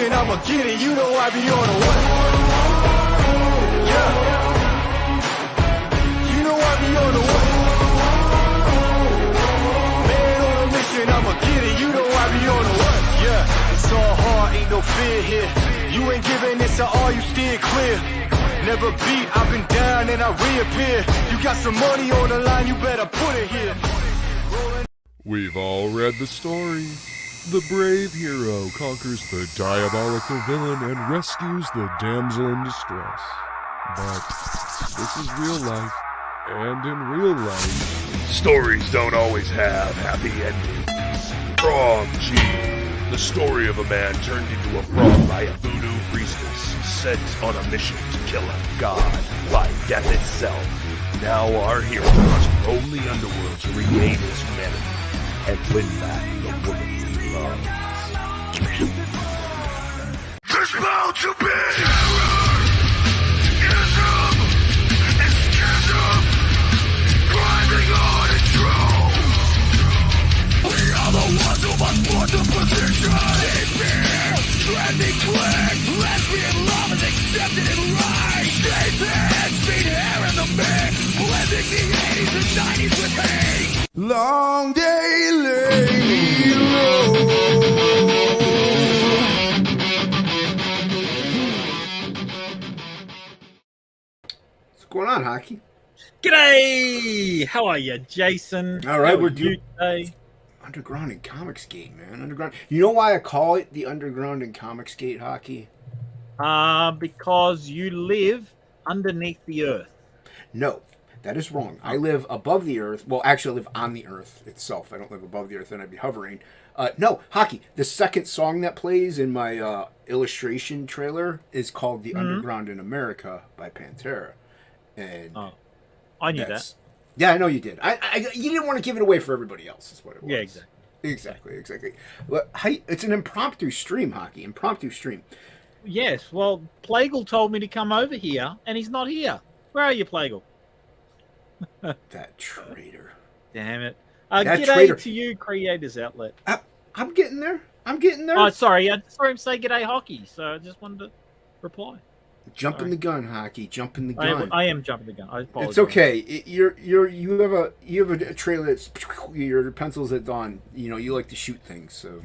mission, I'ma get it. You know I be on a what? Yeah. You know I be on a what? Man on a mission, I'ma get it. You know I be on a what? Yeah. It's all hard, ain't no fear here. You ain't giving this at all, you steer clear. Never beat, I've been down and I reappear. You got some money on the line, you better put it here. We've all read the story. The brave hero conquers the diabolical villain and rescues the damsel in distress. But this is real life, and in real life, stories don't always have happy endings. Frog G, the story of a man turned into a frog by a voodoo priestess sent on a mission to kill a god by death itself. Now our hero must roam the underworld to regain his humanity and win back the woman he loves. There's bound to be terror, ism, and schism, grinding on its throne. We are the ones who must put the position in fear, trending click, lesbian love is accepted and right. Same hands, feet, hair in the mix, blending the 80s and 90s with hate. Long day, lady low. What's going on, Hockey? G'day! How are you, Jason? All right, How we're are you today. Underground and Comicsgate, man. Underground. You know why I call it the Underground and Comicsgate, Hockey? Because you live underneath the earth. No, that is wrong. I live above the earth. Well, actually, I live on the earth itself. I don't live above the earth, then I'd be hovering. No, Hockey. The second song that plays in my illustration trailer is called "The Underground in America" by Pantera, and I knew that. Yeah, I know you did. You didn't want to give it away for everybody else. Is what it was. Yeah, exactly. Well, it's an impromptu stream, Hockey. Impromptu stream. Yes. Well, Plagal told me to come over here, and he's not here. Where are you, Plagal? That traitor. Damn it. That G'day traitor. to you, Creators Outlet. I'm getting there. Oh, sorry. I saw him say g'day hockey, so I just wanted to reply. Jumping the gun, Hockey. Jumping the gun. I am jumping the gun. I apologize. It's okay. You have a trailer that's your pencils at dawn. You know you like to shoot things, so.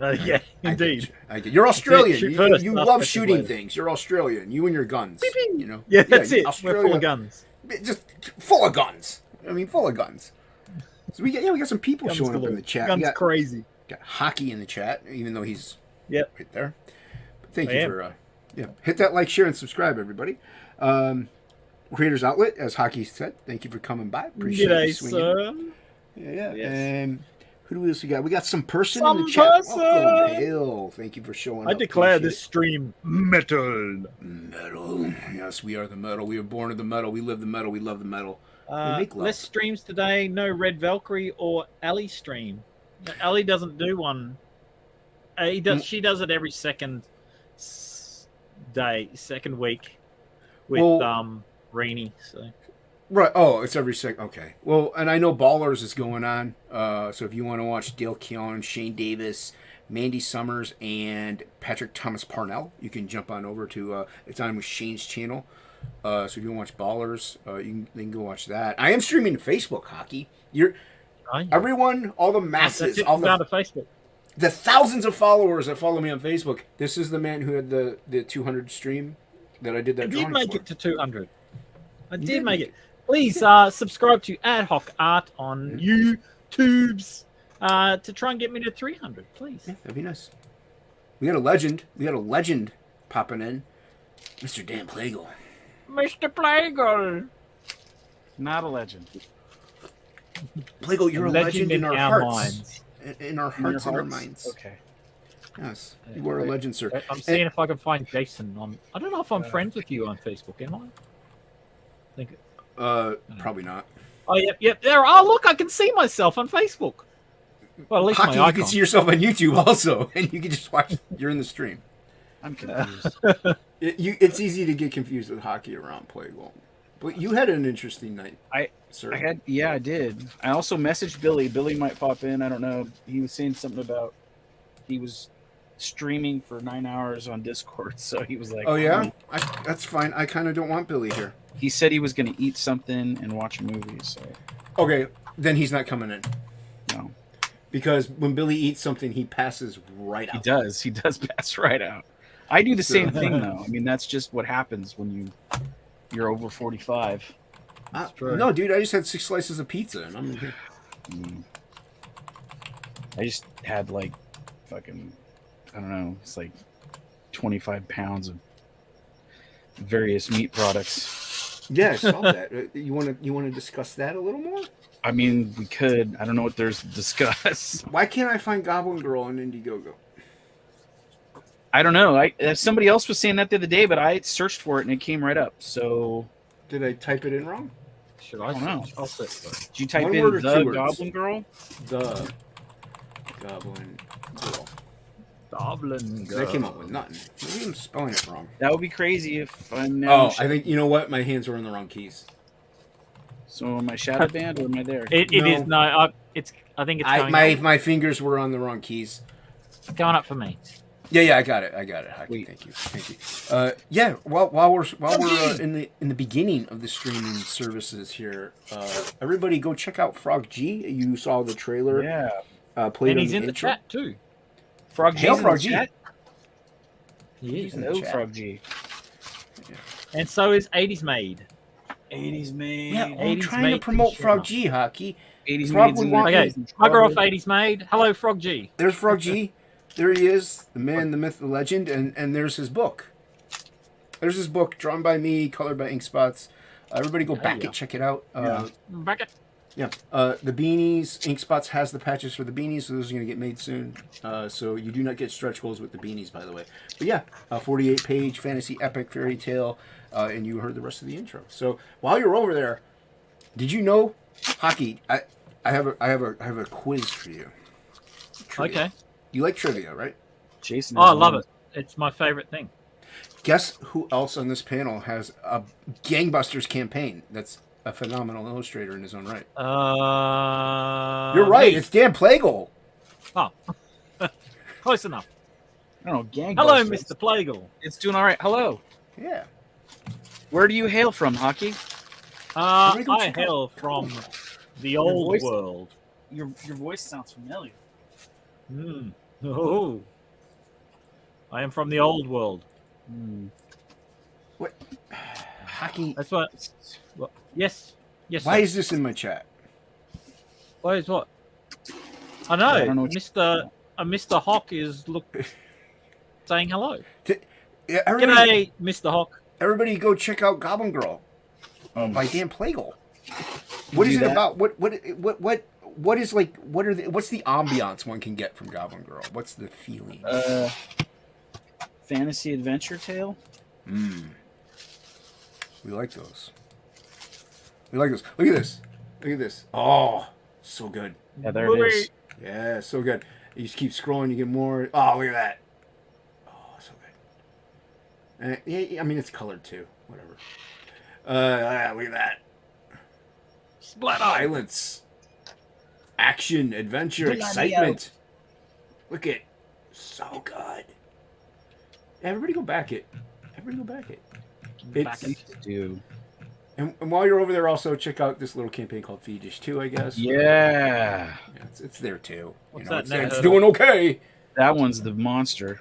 Yeah, indeed. I get. You're Australian. Shoot first, you not love special shooting later. things. You're Australian. You and your guns. Beep, beep. You know. Yeah, that's it. Australia, We're full of guns. Just full of guns. I mean, full of guns. So we got some people Guns showing galore. up in the chat. Guns crazy. Got Hockey in the chat, even though he's right there. But thank you for hit that like, share, and subscribe, everybody. Creators Outlet, as Hockey said, thank you for coming by. Appreciate you swinging. Sir? Yeah. Yes. And who else we got? We got some person Some in the chat. person! Welcome, Bill. Thank you for showing up. I declare Appreciate this stream metal. Metal. Yes, we are the metal. We are born of the metal. We live the metal. We love the metal. We make love. Less streams today. No Red Valkyrie or Ali stream. Ali doesn't do one. He does. She does it every second week with Rainy. So. Right. Oh, it's every second. Okay. Well, and I know Ballers is going on. So if you want to watch Dale Keown, Shane Davis, Mandy Summers, and Patrick Thomas Parnell, you can jump on over to it's on with Shane's channel. So if you want to watch Ballers, you can go watch that. I am streaming to Facebook, Hockey. Everyone, all the masses, all the Facebook. The thousands of followers that follow me on Facebook. This is the man who had the 200 stream that I did that. I did make it to 200. I did make it. Please subscribe to Ad Hoc Art on YouTube's to try and get me to 300, please. Yeah, that'd be nice. We got a legend. Popping in. Mr. Dan Plagal. Mr. Plagal. Not a legend. Plagal, you're a legend in our hearts. Minds. In our hearts and our minds. Okay. Yes, you are a legend, sir. I'm seeing if I can find Jason on. I don't know if I'm friends with you on Facebook. Am I? I think. Probably not. Oh, yep. There. Oh, look, I can see myself on Facebook. Well, at least Hockey, my you can see yourself on YouTube also, and you can just watch. You're in the stream. I'm confused. It's easy to get confused with Hockey around Plagal. But you had an interesting night, sir. I did. I also messaged Billy. Billy might pop in. I don't know. He was saying something about he was streaming for 9 hours on Discord, so he was like, Oh yeah, that's fine. I kind of don't want Billy here. He said he was going to eat something and watch a movie. So Okay, then he's not coming in no, because when Billy eats something, he passes right out. he does. He does pass right out. I do the same thing though. I mean, that's just what happens when you're over 45. true. No, dude, I just had 6 slices of pizza, and I'm here. I just had like fucking, I don't know, it's like 25 pounds of various meat products. Yeah, I saw that. You want to discuss that a little more? I mean, we could. I don't know what there's to discuss. Why can't I find Goblin Girl on Indiegogo? I don't know. Somebody else was saying that the other day, but I searched for it and it came right up. So Did I type it in wrong? Should I? don't know. I'll search for it. did you type One in word or the 2 words? Goblin Girl? The Goblin Girl. Goblin That came up with nothing. Maybe I'm spelling it wrong. That would be crazy if I'm now. Oh, I think you know what? My hands were in the wrong keys. So am I shadow banned or am I there? It No. is no. I think it's going My fingers were on the wrong keys. up, going up for me. Yeah, I got it. Hockey. Wait. Thank you. Yeah, while we're in the beginning of the streaming services here, everybody go check out Frog G. You saw the trailer. Yeah. Played And on he's in the intro. chat too. Frog G. Hail Frog G. He is. in the Hello, chat. Frog G. And so is 80s Maid. 80s made. Yeah, I'm 80s trying to made promote t-shirt. Frog G, Hockey. 80s Frog maids would in want- there. Okay, bugger off 80s Maid. Hello, Frog G. There's Frog G. There he is, the man, the myth, the legend, and there's his book. There's his book, drawn by me, colored by Ink Spots. Everybody go back yeah. and check it out. Back it. Yeah, the beanies. Ink Spots has the patches for the beanies, so those are going to get made soon. So you do not get stretch goals with the beanies, by the way. But yeah, 48-page fantasy epic fairy tale, and you heard the rest of the intro. So while you're over there, did you know, Hockey? I have a quiz for you. Trivia. Okay. You like trivia, right? Jason. Oh, I love it. It's my favorite thing. Guess who else on this panel has a gangbusters campaign? That's a phenomenal illustrator in his own right. You're right. me. It's Dan Plagle. Oh. Close enough. I don't know. Gangbusters. Hello, Mr. Plagle. It's doing all right. Hello. Yeah. Where do you hail from, Hockey? Let me go I check out- hail from the old voice- world. Your voice sounds familiar. Hmm. Oh. I am from the old world. What? Hockey. That's what. Yes. Yes. Why sir. is this in my chat? Why is what? I know. I don't know what Mr. Hawk is saying hello. Yeah, everybody, G'day, Mr. Hawk. everybody go check out Goblin Girl by Dan Plagle. What is do it that? about? What is like? What's the ambiance one can get from Goblin Girl? What's the feeling? Fantasy adventure tale. We like those. Look at this. Look at this. Oh, so good. Yeah, there it is. Yeah, so good. You just keep scrolling, you get more. Oh, look at that. Oh, so good. Yeah, I mean, it's colored too. Whatever. Look at that. Splat Violence. Action, adventure, excitement. Look at. So good. Everybody go back it. Back It's, it. Dude. and while you're over there, also check out this little campaign called Feed Dish 2, I guess. Yeah. Yeah, it's there too. What's that? It's Never it's heard doing okay. That one's the monster.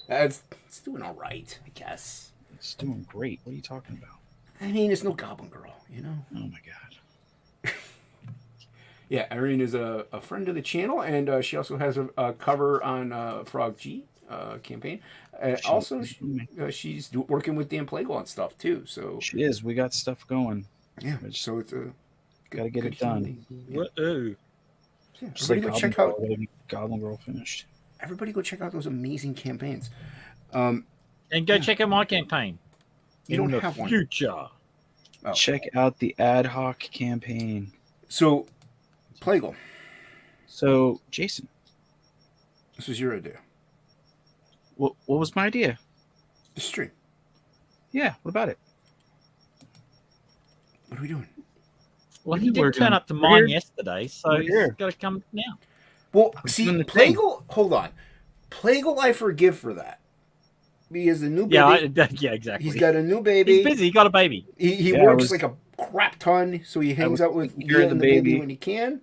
It's doing all right, I guess. It's doing great. What are you talking about? I mean, it's no Goblin Girl, you know? Oh my god. Yeah, Irene is a friend of the channel, and she also has a cover on Frog G campaign. Also, she's working with Dan Plagle on stuff, too. So She is. We got stuff going. yeah, so it's a Gotta get good it done. healing. Yeah. Whoa. Yeah, Just everybody go check out. Goblin Girl finished. Everybody go check out those amazing campaigns. And go check out my campaign. You don't in the have one. future. Oh. Check out the ad hoc campaign. So, Plagle, So, Jason, this was your idea. what was my idea? The stream. Yeah, what about it? What are we doing? Well, he We're did turn gonna- up to we're mine here. yesterday, so We're he's here. got to come now. Well, see, doing the thing. Plagle. Hold on. Plagal, I forgive for that. He has a new baby. Yeah, exactly. He's got a new baby. He's busy. He got a baby. He Yeah, works like a crap ton, so he hangs out with taking care Leah of and the the baby baby. when he can.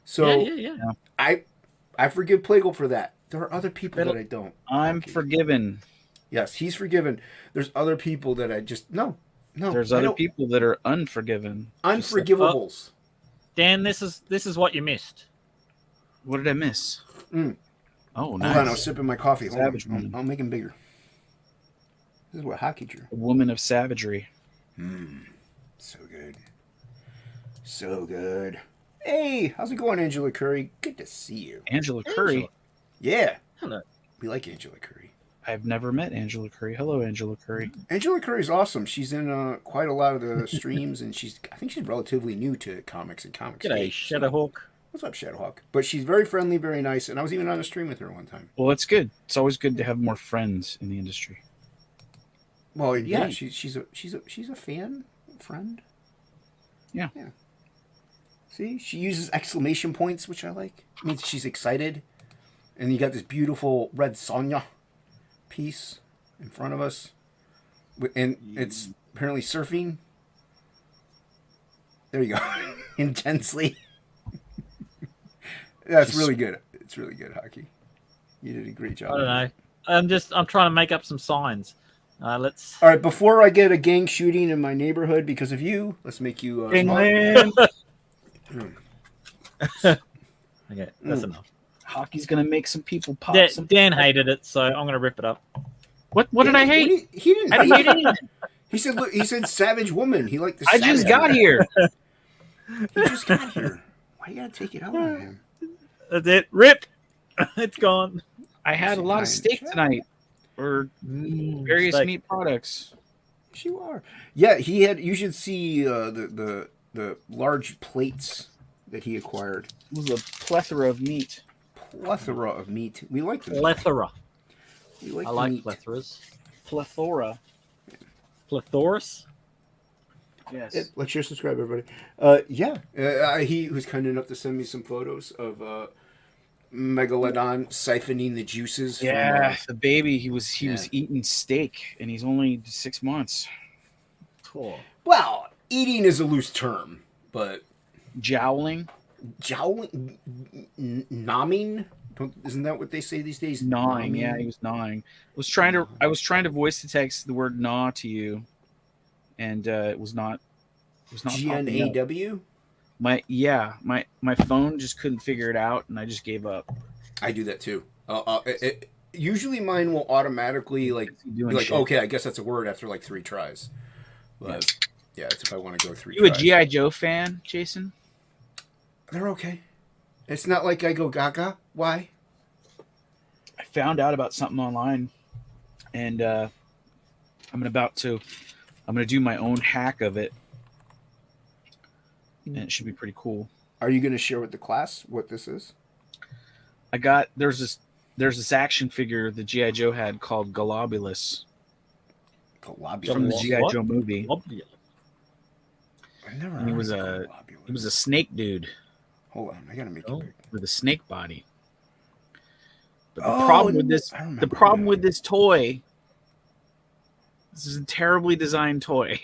So Yeah. I forgive Plagal for that. There are other people That'll- that I don't. I'm Okay. forgiven. Yes, he's forgiven. There's other people that I just no. There's I other don't- people that are unforgiven. Just like- unforgivables. Dan, this is what you missed. what did I miss? Mm. Oh, Hold nice. on, I was sipping my coffee. Hold Savage on. woman. I'll make him bigger. This is what hockey drew. A woman of savagery. So good. So good. Hey, how's it going, Angela Curry? Good to see you. Angela Curry. Angela. Yeah. Hello. We like Angela Curry. I've never met Angela Curry. Hello, Angela Curry. Angela Curry's awesome. She's in quite a lot of the streams, and I think she's relatively new to comics and Comicsgate. G'day, Shadowhawk. What's up, Shadowhawk? But she's very friendly, very nice, and I was even on a stream with her one time. Well, that's good. It's always good to have more friends in the industry. Well, yeah, Indeed. she's a friend. Yeah. See, she uses exclamation points, which I like. It means she's excited. And you got this beautiful red Sonya piece in front of us, and it's apparently surfing. There you go, intensely. That's really good. It's really good hockey. You did a great job. I don't know. I'm trying to make up some signs. Let's. All right, before I get a gang shooting in my neighborhood because of you, let's make you. England. Okay, that's enough. Hockey's gonna make some people pop. Dan hated it, so I'm gonna rip it up. What did I hate? He didn't. I didn't hate hate anything. He said. Look, he said savage woman. He liked the. I just savage got woman. here. He just got here. Why you gotta take it out on him? That's it. Rip. It's gone. I had a lot of steak tonight, or various steak. meat products. Yes, you are. Yeah, he had. You should see the large plates that he acquired. It was a plethora of meat. Plethora of meat. We like the meat. Plethora. We like I the like meat. plethoras. Plethora. Plethorus. Yes. Yeah, like, share, subscribe, everybody. He was kind enough to send me some photos of Megalodon siphoning the juices. Yeah, the baby. He was Yeah. eating steak, and he's only 6 months. Cool. Well, eating is a loose term, but Jowling, jowling, nomming. Isn't that what they say these days? gnawing. Yeah, he was gnawing. I was trying to voice to text the word "gnaw" to you, and it was not. It was not popping up. GNAW. My phone just couldn't figure it out, and I just gave up. I do that too. Usually mine will automatically be Doing like, shit. okay, I guess that's a word after like 3 tries. But yeah, it's if I want to go 3 You a tries. GI Joe fan, Jason? They're okay. It's not like I go gaga. Why? I found out about something online, and I'm gonna do my own hack of it, and it should be pretty cool. Are you going to share with the class what this is? There's this action figure the GI Joe had called Globulus from the Globulus. GI What? Joe movie. I never And he heard was of a globulus. he was a snake dude Hold on, I gotta make Oh. it big. with a snake body. But the Oh, problem with this, I remember the problem that. with this toy, this is a terribly designed toy.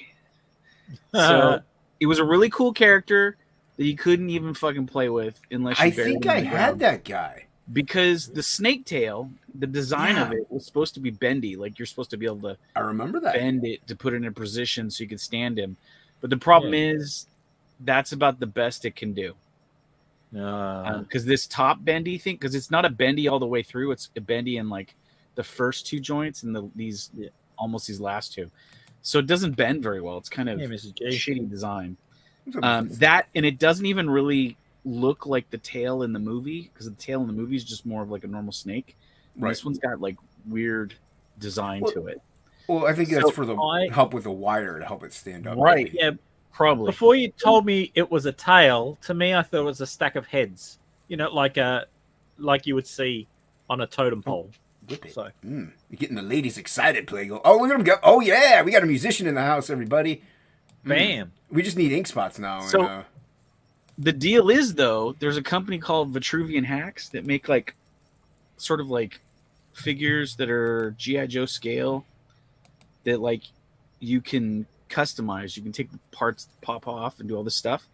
So it was a really cool character that you couldn't even fucking play with unless you I buried think him in I the had ground. that guy. Because the snake tail, the design of Yeah. it was supposed to be bendy, like you're supposed to be able to I remember that. bend it to put it in a position so you could stand him. But the problem is that's about the best it can do. Because this top bendy thing, because it's not a bendy all the way through, it's a bendy in like the first 2 joints and these last 2. So it doesn't bend very well. It's kind of Yeah, Mrs. G. shitty design. What's up, Mrs. That, and it doesn't even really look like the tail in the movie, because the tail in the movie is just more of like a normal snake. And Right. This one's got like weird design Well, to it. Well, I think that's So for the I- help with the wire to help it stand up. Right. maybe. Yeah. Probably. Before you told me it was a tail, to me I thought it was a stack of heads. You know, like you would see on a totem pole. Whip it. So You're getting the ladies excited, Plago. Oh, look at him go. Oh, yeah. We got a musician in the house, everybody. bam. We just need ink spots now. So- and, The deal is, though, there's a company called Vitruvian Hacks that make like sort of like figures that are GI Joe scale that like you can customize. You can take the parts, pop off, and do all this stuff.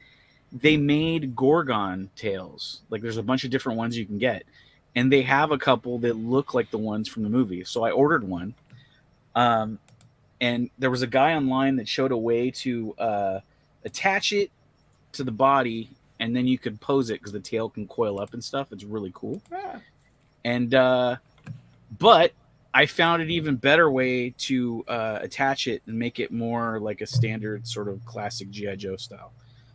They made Gorgon tails. Like there's a bunch of different ones you can get, and they have a couple that look like the ones from the movie. So I ordered one, and there was a guy online that showed a way to attach it to the body, and then you could pose it because the tail can coil up and stuff. It's really cool. Yeah. And but I found an even better way to attach it and make it more like a standard sort of classic GI Joe style.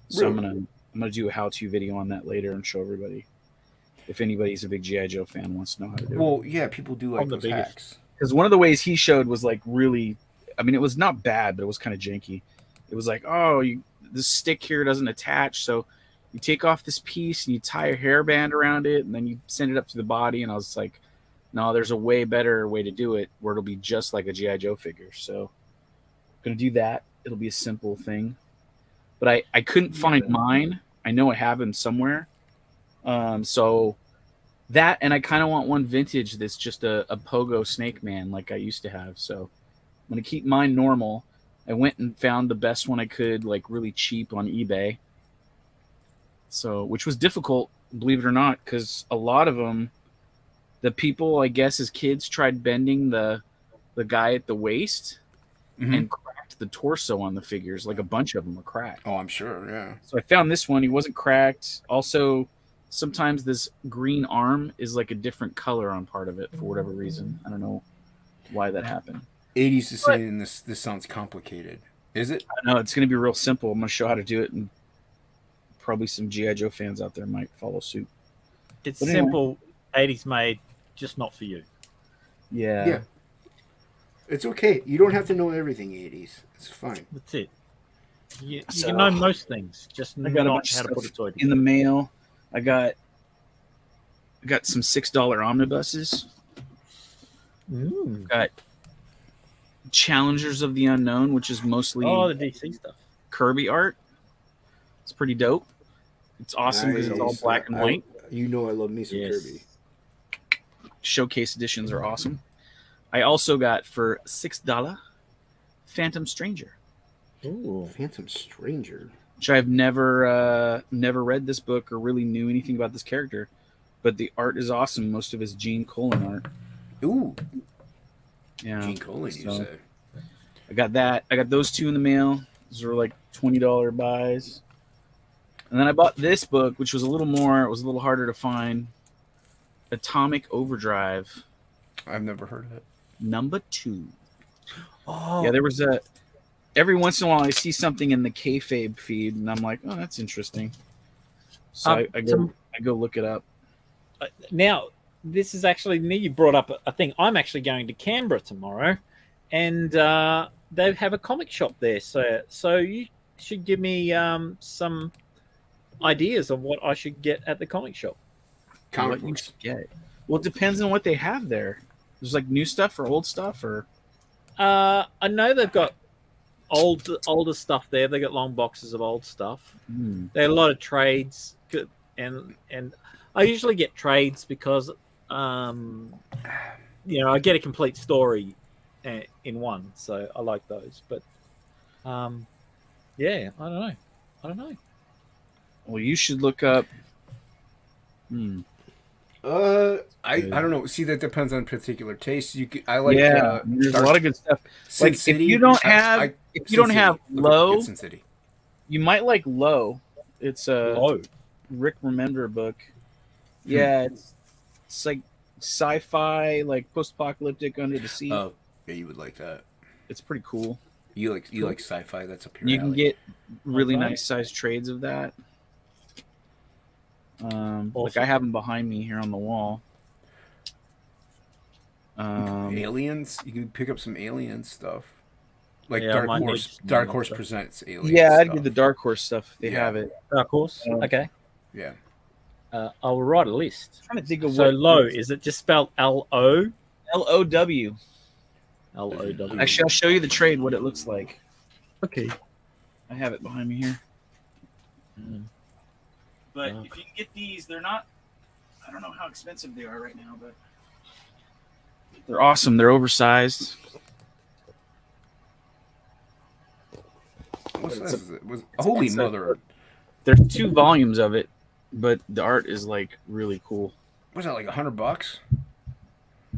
So Really? I'm gonna do a how-to video on that later and show everybody. If anybody's a big GI Joe fan wants to know how to do it. Well, yeah, people do like I'm the those biggest. hacks. Because one of the ways he showed was like really, I mean, it was not bad, but it was kind of janky. It was like, oh, this stick here doesn't attach, so you take off this piece and you tie a hairband around it, and then you send it up to the body. And I was like, no, there's a way better way to do it where it'll be just like a GI Joe figure. So I'm gonna do that. It'll be a simple thing, but I couldn't find mine. I know I have them somewhere. So that, and I kind of want one vintage that's just a Pogo Snake Man like I used to have. So I'm going to keep mine normal. I went and found the best one I could, like really cheap on eBay. So, which was difficult, believe it or not, because a lot of them, the people, I guess, as kids tried bending the guy at the waist and cracked the torso on the figures. Like a bunch of them were cracked. Oh, I'm sure. Yeah. So I found this one. He wasn't cracked. Also, sometimes this green arm is like a different color on part of it for whatever reason. I don't know why that happened. 80s is saying this sounds complicated. Is it? I know it's going to be real simple. I'm going to show how to do it, and probably some GI Joe fans out there might follow suit. It's But anyway. simple, 80s made, just not for you. Yeah. Yeah. It's okay. You don't have to know everything 80s. It's fine. That's it. You So, can know most things, just I got a not bunch how of to put a stuff toy in together. the mail. I got some $6 omnibuses. Got Challengers of the Unknown, which is mostly Oh, the DC stuff. Kirby art. It's pretty dope. It's awesome because it's all Nice. black and white. You know I love me some Yes. Kirby. Showcase editions are awesome. I also got for $6 Phantom Stranger, Ooh. Phantom Stranger. which I've never read this book or really knew anything about this character, but the art is awesome. Most of his Gene Colan art. Ooh, Yeah, Gene Colan, you so said. I got that. I got those two in the mail. Those were like $20 buys. And then I bought this book, which was a little more. It was a little harder to find. Atomic Overdrive, I've never heard of it. #2. Oh, Yeah, there was a. Every once in a while, I see something in the kayfabe feed, and I'm like, "Oh, that's interesting." So I go look it up. now this is actually you brought up a thing. I'm actually going to Canberra tomorrow, and they have a comic shop there. So you should give me some ideas on what I should get at the comic shop. Comic What you books. should get. Well, it depends on what they have there. There's like new stuff or old stuff, or I know they've got older stuff there. They got long boxes of old stuff. There are a lot of trades, and I usually get trades because I get a complete story in one, so I like those. But yeah, I don't know. well, you should look up. I don't know. See, that depends on particular tastes. I like. Yeah, there's a lot of good stuff. Sin Like City. if you don't have Low, get Sin City. you might like Low. It's a Low. Rick Remender book. Yeah, it's like sci-fi, like post-apocalyptic under the sea. Oh, yeah, you would like that. It's pretty cool. You like sci-fi? That's up your You can alley. get really Okay. nice sized trades of that. Like Awesome. I have them behind me here on the wall. Aliens. You can pick up some alien stuff, like Yeah, I Dark might need Horse. some Dark alien Horse stuff. presents alien. Yeah, I'd stuff. get the Dark Horse stuff if they Yeah. have it. Of course. Okay. Yeah. I will write a list. I'm trying to think of So what low, is it just spelled L-O? LOW. L-O-W. Actually, I'll show you the trade, what it looks like. Okay. I have it behind me here. But Okay. if you can get these, they're not. I don't know how expensive they are right now, but They're awesome. They're oversized. What size is it? Holy mother! There's 2 volumes of it, but the art is like really cool. Was that like $100?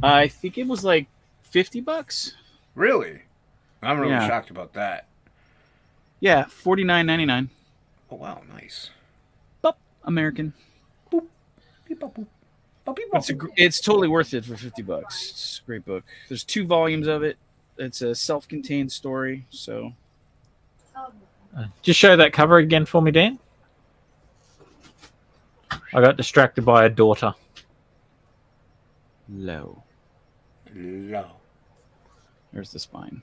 I think it was like $50. Really? I'm really Yeah. shocked about that. Yeah, $49.99. Oh wow, nice. American. Boop. Beep, bop, boop. Bop, beep, bop, boop. It's totally worth it for $50. It's a great book. There's 2 volumes of it. It's a self-contained story, so Just show that cover again for me, Dan. I got distracted by a daughter. low. Low. There's the spine.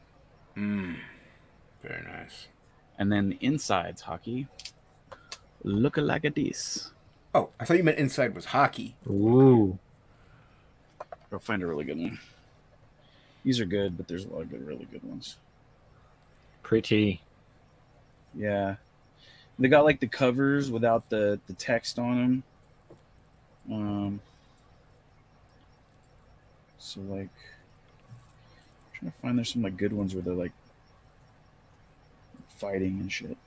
Very nice. And then the insides, hockey. Look like a this. Oh, I thought you meant inside was hockey. Ooh. I'll find a really good one. These are good, but there's a lot of really good ones. Pretty. Yeah. They got like the covers without the text on them. So like, I'm trying to find there's some like good ones where they're like fighting and shit.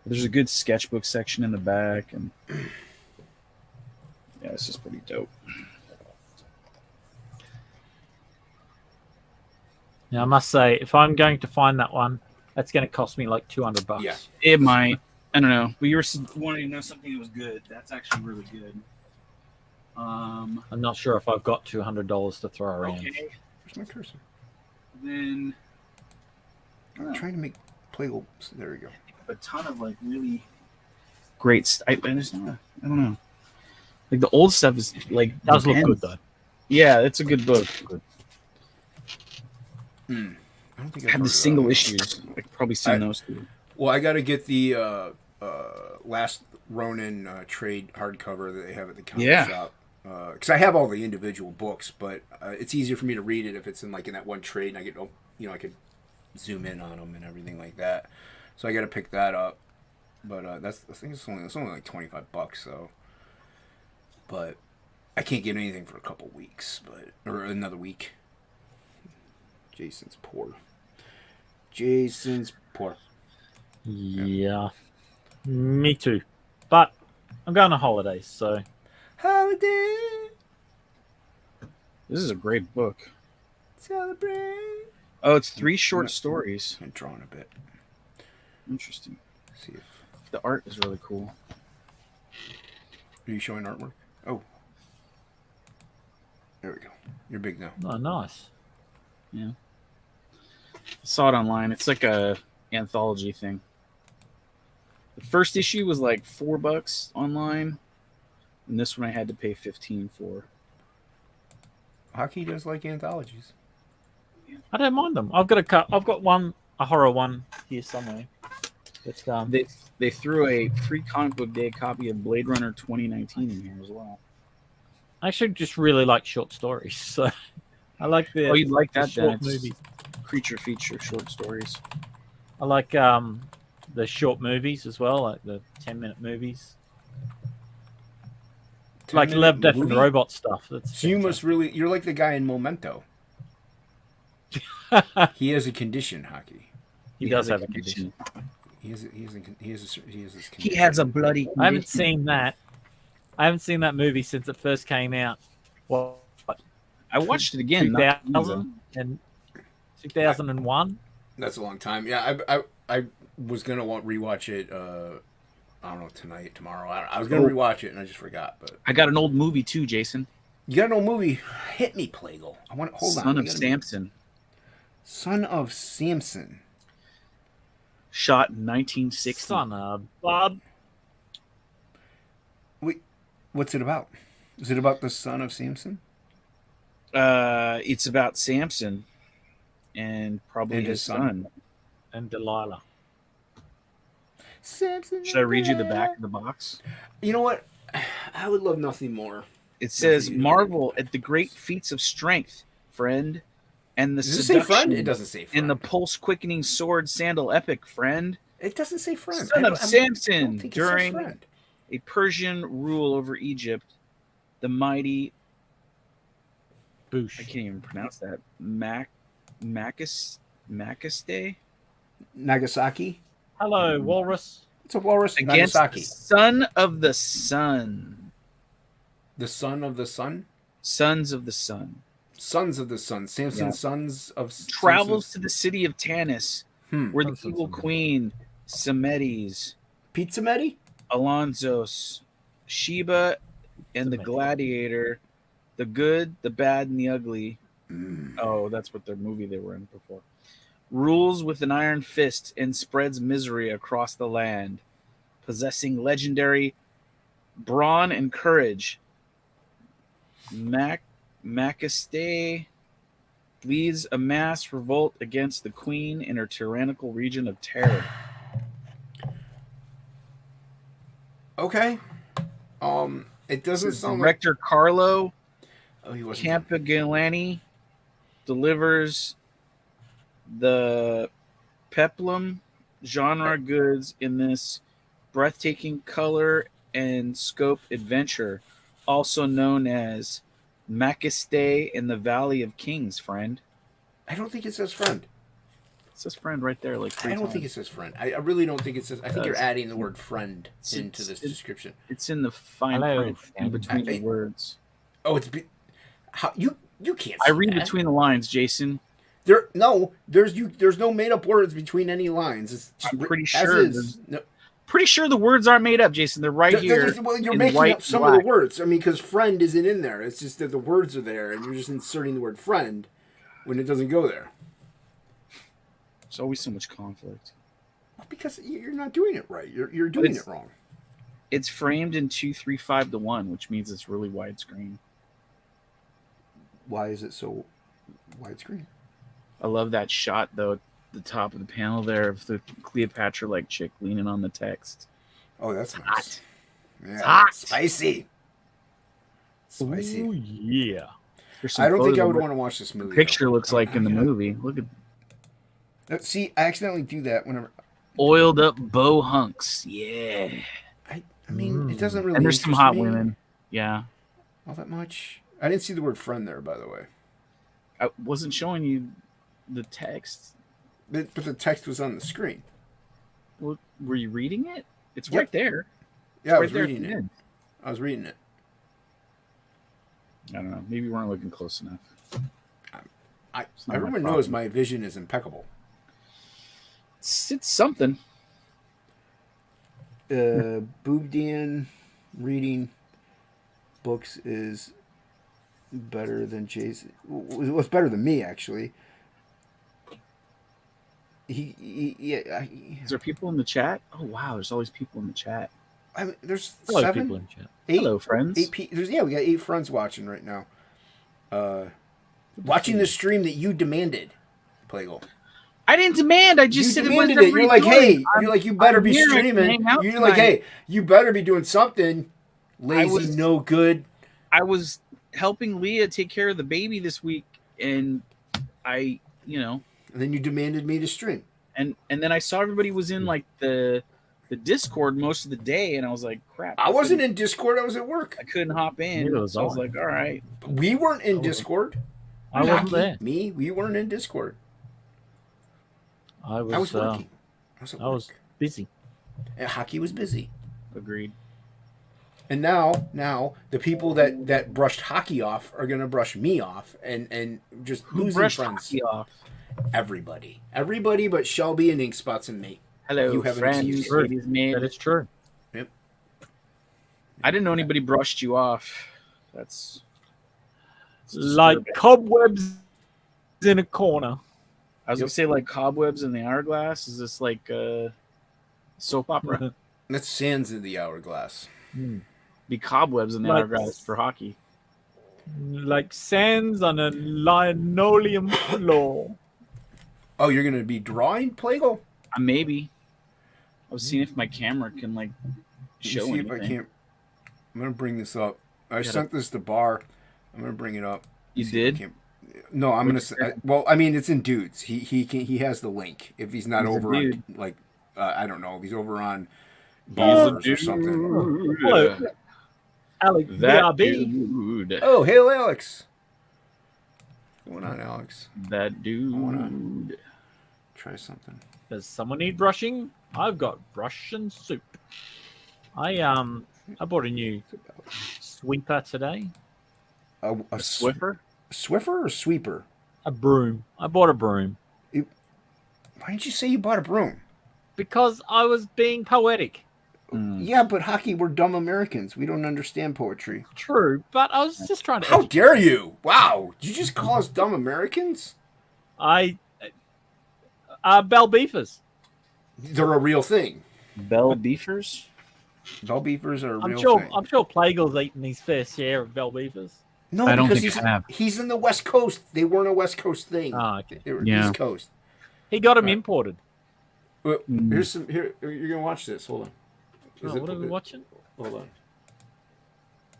There's a good sketchbook section in the back, and yeah, it's just pretty dope. Now, I must say, if I'm going to find that one, that's going to cost me like $200. Yeah. It might. I don't know. But you were wanting to know something that was good. That's actually really good. I'm not sure if I've got $200 to throw around. Okay. Where's my cursor? Then I'm trying to make Playable. There we go. a ton of like really great. I don't know. Like the old stuff is like Does look bends. good though. Yeah, it's a good book. Good. I don't think I have the single issues. I could probably send those to. Well, I got to get the Last Ronin trade hardcover that they have at the comic shop. Because I have all the individual books, but it's easier for me to read it if it's in that one trade, and I get I could zoom in on them and everything like that. So I got to pick that up. But I think it's only like $25. So, but I can't get anything for a couple weeks, or another week. Jason's poor. Yeah. Me too. But I'm going on holidays, so. Holiday. This is a great book. Celebrate. Oh, it's 3 short stories. I'm drawing a bit. Interesting. Let's see if The art is really cool. are you showing artwork? Oh, there we go. You're big now. Oh, nice. Yeah. I saw it online. It's like a anthology thing. The first issue was like $4 online, and this one I had to pay $15 for. Hockey does like anthologies. I don't mind them. I've got a horror one here somewhere. It's They threw a free comic book day copy of Blade Runner 2019 in here as well. I actually just really like short stories, so I like the. Oh, you'd like the that short then? It's movies. Creature feature short stories. I like the short movies as well, like the 10-minute movies. Like 10-minute Love, Death, and movie? Robot stuff. That's So you're like the guy in Memento. He has a condition, Hockey. he does have a condition. He has this condition. He has a bloody. I haven't seen that. I haven't seen that movie since it first came out. What? I watched it again. not too long ago. 2000 and 2001. That's a long time. Yeah, I was gonna rewatch it. I don't know, tonight, tomorrow. I was gonna rewatch it and I just forgot. But I got an old movie too, Jason. you got an old movie? Hit me, Plagle. I want hold on. Son of Samson. Son of Samson. Shot in 1960. Son of Bob. Wait, what's it about? Is it about the son of Samson? It's about Samson and probably And his his son. son. And Delilah. Samson. Should I read you the back of the box? You know what? I would love nothing more. It says, Nothing. "Marvel at the great feats of strength, friend, and the Does it say friend? seduction It doesn't say friend. in the pulse-quickening sword sandal epic, friend. It doesn't say friend. Son of I Samson don't think it says during friend. a Persian rule over Egypt, the mighty Boosh. I can't even pronounce that. Makiste Nagasaki. Hello, Walrus. It's a walrus. against Nagasaki. the Son of the Sun. The son of the sun. Sons of the Sun. Sons of the sun. Samson, Yeah. sons of Travels Samson's- to the city of Tanis, where the Sons of evil Sun. queen, Semetes, Pizza Medi. Alonzos, Sheba, and the Semetes. Gladiator, the good, the bad, and the ugly. Mm. Oh, that's what their movie they were in before. Rules with an iron fist and spreads misery across the land, possessing legendary brawn and courage. Makiste leads a mass revolt against the queen in her tyrannical region of terror. Okay. It doesn't sound like. Director Carlo Oh, he wasn't. Campagilani delivers the peplum genre goods in this breathtaking color and scope adventure, also known as Makiste in the Valley of Kings, friend. I don't think it says friend. It says friend right there, like three I don't think it times. says friend. I really don't think it says. I think you're does. adding the word friend It's- into this it's- description. It's in the fine Hello, print in friend. between the I- words. Oh, it's. How you can't. I see read that. between the lines, Jason. There's no made up words between any lines. It's just I'm pretty as sure is. No, Pretty sure the words aren't made up, Jason. They're right here. well, you're in making white up some black. of the words. I mean, because friend isn't in there. It's just that the words are there, and you're just inserting the word friend when it doesn't go there. There's always so much conflict. Because you're not doing it right. You're doing it's- it wrong. It's framed in 2:3:5:1, which means it's really widescreen. Why is it so widescreen? I love that shot though, at the top of the panel there of the Cleopatra-like chick leaning on the text. Oh, that's nice. hot. Yeah, hot. spicy. Spicy. Ooh, yeah. There's some I don't think photos I of would what want to watch this movie. the picture though. looks like in the movie. Look at See, I accidentally do that whenever. oiled up bow hunks. Yeah. I mean, it doesn't really. And there's some interest hot me women. Yeah. all that much. I didn't see the word friend there, by the way. I wasn't showing you the text. But the text was on the screen. Well, were you reading it? It's Yep. right there. Yeah, I Right was there at reading the it. end. I was reading it. I don't know. Maybe we weren't looking close enough. not my Everyone knows problem. my vision is impeccable. It's something. Boobdian reading books is better than Jason. Was better than me, actually. Is there people in the chat? Oh wow, there's always people in the chat. I mean, there's Hello, 7, people in chat. 8, Hello, friends. 8 we got 8 friends watching right now. Watching the stream that you demanded, Plagle. I didn't demand. I You just said demanded what it. You're like, hey, you better I'm be here to streaming. hang out You're like, tonight. hey, you better be doing something. Lazy, was- no good. I was helping Leah take care of the baby this week, and I, And then you demanded me to stream. and then I saw everybody was in like the Discord most of the day, and I was like, crap. I wasn't in Discord. I was at work. I couldn't hop in. Neither was So I was I. like, all right. We weren't in Discord. I wasn't Hockey, there. Me, we weren't in Discord. I I was working. I was busy. And hockey was busy. Agreed. And now the people that brushed hockey off are gonna brush me off and just Who losing brushed friends. hockey off? Everybody but Shelby and Ink Spots and me. Hello, You haven't friends. seen it. Ladies, made. That is true. Yep. I didn't know anybody brushed you off. That's Like disturbing. cobwebs in a corner. I was gonna say like cobwebs in the hourglass. Is this like a soap opera? That's Sands in the Hourglass. Be cobwebs in the Like- hourglass for hockey. Like sands on a linoleum floor. Oh, you're gonna be drawing, Plagle? Maybe. I was seeing if my camera can like Let me show see anything. if I can't. I'm gonna bring this up. I Gotta- sent this to Bar. I'm gonna bring it up. You See if I did? can't- No, I'm gonna. Well, I mean, it's in dudes. He has the link. If he's not He's a over on dude. like, I don't know. If he's over on He's a Ballers or something. Hello, Alex That BRB. dude. Oh, hail Alex. What's going on, Alex? That dude. Try something. Does someone need brushing? I've got Russian soup. I bought a new sweeper today. A Swiffer? Swiffer or sweeper? A broom. I bought a broom. Why didn't you say you bought a broom? Because I was being poetic. Yeah, but Hockey, we're dumb Americans. We don't understand poetry. True, but I was just trying to. How dare you? Wow, did you just call us dumb Americans? Bell beefers. They're a real thing. Bell beefers? Bell beefers are a real thing. I'm sure Plagel's eaten his fair share of bell beefers. No, I don't because think I have. he's in the West Coast. They weren't a West Coast thing. Ah, okay. They were Yeah. East Coast. He got them imported. Well, here's some. Here, you're gonna watch this. Hold on. Oh, what are we watching? Hold on.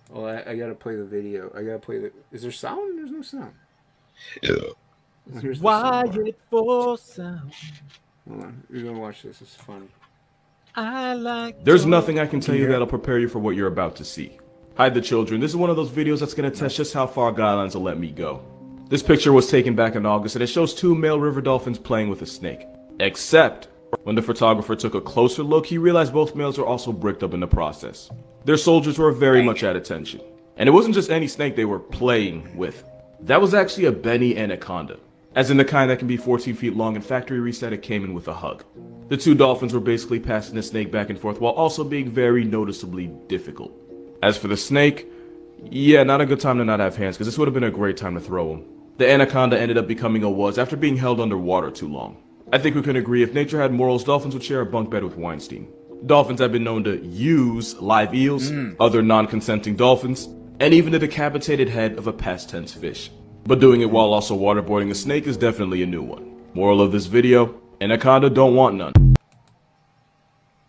Well, I gotta play the video. I gotta play the. Is there sound? There's no sound. Yeah. Here's the Why sound bar. it for sound? Hold on. You're gonna watch this. It's funny. I like. There's nothing I can tell you that'll prepare you for what you're about to see. Hide the children. This is one of those videos that's going to test just how far guidelines will let me go. This picture was taken back in August, and it shows 2 male river dolphins playing with a snake. Except, when the photographer took a closer look, he realized both males were also bricked up in the process. Their soldiers were very much at attention. And it wasn't just any snake they were playing with. That was actually a Benny anaconda. As in the kind that can be 14 feet long, and factory reset, it came in with a hug. The 2 dolphins were basically passing the snake back and forth while also being very noticeably difficult. As for the snake, yeah, not a good time to not have hands, because this would have been a great time to throw him. The anaconda ended up becoming a was after being held underwater too long. I think we can agree if nature had morals, dolphins would share a bunk bed with Weinstein. Dolphins have been known to use live eels, other non-consenting dolphins, and even the decapitated head of a past tense fish. But doing it while also waterboarding a snake is definitely a new one. Moral of this video, anaconda don't want none.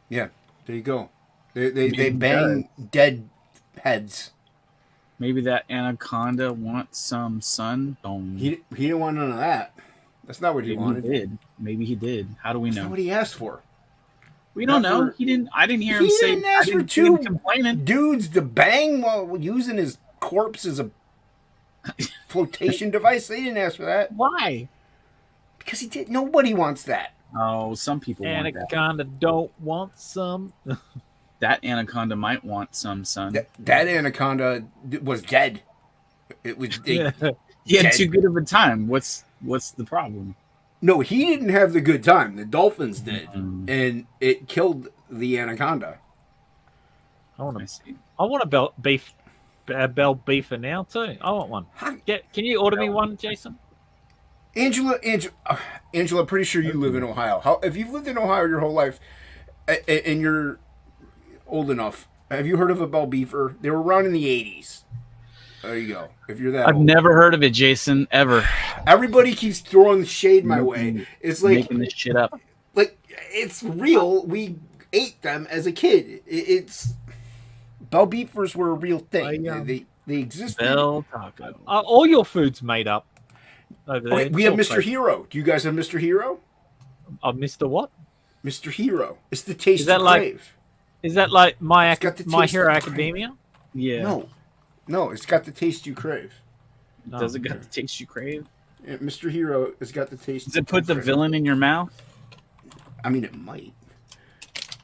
Yeah, there you go. They bang dead heads. Maybe that anaconda wants some sun. Boom. He didn't want none of that. That's not what he Maybe wanted. he did. Maybe he did. How do we That's know? not what he asked for. We don't Not know. for- He didn't. I didn't hear him He say. didn't I ask for didn't see him 2 complaining. dudes to bang while using his corpse as a flotation device. They didn't ask for that Why? because he did. Nobody wants that. Oh, some people want that. Anaconda don't want some. That anaconda might want some sun. That anaconda was dead. It was. He had dead. too good of a time. What's the problem? No, he didn't have the good time. The dolphins did, and it killed the anaconda. I see. I want a bell beefer now too. I want one. Can you order me one, Jason? Angela, pretty sure you live in Ohio. If you've lived in Ohio your whole life, and you're old enough, have you heard of a bell beefer? They were around in the 80s. There you go. If you're that I've old. never heard of it, Jason. Ever. Everybody keeps throwing shade my way. It's like Making this shit up. it's real. We ate them as a kid. It's bell beefers were a real thing. They existed. Bell taco. All your food's made up. Over there. Okay, we have Mr. Hero. Do you guys have Mr. Hero? Mr. What? Mr. Hero. It's the taste Is that you like- crave. Is that like My got the My taste Hero of Academia? Yeah. No, it's got the taste you crave. No. Does it got the taste you crave? Yeah, Mr. Hero has got the taste. Does it put the you crave. villain in your mouth? I mean, it might.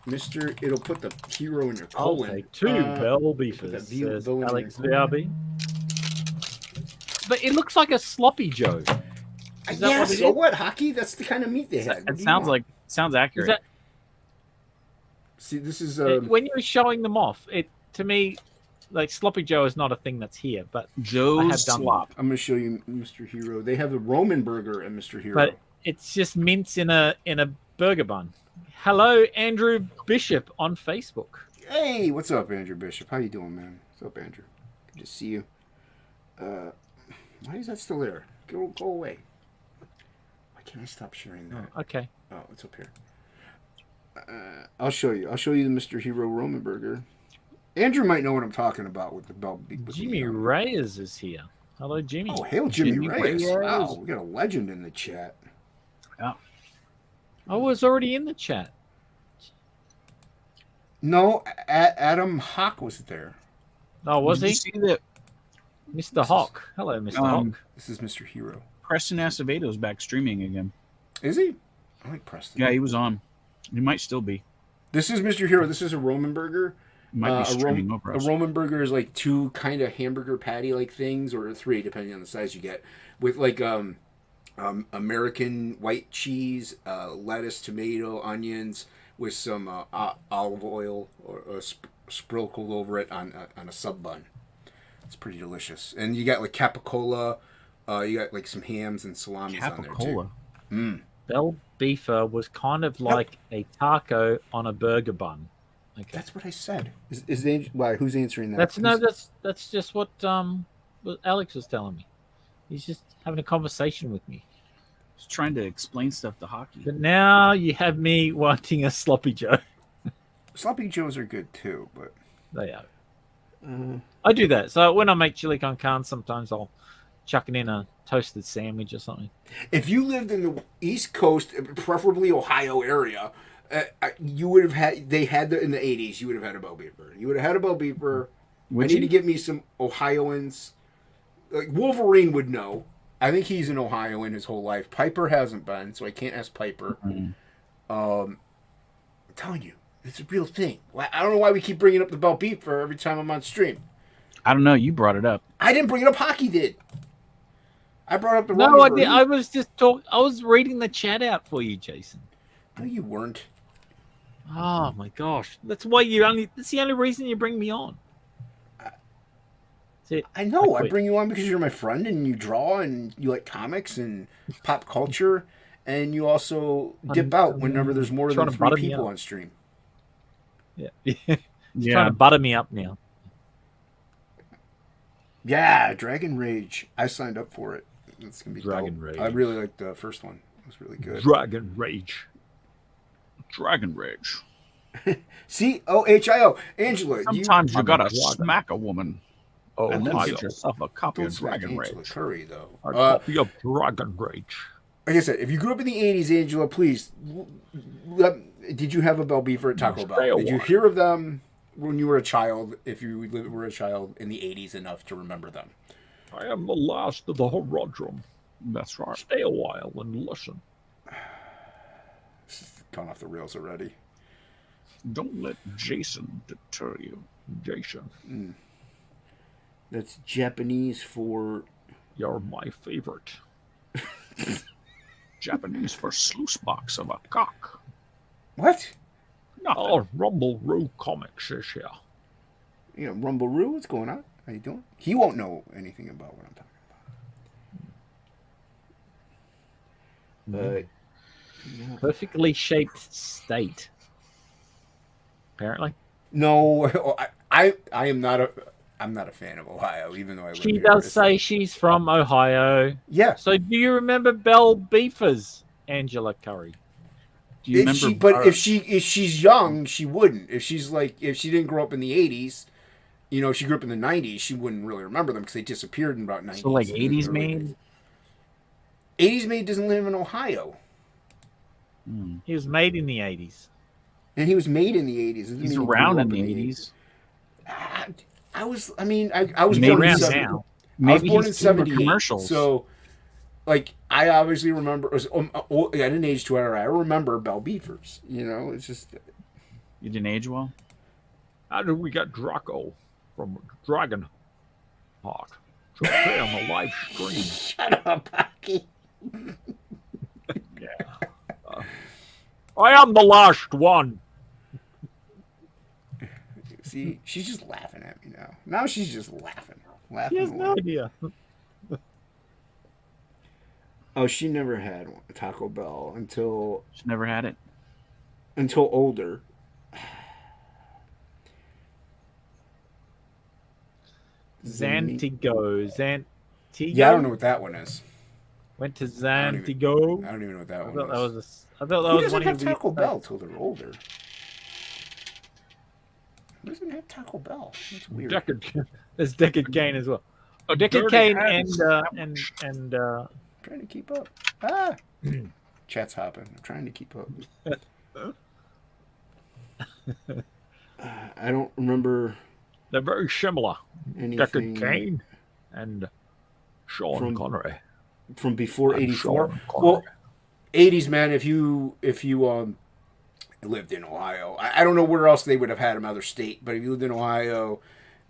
It'll put the hero in your I'll colon. take 2 bell beefers, that says villain in Alex your VRB. But it looks like a sloppy Joe. Is that Yeah, what it so is? what? Hockey? That's the kind of meat they had. What It do you sounds want? sounds Is accurate. that See, this is when you were showing them off? To me, like sloppy Joe is not a thing that's here, but I Joe's have done slop. I'm going to show you Mr. Hero. They have the Roman burger at Mr. Hero. but it's just mince in a burger bun. Hello, Andrew Bishop on Facebook. Hey, what's up, Andrew Bishop? How you doing, man? What's up, Andrew? Good to see you. Why is that still there? Go away. Why can't I stop sharing that? Okay. Oh, it's up here. I'll show you. I'll show you the Mr. Hero Roman burger. Andrew might know what I'm talking about with the bell. Jimmy Reyes is here. Hello, Jimmy. Oh, hail Jimmy, Jimmy Reyes. Reyes. Wow, we got a legend in the chat. Yeah. I was already in the chat. No, Adam Hawk was there. Oh, was Did he? you see that Mr. Hawk. Hello, Mr. Hawk. This is Mr. Hero. Preston Acevedo's back streaming again. Is he? I like Preston. Yeah, he was on. He might still be. This is Mr. Hero. This is a Roman burger. He might be streaming over a us. Roman burger is like 2 kind of hamburger patty like things, or 3 depending on the size you get, with like American white cheese, lettuce, tomato, onions, with some olive oil or sprinkled over it on a sub bun. It's pretty delicious. And you got like capicola. You got like some hams and salamis on there too. Bell beefer was kind of like a taco on a burger bun. Okay. That's what I said. Why? Who's answering that? That's just what Alex was telling me. He's just having a conversation with me. He's trying to explain stuff to Hockey. But now you have me wanting a sloppy Joe. Sloppy Joes are good too, but they are. I do that. So when I make chili con carne, sometimes I'll chuck it in a toasted sandwich or something. If you lived in the East Coast, preferably Ohio area, you would have had. They had in the 80s. You would have had a Bell Beeper. You would have had a Bell Beeper. I need to get me some Ohioans. Like Wolverine would know. I think he's an Ohioan his whole life. Piper hasn't been, so I can't ask Piper. I'm telling you, it's a real thing. I don't know why we keep bringing up the Bell Beeper every time I'm on stream. I don't know. You brought it up. I didn't bring it up. Hockey did. I brought up the No, I did. I was just talking. I was reading the chat out for you, Jason. No, you weren't. Oh my gosh, that's why you only. That's the only reason you bring me on. That's it. I know. I bring you on because you're my friend and you draw and you like comics and pop culture, and you also dip out whenever there's more than 3 people on stream. Yeah, he's trying to butter me up now. Yeah, Dragon Rage. I signed up for it. It's gonna be Dragon dope. Rage. I really liked the first one. It was really good. Dragon Rage. Dragon Rage. COHIO. Angela, sometimes you gotta smack a woman. Oh, and then get yourself a copy of Dragon Angela Rage. Curry, though. A copy of Dragon Rage. Like I said, if you grew up in the 80s, Angela, please. Did you have a Bell Beefer at Taco Bell? Did you hear of them when you were a child? If you were a child in the 80s enough to remember them? I am the last of the Horodrum. That's right. Stay a while and listen. This is gone off the rails already. Don't let Jason deter you. Jason. That's Japanese for... You're my favorite. Japanese for sluice box of a cock. What? Nothing. Oh, Rumble Roo Comics is here. You know, Rumble Roo, what's going on? How you doing? He won't know anything about what I'm talking about. But Perfectly shaped state. Apparently. No, I am not a... I'm not a fan of Ohio, even though I live She here. does say she's from Ohio. Yeah. So do you remember Belle Beefers, Angela Curry? Do you remember? But if she's young, she wouldn't. If she didn't grow up in the 80s, you know, if she grew up in the 90s, she wouldn't really remember them because they disappeared in about 90s. So like 80s Maid? 80s Maid doesn't live in Ohio. He was made in the 80s. And he was made in the 80s. He's around in the 80s. I was born in 70. Now. Maybe I was born in he's seen the 78. commercials. So, like, I obviously remember. I didn't age too early. I remember Bell Beefers. You know, it's just. You didn't age well? How did we get Draco from Dragon Hawk to play on the live stream? Shut up, Hockey. I am the last one. See, she's just laughing at me now. Now she's just laughing. He has no idea. Oh, she never had one, Taco Bell until She never had it. older. Zantigo. Yeah, I don't know what that one is. Went to Zantigo. I don't even know what that I one thought is. that was Who one doesn't of have your Taco Bell till they're older? Who doesn't have Taco Bell? That's weird. There's Deckard Kane as well. Oh, Deckard Kane and Trying to keep up. Chat's hopping. I'm trying to keep up. I don't remember they're very similar. anything. Deckard Kane and Sean Connery. From before And '84. Sean Connery. Well, '80s, man. If you lived in Ohio, I don't know where else they would have had him other state, but if you lived in Ohio,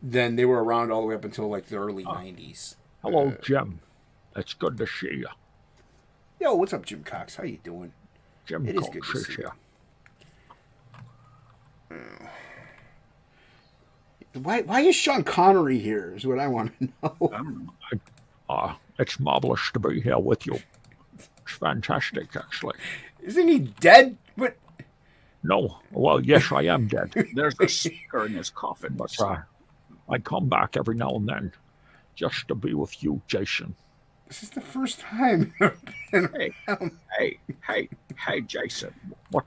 then they were around all the way up until like the early '90s. Hello, Jim. It's good to see you. Yo, what's up, Jim Cox? How you doing? Jim It is Cox good to is see here. Why is Sean Connery here? Is what I want to know. I don't know. It's marvelous to be here with you. It's fantastic, actually. Isn't he dead? What? No, well, yes, I am dead, There's a speaker in his coffin. but I come back every now and then just to be with you, Jason. This is the first time. Hey, Jason. What?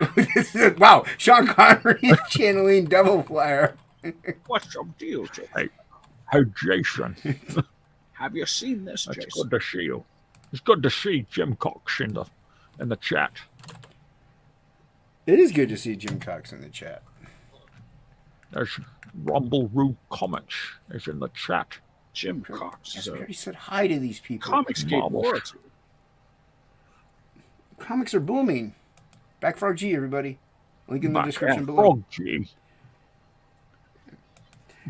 Wow, Sean Connery is channeling Devil Flyer. What's your deal, Jason? Hey, Jason. Have you seen this, It's Jason? good to see you. It's good to see Jim Cox in the chat. It is good to see Jim Cox in the chat. There's Rumble Roo Comics is in the chat. Jim Cox is Yes, we a already said hi to these people. Comicsgate Marvelous. royalty. Comics are booming. Backfrog G, everybody. Link in the Back description on below. Frog G.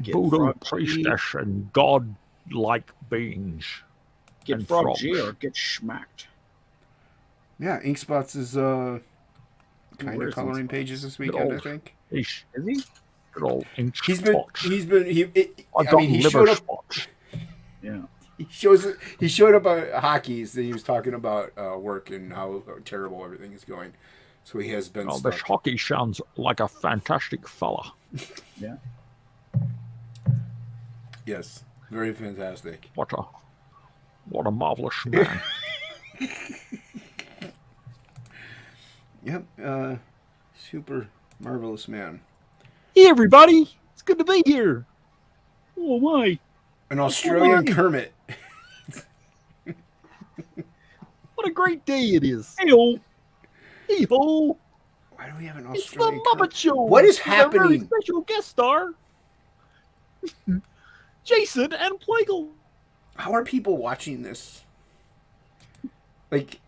Get Voodoo Frog G. priestess and god-like beings. Get and Frog frogs. G or get smacked. Yeah, Inkspots is kind Where of is coloring Inkspots? pages this Good weekend, I old- think. He's Is he? good old ink He's been spots. I I got mean, he liver showed up. spots. Yeah. He showed up at hockey's. He was talking about work and how terrible everything is going. So he has been Oh, stuck. this hockey sounds like a fantastic fella. Yeah. Yes, very fantastic. What a marvelous man. Yep, super marvelous man. Hey, everybody. It's good to be here. Oh, my. An Australian my. Kermit. What a great day it is. Hey-ho. Hey-ho. Why do we have an It's the Australian Muppet Kermit? Show. What is with our very happening? special guest star, Jason and Plagle. How are people watching this? Like,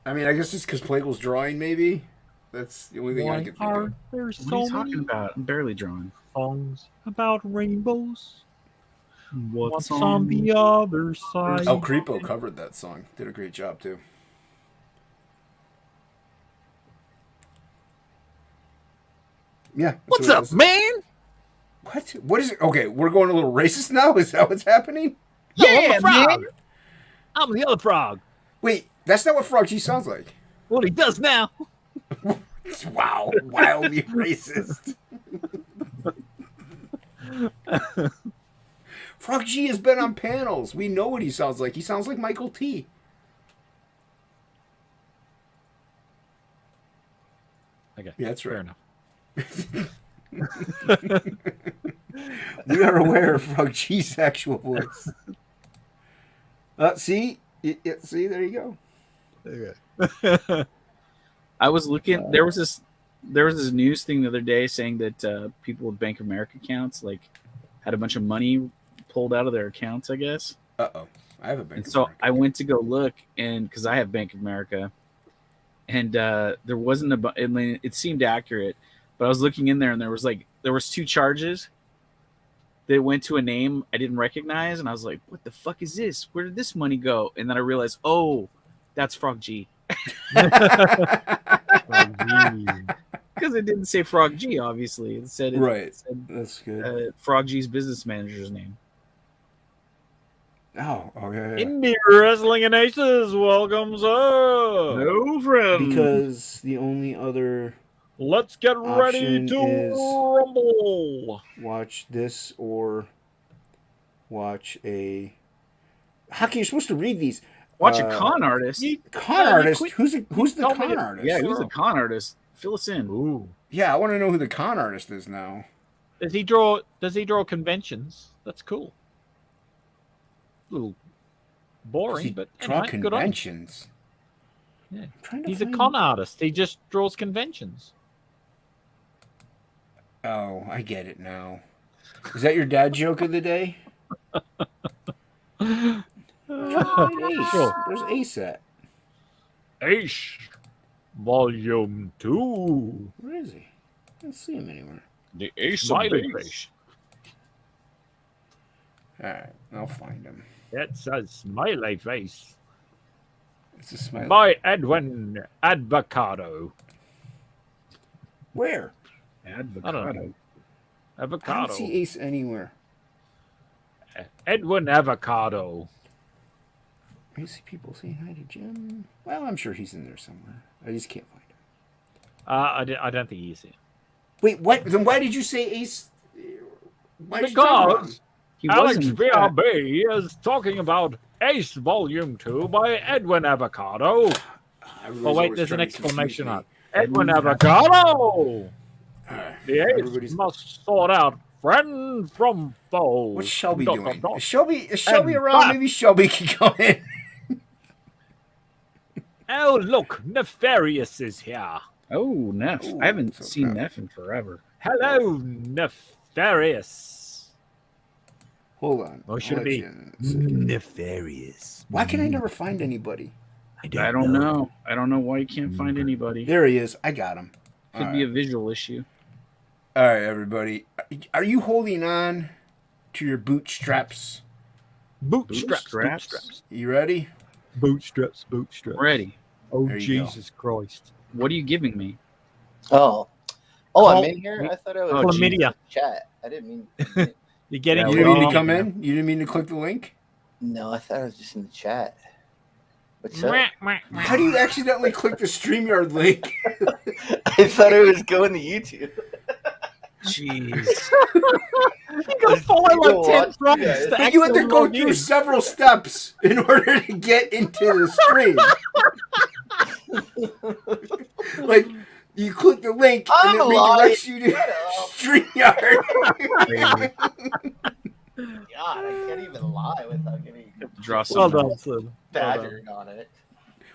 I mean, I guess it's because Plague's drawing, maybe? That's the only thing I can think of. There What so are you talking many about? I'm barely drawing. songs about rainbows? What's on the other side? El Creepo covered that song. Did a great job, too. Yeah. that's What's what it up, is. man? What? What is it? Okay, we're going a little racist now? Is that what's happening? No, I'm the frog. I'm the other frog. Wait, that's not what Frog G sounds like. What he does now. Wow, wildly racist. Frog G has been on panels. We know what he sounds like. He sounds like Michael T. Okay. Yeah, that's Fair right. enough. We are aware of Frog G's actual voice. See? See, there you go. I was looking. There was this news thing the other day saying that people with Bank of America accounts had a bunch of money pulled out of their accounts, I guess. Uh-oh. I have a Bank And of so America. I went to go look, and because I have Bank of America, and there wasn't it seemed accurate, but I was looking in there, and there was 2 charges that went to a name I didn't recognize, and I was like, "What the fuck is this? Where did this money go?" And then I realized, oh, that's Frog G. Because it didn't say Frog G, obviously. It said Right. said, That's good. Frog G's business manager's name. Oh, yeah. Indie Wrestling and Aces welcomes up. No, from Because the only other Let's get ready Option to is- rumble. watch this or watch a... How can you supposed to read these? watch a con artist. Con artist? Who's the tell me con to- artist? Yeah, who's the con artist? Fill us in. Ooh. Yeah, I want to know who the con artist is now. Does he draw conventions? That's cool. A little Does boring, he but draw anyway, good on him. conventions? Yeah. I'm trying to He's a find- con artist. He just draws conventions. Oh, I get it now. Is that your dad joke of the day? Ace. Sure. Where's Ace at? Ace, Volume 2. Where is he? I don't see him anywhere. The Ace Smiley face. Alright, I'll find him. It's a smiley face. It's a smile. By Edwin Advocado. Where? I don't Avocado. know. I Avocado. don't see Ace anywhere. Edwin Avocado. I see people saying hi to Jim. Well, I'm sure he's in there somewhere. I just can't find him. I don't think he's here. Wait, what? Then why did you say Ace? Why did you talk about him? Because He Alex wasn't. VRB is talking about Ace Volume 2 by Edwin Avocado. Everybody's Oh, wait, always there's an trying to confuse exclamation me. on. Edwin Avocado! Alright, The Ace everybody's- must sort out friend from foe. What's Shelby Dot, doing? dot, dot. Is Shelby And around? Bob. Maybe Shelby can come in. Oh, look, Nefarious is here. Oh, Neff. Ooh, I haven't so seen Neff. Neff in forever. Hello, Nefarious. Hold on. Or should I'll it let be you in a second. Nefarious? Why can I never find anybody? I don't know. I don't know why you can't find anybody. There he is. I got him. Could be a visual issue. All right, everybody. Are you holding on to your bootstraps? Bootstraps. Bootstraps? Bootstraps. You ready? Bootstraps. Bootstraps. Ready. Oh, There you go. Jesus Christ. What are you giving me? Oh, Call- I'm in here. I thought I was Oh, in Chlamydia. the chat. I didn't mean. You're getting Yeah, You we didn't mean all- to come in? You didn't mean to click the link? No, I thought I was just in the chat. What's up? How do you accidentally click the StreamYard link? I thought I was going to YouTube. Jeez. You gotta follow Go like 10 watch prompts you guys. to But you have to actually go log through in. several steps in order to get into the stream. Like, you click the link and I'm it redirects lying. you to Shut up. StreamYard. God, I can't even lie without getting Draw Well some. done, son. badgered on it.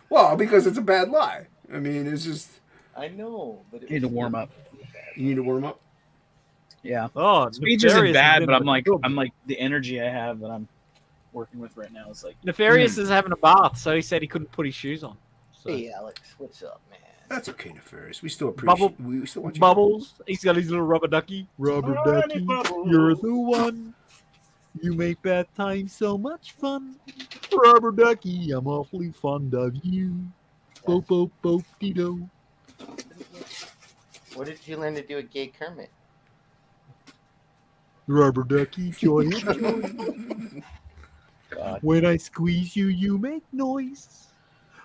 Well, because it's a bad lie. I mean, it's just, I know, but it Need to was- warm up. you need to warm up. Yeah. Oh, Speech Nefarious isn't is bad, in but the I'm like club. the energy I have that I'm working with right now is like Nefarious is having a bath, so he said he couldn't put his shoes on. So. Hey, Alex, what's up, man? That's okay, Nefarious. We still appreciate we still want you. Bubbles. He's got his little rubber ducky. Rubber ducky, you're the one. You make bad times so much fun. Rubber ducky, I'm awfully fond of you. Boop, boop, boop, dee do. What did you learn to do at Gay Kermit? Rubber ducky, joy and joy. God. When I squeeze you, you make noise.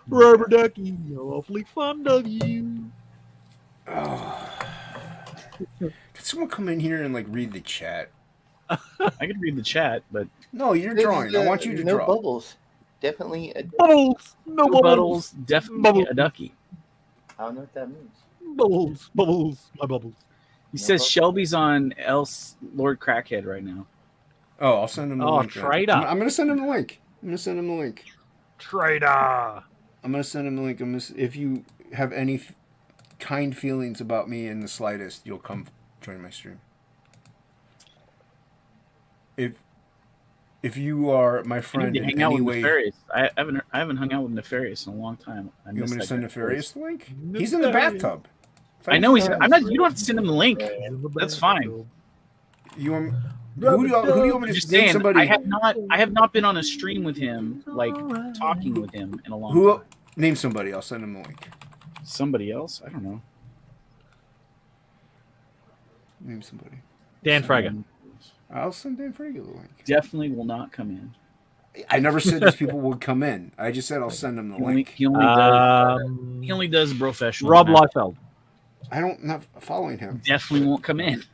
Rubber ducky, I'm awfully fond of you. Could someone come in here and like read the chat? I could read the chat, but No, you're drawing. I want you to no draw. bubbles. Definitely a. Bubbles, no no bubbles. Buttles, definitely Bubble. a ducky. I don't know what that means. Bubbles, bubbles, my bubbles. He No says bubbles. Shelby's on Else Lord Crackhead right now. Oh, I'll send him the Oh, link. then. traitor. I'm gonna send him the link. Traitor. I'm gonna send him the link. If you have any kind feelings about me in the slightest, you'll come join my stream. If you are my I friend need to in hang out any with way, Nefarious. I haven't hung out with Nefarious in a long time. I you want miss me to that send guy. Nefarious the link? He's in the Nefarious. bathtub. I know he's. I'm not. You don't have to send him the link. That's fine. You want, who do you want me I'm to just name saying. somebody? I have not been on a stream with him, like talking with him in a long Who time. name somebody? I'll send him the link. Somebody else? I don't know. Name somebody. Dan Frager. I'll send Dan Frager the link. Definitely will not come in. I never said these people would come in. I just said I'll send them the He only, link. he only does. He only does professional. Rob math. Liefeld. I don't not following him. Definitely won't come in.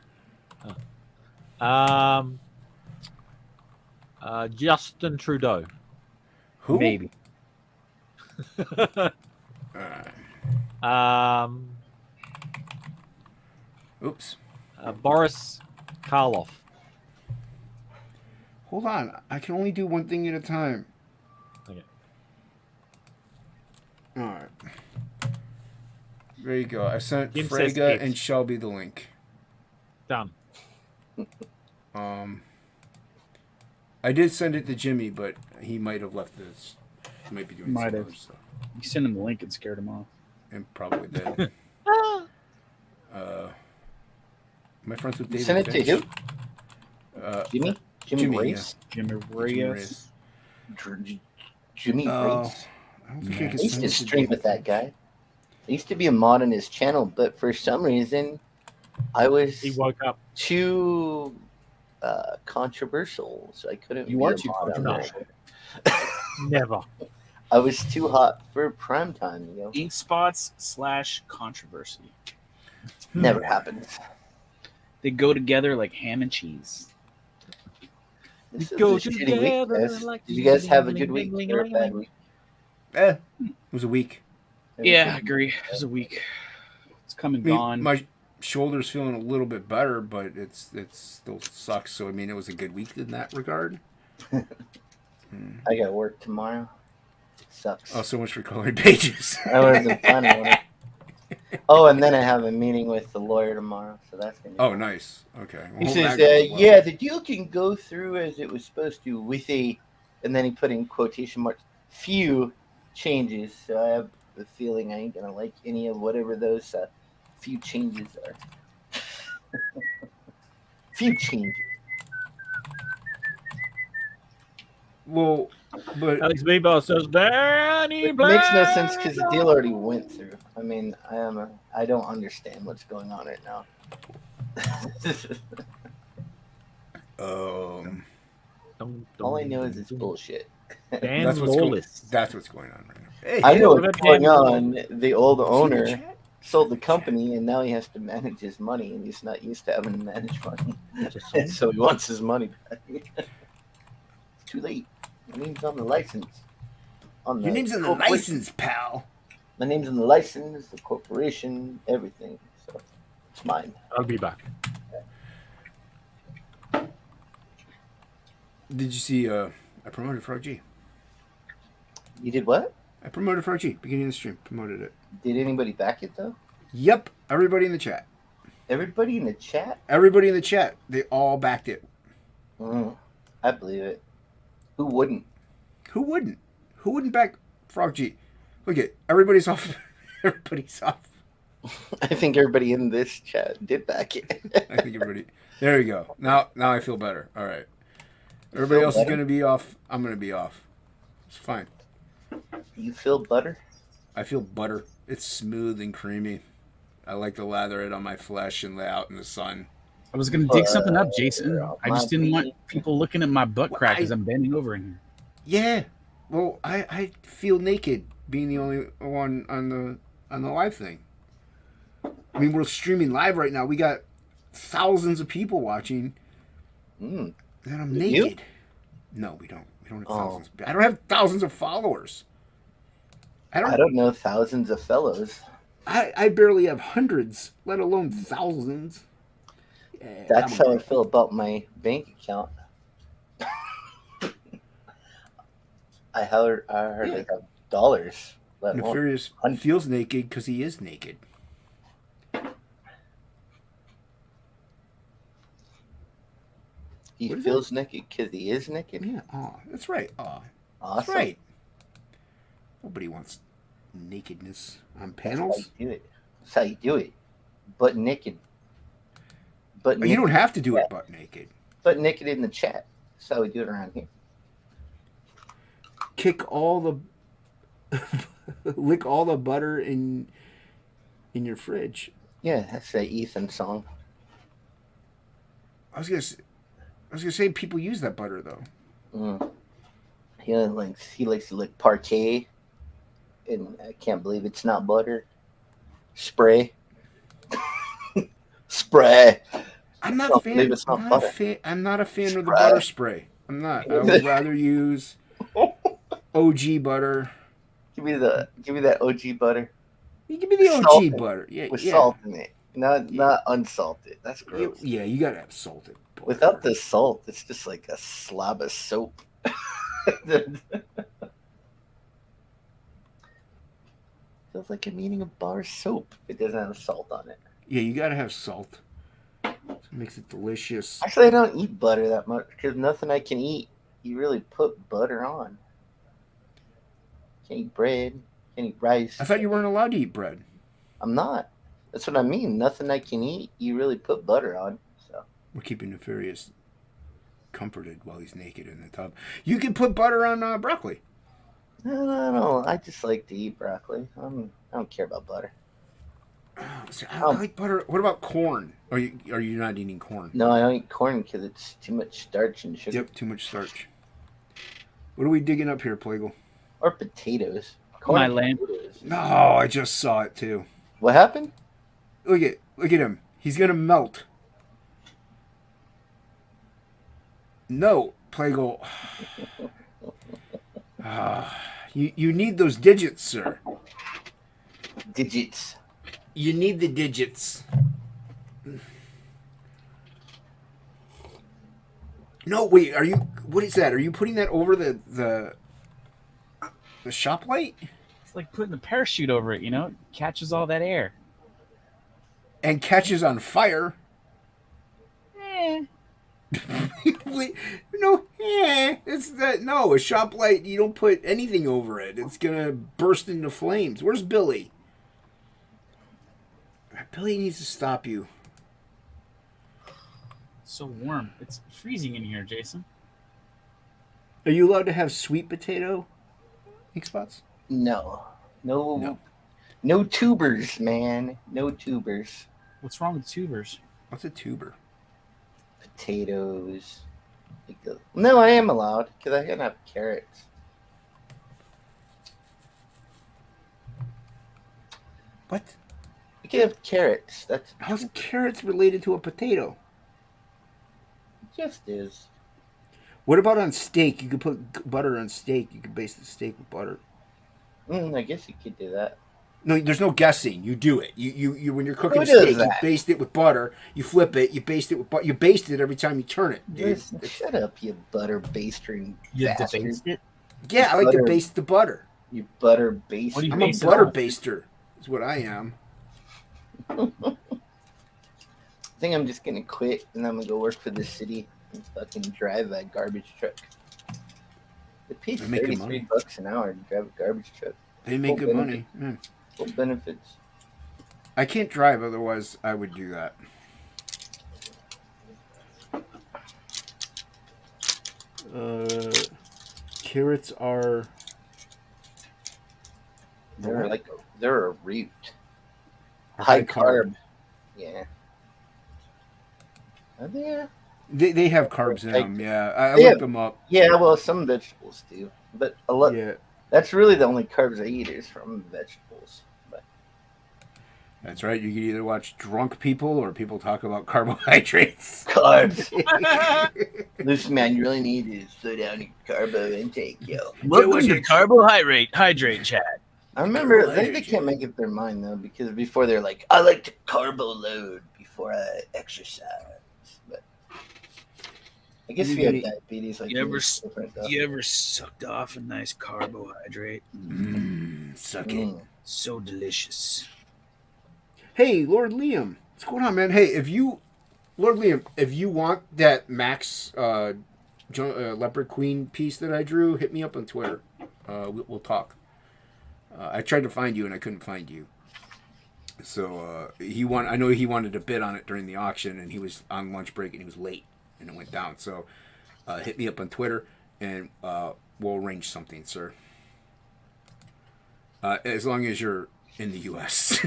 Justin Trudeau. Who? Maybe. Oops. Boris Karloff. Hold on. I can only do one thing at a time. Okay. All right. There you go. I sent Jim says Frega eight. and Shelby the link. Done. I did send it to Jimmy, but he might have left this. He might be doing Might some have. other stuff. You sent him the link and scared him off. And probably did. My friends with You David sent it to Finch. who? Jimmy? Jimmy Jimmy, Race? Jimmy Jimmy Reyes. Jimmy Race? I don't think I I can used send to it to stream David. with that guy. I used to be a mod on his channel, but for some reason, I was He woke up. too controversial, so I couldn't You be are a too mod on there. controversial. Never. I was too hot for prime time, you know. Ink spots / controversy. Never happened. They go together like ham and cheese. This is go a shitty week, together guys. like Did you guys have a ling, good ling, week ling, or a ling, bad ling. week? It was a week. Yeah, I agree. It was a week. It's come and I mean, gone. my shoulder's feeling a little bit better, but it still sucks. So I mean, it was a good week in that regard. I got work tomorrow. It sucks. Oh, so much for colored pages. I wasn't planning on it. Oh, and then I have a meeting with the lawyer tomorrow, so that's gonna be Oh, fun. nice. Okay. Well, He hope says, that goes well. yeah, the deal can go through as it was supposed to with a, and then he put in quotation marks, few changes. So I have the feeling I ain't going to like any of whatever those few changes are. Few changes. Well, but Alex Bebo says, Danny It makes no sense because the deal already went through. I mean, I don't understand what's going on right now. All I know is it's bullshit. Dan that's what's Lawless. that's what's going on right now. Hey, I hey, know what what's about going Dan? on. The old see the owner chat? sold the company, and now he has to manage his money, and he's not used to having to manage money. And so he wants his money back. It's too late. My name's on the license. Your name's on the corporation. license, pal. My name's on the license, the corporation, everything. So it's mine. I'll be back. Did you see? I promoted Frog G. You did what? I promoted Frog G. Beginning of the stream, promoted it. Did anybody back it though? Yep. Everybody in the chat. Everybody in the chat? Everybody in the chat. They all backed it. I believe it. Who wouldn't? Who wouldn't? Who wouldn't back Frog G? Look at everybody's off. Everybody's off. I think everybody in this chat did back it. I think everybody. There you go. Now I feel better. All right. Everybody feel else is better? going to be off. I'm going to be off. It's fine. You feel butter? I feel butter. It's smooth and creamy. I like to lather it on my flesh and lay out in the sun. I was going to dig something up, Jason. I just didn't my want people looking at my butt Well, crack as I'm bending over in here. Yeah. Well, I feel naked being the only one on the live thing. I mean, we're streaming live right now. We got thousands of people watching. Mm. And I'm You? naked. No, we don't. We don't have thousands. I don't have thousands of followers. I don't know thousands of fellows. I barely have hundreds, let alone thousands. Yeah, That's how I feel about my bank account. I heard I have dollars. Let alone Nefarious feels naked because he is naked. he What is feels naked because he is naked. Yeah, aw, that's right. Aw, Awesome. that's right. Nobody wants nakedness on That's how panels. you do it. That's how you do it. Butt naked. Butt But you don't naked. have to do it butt naked. Butt naked in the chat. That's how we do it around here. Kick all the, lick all the butter in your fridge. Yeah, that's that Ethan song. I was gonna say people use that butter though. Mm. He likes to lick parquet, and I can't believe it's not butter. Spray. Spray. I'm not Can't a fan. believe it's not I'm butter. not a fan of the Spray. butter spray. I'm not. I would rather use OG butter. Give me that OG butter You give me the OG Salted. butter. Yeah, with yeah. salt in it, not unsalted. That's gross. Yeah, you gotta have salted butter. Without the salt, it's just like a slob of soap. Feels like I'm eating a bar of soap. It doesn't have salt on it. Yeah, you gotta have salt. It makes it delicious. Actually, I don't eat butter that much because nothing I can eat you really put butter on. Can't eat bread. Can't eat rice. I thought you weren't allowed to eat bread. I'm not. That's what I mean. Nothing I can eat, you really put butter on. So We're keeping Nefarious comforted while he's naked in the tub. You can put butter on broccoli. No. I just like to eat broccoli. I don't care about butter. See, I like butter. What about corn? Are you not eating corn? No, I don't eat corn because it's too much starch and sugar. Yep, too much starch. What are we digging up here, Plagle? Or potatoes. My and lamb. potatoes. No, I just saw it too. What happened? Look at him. He's gonna melt. No, Plagle. You need those digits, sir. Digits. You need the digits. No, wait. Are you? What is that? Are you putting that over the shop light? It's like putting a parachute over it, you know? It catches all that air. And catches on fire. Wait, no, it's that. No, a shop light. You don't put anything over it. It's gonna burst into flames. Where's Billy? Billy needs to stop you. It's so warm. It's freezing in here, Jason. Are you allowed to have sweet potato ink spots? No. No. No tubers, man. No tubers. What's wrong with tubers? What's a tuber? Potatoes. No, I am allowed because I can have carrots. What? You can have carrots. That's How's carrots related to a potato? just is. What about on steak? You could put butter on steak. You could baste the steak with butter. I guess you could do that. No, there's no guessing. You do it. You when you're cooking Who a does steak, you that? baste it with butter. You flip it. You baste it with butter. You baste it every time you turn it, dude. Listen, shut up, you butter bastering bastard. it? Yeah, I like to Butter. baste the butter. You butter baster. What do you I'm a Baste it butter on. baster. Is what I am. I think I'm just gonna quit and I'm gonna go work for the city and fucking drive a garbage truck. It pays They're making money. $33 an hour to drive a garbage truck. They make Full good money. Full benefits. I can't drive, otherwise I would do that. Carrots are. They're a root. are High carb. Yeah. Are they? They have carbs in Like- them. Yeah, I They looked have- them up. Yeah, well, some vegetables do, but a lot. Yeah, That's really the only carbs I eat is from vegetables. But that's right. You can either watch drunk people or people talk about carbohydrates. carbs. Listen, man, you really need to slow down your carbo intake, yo. Welcome to Carbohydrate Hydrate Chat. I remember they can't make up their mind though because before they're like, I like to carbo load before I exercise. But I guess if you have diabetes, like You ever it's different, though. You ever sucked off a nice carbohydrate? Suck it. Mm. So delicious. Hey, Lord Liam, what's going on, man? Hey, Lord Liam, if you want that Max Leopard Queen piece that I drew, hit me up on Twitter. We'll talk. I tried to find you and I couldn't find you. So I know he wanted to bid on it during the auction, and he was on lunch break and he was late and it went down. So hit me up on Twitter and we'll arrange something, sir. As long as you're in the U.S.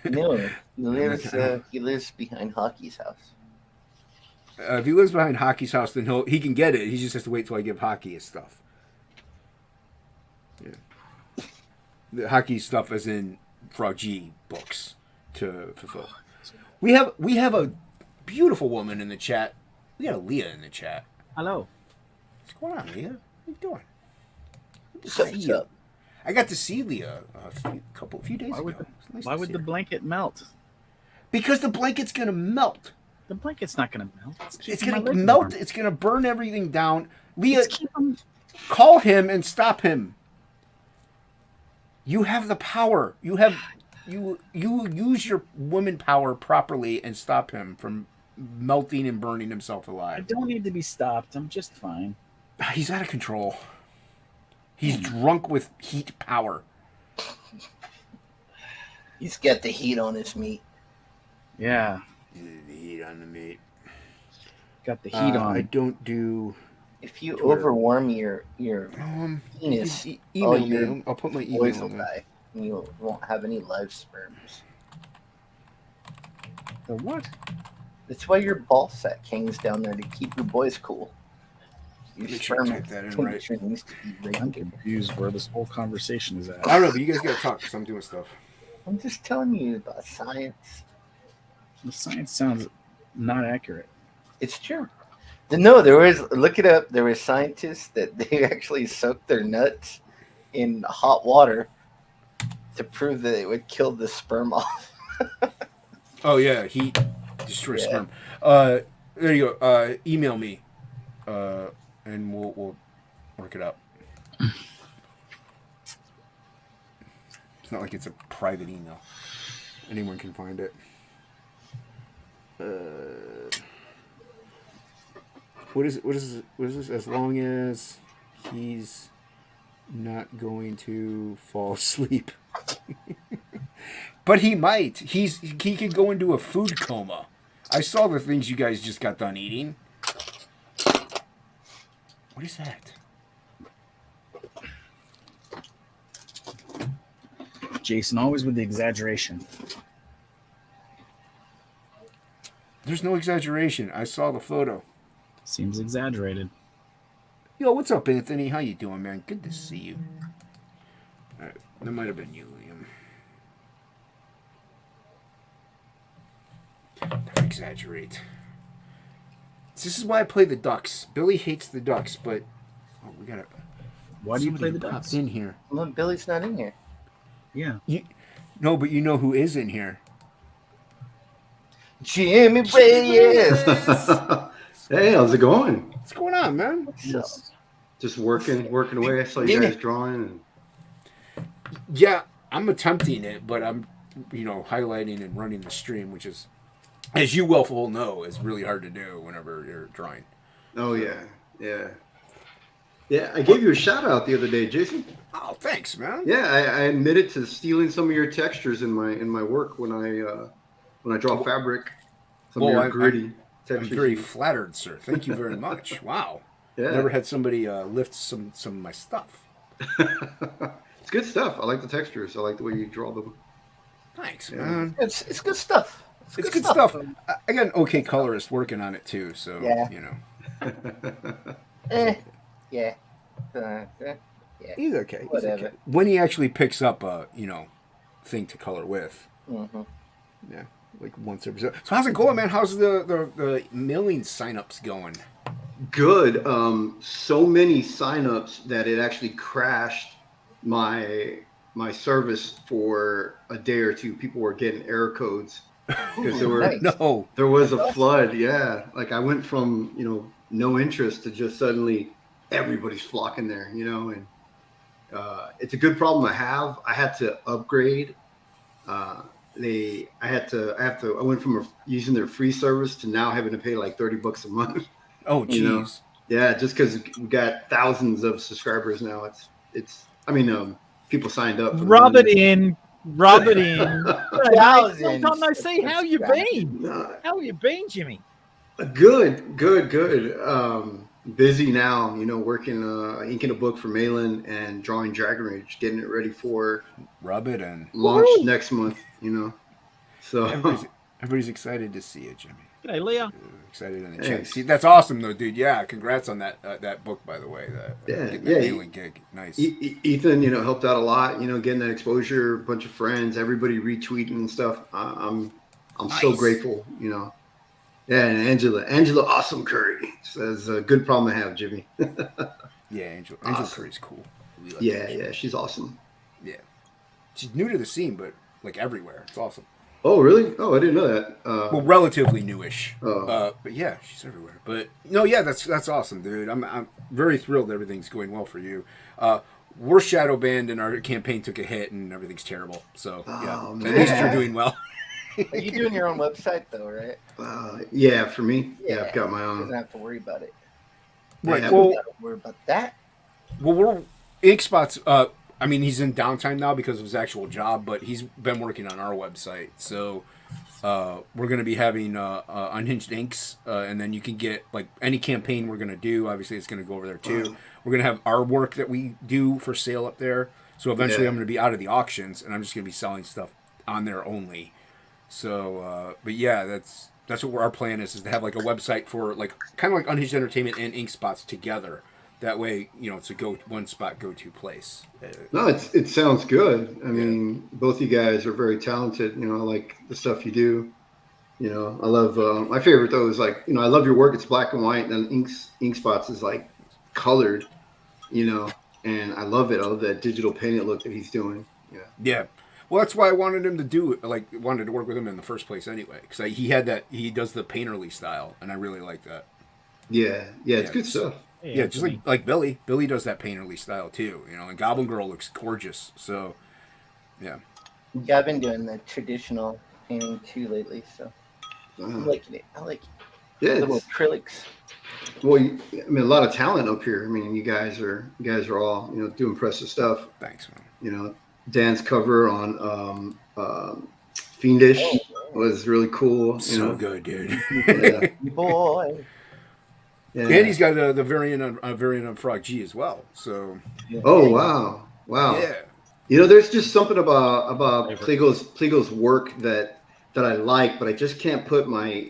No, he lives behind Hockey's house. If he lives behind Hockey's house, then he can get it. He just has to wait till I give Hockey his stuff. Yeah. The Hockey stuff is in Frog G books to fulfill. We have a beautiful woman in the chat. We got a Leah in the chat. Hello. What's going on, Leah? What are you doing? Good to What's see you. up? I got to see Leah a few days Why would ago. It's nice Why to would see the her. blanket melt? Because the blanket's gonna melt. The blanket's not going to melt. It's keeping my gonna legs melt. warm. It's gonna burn everything down. Leah, It's keeping- call him and stop him. You have the power. You use your woman power properly and stop him from melting and burning himself I alive. don't need to be stopped. I'm just fine. He's out of control. He's drunk with heat power. He's got the heat on his meat. Yeah, The heat on the meat. got the heat on. I don't do. If you Twitter. overwarm your penis, Email your me. I'll put my boys email will in. die. And you won't have any live sperms. The what? That's why your ball sack hangs down there to keep your boys cool. Your Make sure I sperm type that in right. temperature needs to be I'm regulated. confused where this whole conversation is at. I don't know, but you guys gotta talk because I'm doing stuff. I'm just telling you about science. The science sounds not accurate. It's true. No, there was, look it up. There were scientists that they actually soaked their nuts in hot water to prove that it would kill the sperm off. Oh yeah, heat destroys Yeah. sperm. There you go. Email me, and we'll work it out. It's not like it's a private email. Anyone can find it. What is it? What is this? As long as he's not going to fall asleep. But he might. He could go into a food coma. I saw the things you guys just got done eating. What is that? Jason, always with the exaggeration. There's no exaggeration. I saw the photo. Seems exaggerated. Yo, what's up, Anthony? How you doing, man? Good to see you. All right, that might have been you, Liam. Don't exaggerate. This is why I play the Ducks. Billy hates the Ducks, but we gotta. Why do you play the somebody Ducks? popped in here? Well, Billy's not in here. Yeah. No, but you know who is in here? Jimmy Reyes. Hey, how's it going? What's going on, man? Yes. Just working away. I saw you guys drawing. And... Yeah, I'm attempting it, but I'm, highlighting and running the stream, which is, as you well know, is really hard to do whenever you're drawing. Oh yeah. I gave you a shout out the other day, Jason. Oh, thanks, man. Yeah, I admitted to stealing some of your textures in my work when I draw fabric. Some of your gritty textures. I'm very flattered, sir. Thank you very much. Wow. Yeah. Never had somebody lift some of my stuff. It's good stuff. I like the textures. I like the way you draw them. Thanks, Yeah. man. It's good stuff. It's good stuff. I got an okay colorist working on it too, so Yeah. Yeah. He's okay. He's Whatever. okay. When he actually picks up a thing to color with. Mm-hmm. Yeah, like once every so. How's it going, man? How's the mailing signups going? Good. So many signups that it actually crashed my service for a day or two. People were getting error codes because there was a flood. Yeah, like I went from no interest to just suddenly everybody's flocking there. And it's a good problem to have. I had to upgrade. I went from using their free service to now having to pay like $30 a month. Oh, jeez. Yeah, just because we got thousands of subscribers now. People signed up. Rub it in. Thousands. Long time no see. How you been? How you been, Jimmy? Good. Busy now, working, inking a book for Malin and drawing Dragon Rage, getting it ready for Rub it in. launch next month, So Everybody's excited to see it, Jimmy. G'day, Leah. Excited in the chat. See, that's awesome though, dude. Yeah, congrats on that book, by the way. Getting that mailing gig. Nice. Ethan, helped out a lot, getting that exposure, a bunch of friends, everybody retweeting and stuff. I'm so grateful, Yeah, and Angela Awesome Curry says a good problem to have, Jimmy. Yeah, Angela Curry's cool. Yeah, she's awesome. Yeah, she's new to the scene, but like everywhere, it's awesome. Oh, really? Oh, I didn't know that. Well, relatively newish. Oh. But yeah, she's everywhere. But no, yeah, that's awesome, dude. I'm very thrilled everything's going well for you. We're shadow banned and our campaign took a hit and everything's terrible. So yeah, at least you're doing well. Are you doing your own website though, right? Yeah, for me. Yeah, I've got my Doesn't own. have to worry about it. Right. Yeah. Well, Gotta worry about that. we're Inkspot's. I mean, he's in downtime now because of his actual job, but he's been working on our website. So we're going to be having Unhinged Inks, and then you can get like any campaign we're going to do. Obviously, it's going to go over there too. We're going to have our work that we do for sale up there. So eventually, Yeah. I'm going to be out of the auctions, and I'm just going to be selling stuff on there only. So, but yeah, that's what our plan is to have like a website for like kind of like Unhinged Entertainment and Inkspots together. That way, it's a one spot go to place. No, it sounds good. I mean, both you guys are very talented. I like the stuff you do. I love my favorite though is like I love your work. It's black and white, and then ink spots is like colored. And I love it. I love that digital painted look that he's doing. Yeah. Yeah. Well, that's why I wanted him to do it. Like, wanted to work with him in the first place anyway, because he does the painterly style, and I really like that. Yeah, it's good stuff. Yeah, just like Billy. Billy does that painterly style too, and Goblin Girl looks gorgeous. So, yeah. Yeah, I've been doing the traditional painting too lately, so I'm liking it. I like it. Yeah, Little acrylics. Well, I mean, a lot of talent up here. I mean, you guys are all do impressive stuff. Thanks, man. Dan's cover on Fiendish was really cool. So good, dude. Yeah. Boy. Yeah. And he's got the variant on Frog G as well. So. Oh wow! Yeah. There's just something about Plego's work that I like, but I just can't put my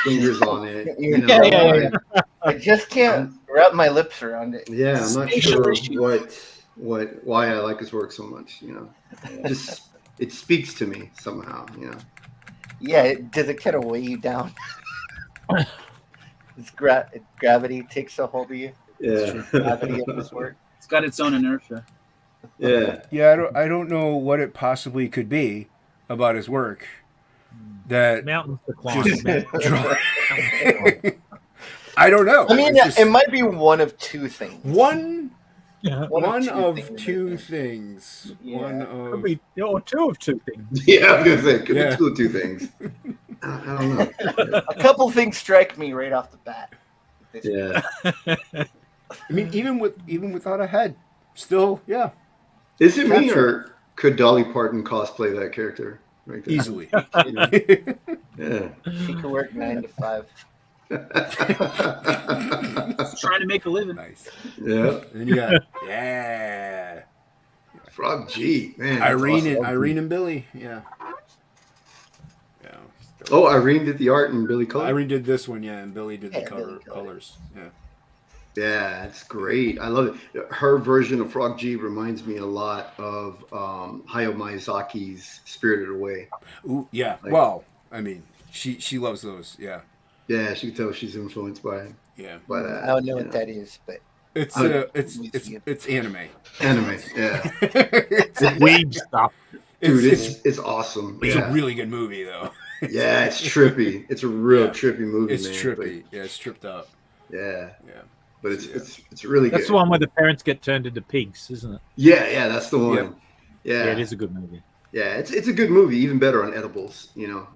fingers on it. Yeah. I just can't wrap my lips around it. Yeah, I'm not sure why I like his work so much. Just it speaks to me somehow. Yeah, does it kind of weigh you down? Gravity takes a hold of you. Yeah, gravity of his work. It's got its own inertia. Yeah. Yeah, I don't know what it possibly could be about his work that Mountains to climb. I don't know. I mean, it might be one of two things. One One of two things. Yeah. One of Could be two of two things. Yeah, I was gonna say could be two things. I don't know. A couple things strike me right off the bat. Yeah. I mean, even without a head, still, yeah. Is it me or could Dolly Parton cosplay that character? Right there? Easily. Yeah. She could work 9 to 5. Trying to make a living. Nice. Yeah. And you got Frog G, man. Irene and Billy, yeah. Yeah. Oh, Irene did the art and Billy colored. Irene did this one, and Billy did the Billy colored. colors. Yeah. Yeah, it's great. I love it. Her version of Frog G reminds me a lot of Hayao Miyazaki's Spirited Away. Ooh, yeah. Like- well, I mean, she loves those. Yeah. Yeah, she can tell she's influenced by that. I don't know what that is, but It's anime. Anime. Yeah, Weed stuff. dude, it's awesome. It's Yeah. a really good movie, though. Yeah, it's trippy. It's a real trippy movie, It's man. trippy. Yeah, it's tripped up. But, yeah, Yeah. but it's really good. That's the one where the parents get turned into pigs, isn't it? Yeah, that's the one. Yeah. Yeah, it is a good movie. Yeah, it's a good movie. Even better on edibles.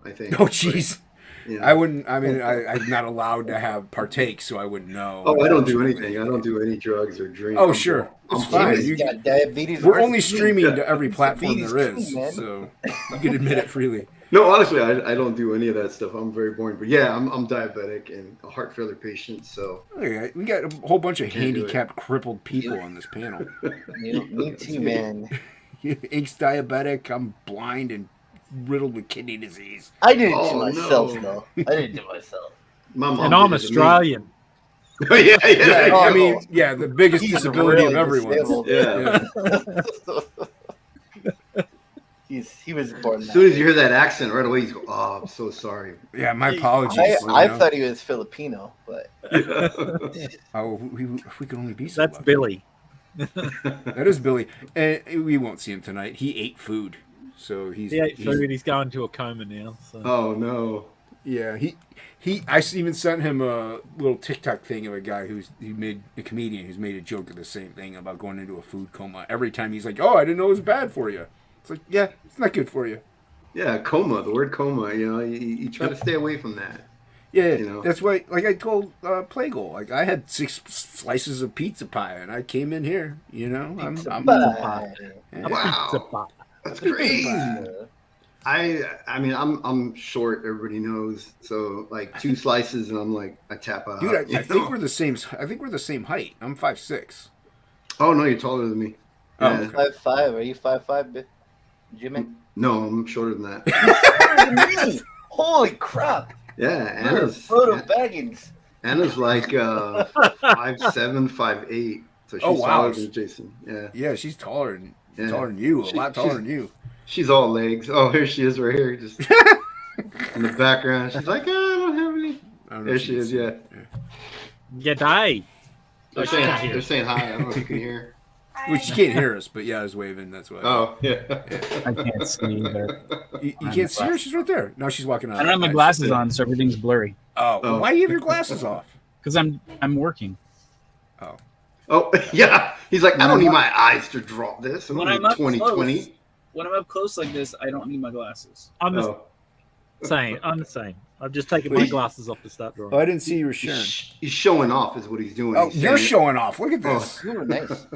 I think. Oh, jeez. You know. I wouldn't. I mean, I'm not allowed to have partake, so I wouldn't know. Oh, I don't do anything. I don't do any drugs or drink. Oh, sure. It's fine. Jimmy's got diabetes. We're only streaming to every platform Diabetes there is, too, man. so you can admit it freely. No, honestly, I don't do any of that stuff. I'm very boring. But yeah, I'm diabetic and a heart failure patient. So Okay, we got a whole bunch of Can't do it. handicapped, crippled people on this panel. Me too, man. Ink's diabetic. I'm blind and riddled with kidney disease. I did it to Oh, myself, no. though. I did it to myself. my mom. And I'm did it to me. Australian. yeah. Yeah, I mean, Oh. yeah, the biggest He's disability really of everyone. disabled. Yeah. He was born. As soon as you hear that accent, right away you go, "Oh, I'm so sorry." Yeah, my apologies. I thought he was Filipino, but Oh, if we could only be so That's lucky. Billy. That is Billy. And we won't see him tonight. He ate food, so he's. He ate food. He's going to a coma now. So. Oh no. Yeah, he. I even sent him a little TikTok thing of a guy a comedian who's made a joke of the same thing about going into a food coma. Every time he's like, "Oh, I didn't know it was bad for you." It's like, yeah, it's not good for you. Yeah, coma. The word coma. You know, you try to stay away from that. Yeah, You know? that's why. Like I told Playgirl, like I had 6 slices of pizza pie, and I came in here. You know, I'm Pizza pie. yeah. A pizza pie. That's Pizza crazy. pie. I mean, I'm short. Everybody knows. So like 2 slices, and I'm like, I tap out. Dude, you I think know? we're the same. I think we're the same height. I'm 5'6". Oh no, you're taller than me. Oh, Yeah. okay. 5'5". Are you 5'5", Jimmy? No, I'm shorter than that. Holy crap! Yeah, Photo Baggins. Anna's like 5'7", 5'8". So she's Oh, wow. taller than Jason. Yeah. Yeah, she's taller than Yeah. you. A lot taller she's- than you. She's all legs. Oh, here she is right here, just in the background. She's like, I don't have any. I don't know There if she is. can Yeah. see it. G'day. They're saying hi. I don't know if you can hear. Which you can't hear us, but yeah, I was waving. That's why. Oh yeah. I can't see either. You can't see her? She's right there. No, she's walking out. I don't have my glasses on, so everything's blurry. Oh, Oh. why do you have your glasses off? Because I'm working. Oh. Oh yeah. He's like, I don't need my eyes to draw this. I'm When only I'm up 2020. When I'm up close like this, I don't need my glasses. I'm the Oh. same. I'm the same. I've just taken Well, my he- glasses off to start drawing. Oh, I didn't see you were sharing. He's showing off, is what he's doing. Oh, He's you're saying- showing off. Look at Oh. this. Ooh, nice.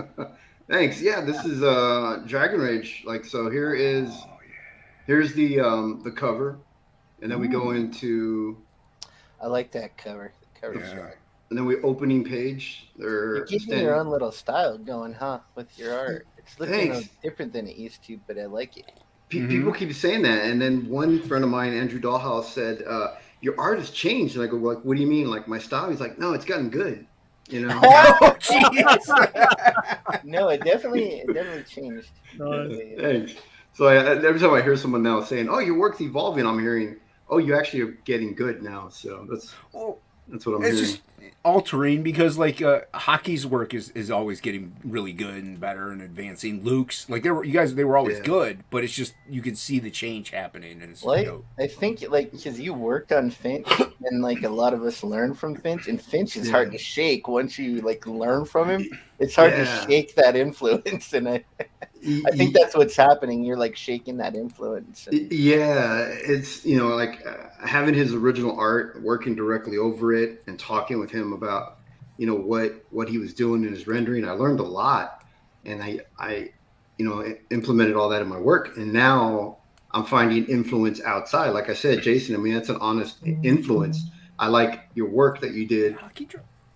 Thanks. Yeah, this is Dragon Rage. Like, so here's the cover, and then we go into, I like that cover. The cover's Yeah. strong. and then we opening page. They're You're keeping your own little style going, huh? With your art, it's looking Thanks. different than it used to, but I like it. People keep saying that, and then one friend of mine, Andrew Dollhouse, said, "Your art has changed." And I go, "Like, what do you mean? Like my style?" He's like, "No, it's gotten good." You know. Oh, jeez. No, it definitely changed. Thanks. So every time I hear someone now saying, "Oh, your work's evolving," I'm hearing, "Oh, you actually are getting good now." So that's Well, what I'm it's hearing. just altering because like hockey's work is always getting really good and better and advancing. Luke's like they were always Yeah. good, but it's just you can see the change happening and it's Like, dope. I think like because you worked on Finch, and like a lot of us learn from Finch, and Finch is Yeah. hard to shake once you like learn from him. It's hard Yeah. to shake that influence, and I think that's what's happening. You're like shaking that influence. And, Yeah, it's like having his original art, working directly over it, and talking with him about what he was doing in his rendering. I learned a lot, and I implemented all that in my work, and now I'm finding influence outside. Like I said, Jason, I mean that's an honest influence. I like your work that you did,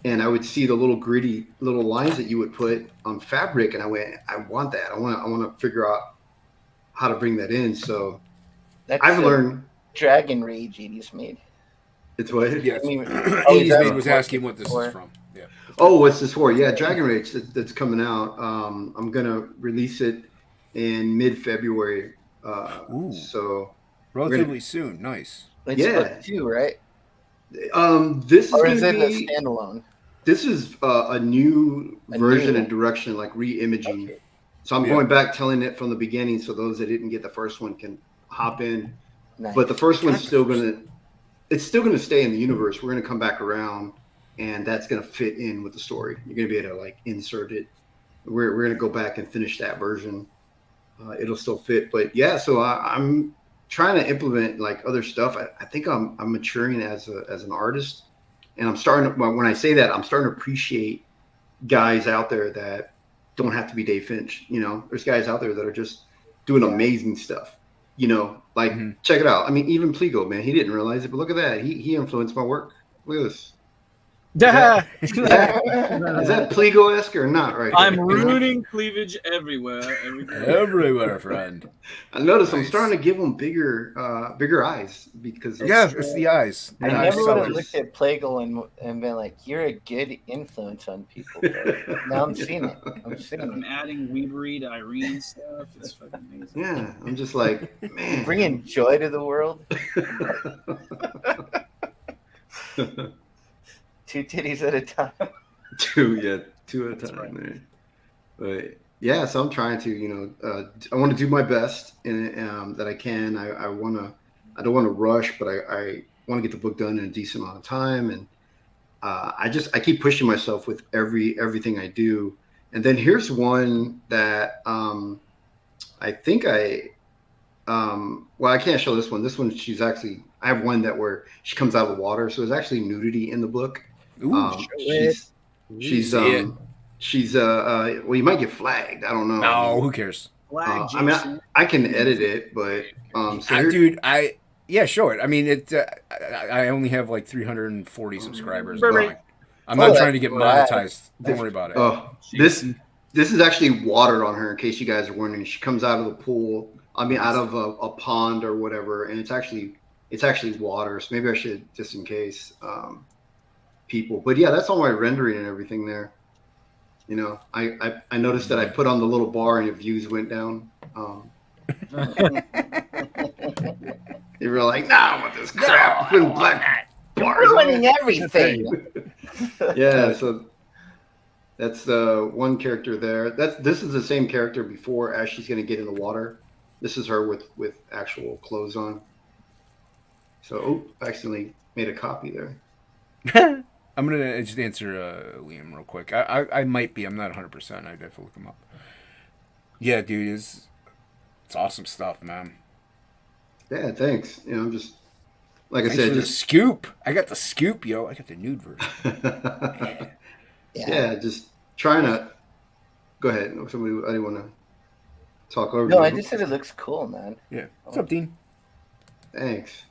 and I would see the little gritty little lines that you would put on fabric, and I went, I want that. I want to figure out how to bring that in. So that's I've a learned. Dragon Rage 80s made. It's what? Yes. I mean, 80s that Made was asking what this for? is from. Yeah. Oh, what's this for? Yeah, Dragon Rage that's coming out. I'm gonna release it in mid-February. Ooh. So Relatively soon. Nice. It's Yeah. book 2, right? this is Or is gonna it a be. standalone? This is a new A version new- and direction, like re-imaging. Okay. So I'm Yeah. going back, telling it from the beginning, so those that didn't get the first one can hop in. Nice. But the first one's still gonna stay in the universe. We're gonna come back around, and that's gonna fit in with the story. You're gonna be able to like insert it. We're gonna go back and finish that version. It'll still fit, but yeah. So I'm trying to implement like other stuff. I think I'm maturing as an artist, and I'm starting to, when I say that, I'm starting to appreciate guys out there that don't have to be Dave Finch. There's guys out there that are just doing amazing stuff. Like check it out. I mean, even Pliego, man, he didn't realize it, but look at that. He influenced my work. Look at this. Is that Pliego-esque or not? Right. I'm there? ruining cleavage everywhere. Everywhere, friend. I noticed I'm Nice. starting to give him bigger eyes because of- Yeah, it's the eyes. I The eyes never would sell have it. looked at Plagal and been like, "You're a good influence on people." But now I'm seeing it. I'm seeing I'm it. adding Weavery to Irene stuff. It's fucking amazing. Yeah, I'm just like, man. Bringing joy to the world. 2 titties at a time. two at a time, man. But yeah, so I'm trying to, I want to do my best in that I can. I don't want to rush, but I want to get the book done in a decent amount of time, and I keep pushing myself with everything I do. And then here's one that I think well, I can't show this one. This one, she's actually. I have one that where she comes out of the water, so there's actually nudity in the book. She's she's See it. she's well, you might get flagged. I don't know. No, who cares? Flag, I mean, Jason. I can edit it, but so here, Dude, yeah, show it. I mean, I only have like 340 subscribers. I'm not trying to get monetized. Don't worry about it. oh, this is actually water on her. In case you guys are wondering, she comes out of the pool. I mean, out of a pond or whatever, and it's actually water. So maybe I should, just in case people. But yeah, that's all my rendering and everything there. You know, I noticed that I put on the little bar and the views went down. They were like, "Nah, I want this crap." Putting black bars on Ruining it. everything. Yeah, so that's the one character there. This is the same character before as she's gonna get in the water. This is her with actual clothes on. So, I accidentally made a copy there. I'm gonna just answer Liam real quick. I might be. I'm not 100%. I'd have to look him up. Yeah, dude, it's awesome stuff, man. Yeah, thanks. You know, I'm just like Thanks I said, for the just scoop. I got the scoop, yo. I got the nude version. yeah, just trying to go ahead. Somebody, I didn't want to talk over. No, you. I just said it looks cool, man. Yeah. What's up, Dean? Thanks.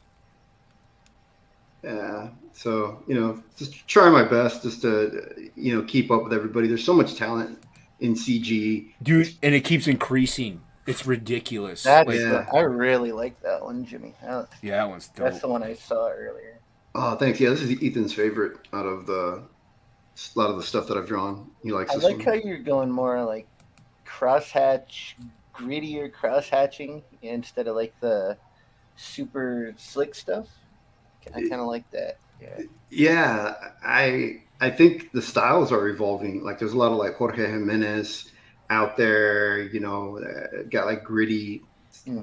Yeah. So, you know, just trying my best just to, you know, keep up with everybody. There's so much talent in CG. Dude, and it keeps increasing. It's ridiculous. That's Yeah. I really like that one, Jimmy. Yeah, that one's dope. That's the one I saw earlier. Oh, thanks. Yeah, this is Ethan's favorite out of a lot of the stuff that I've drawn. He likes I this like one. how you're going more like crosshatch, grittier crosshatching instead of like the super slick stuff. I kind of like that. Yeah. Yeah, I think the styles are evolving. Like there's a lot of like Jorge Jimenez out there, you know, got like gritty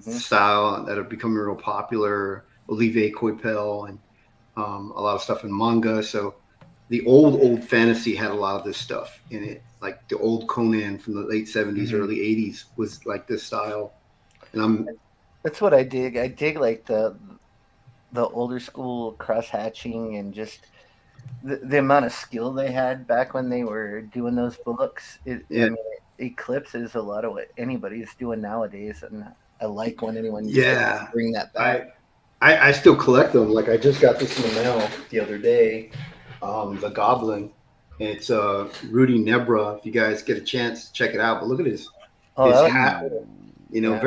style that are becoming real popular. Olivier Coipel and a lot of stuff in manga. So the old fantasy had a lot of this stuff in it. Like the old Conan from the late 70s, early 80s was like this style. And that's what I dig. I dig like the older school cross hatching and just the amount of skill they had back when they were doing those books. I mean, it eclipses a lot of what anybody's doing nowadays, and I like when anyone bring that back. I still collect them. Like I just got this in the mail the other day, the Goblin. It's Rudy Nebra. If you guys get a chance, check it out. But look at his hat. You know,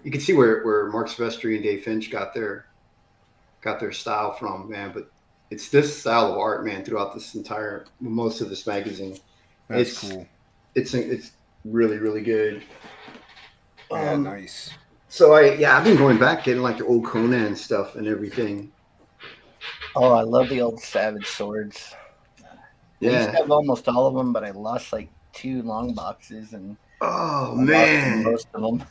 you can see where Mark Silvestri and Dave Finch got their style from, man. But it's this style of art, man, throughout this entire most of this magazine. That's cool. It's really, really good. Yeah, nice. So I've been going back, getting like the old Conan stuff and everything. Oh, I love the old Savage Swords. Yeah. I used to have almost all of them, but I lost like 2 long boxes and man, most of them.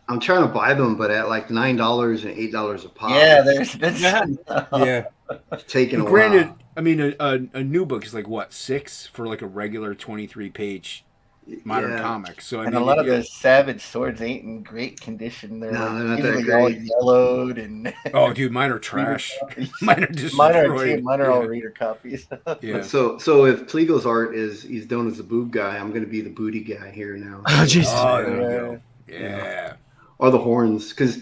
I'm trying to buy them, but at like $9 and $8 a pop. Yeah, that's yeah. It's taking a while. Granted, I mean, a new book is like what, 6 for like a regular 23-page modern comic. So I mean, a lot of those Savage Swords ain't in great condition. They're they're not usually that all great. yellowed and oh, dude, mine are trash. Mine are destroyed. Mine are all reader copies. Yeah. So if Plego's art is he's known as the boob guy, I'm going to be the booty guy here now. Oh, Jesus. Oh, there you go. Yeah. Or the horns, because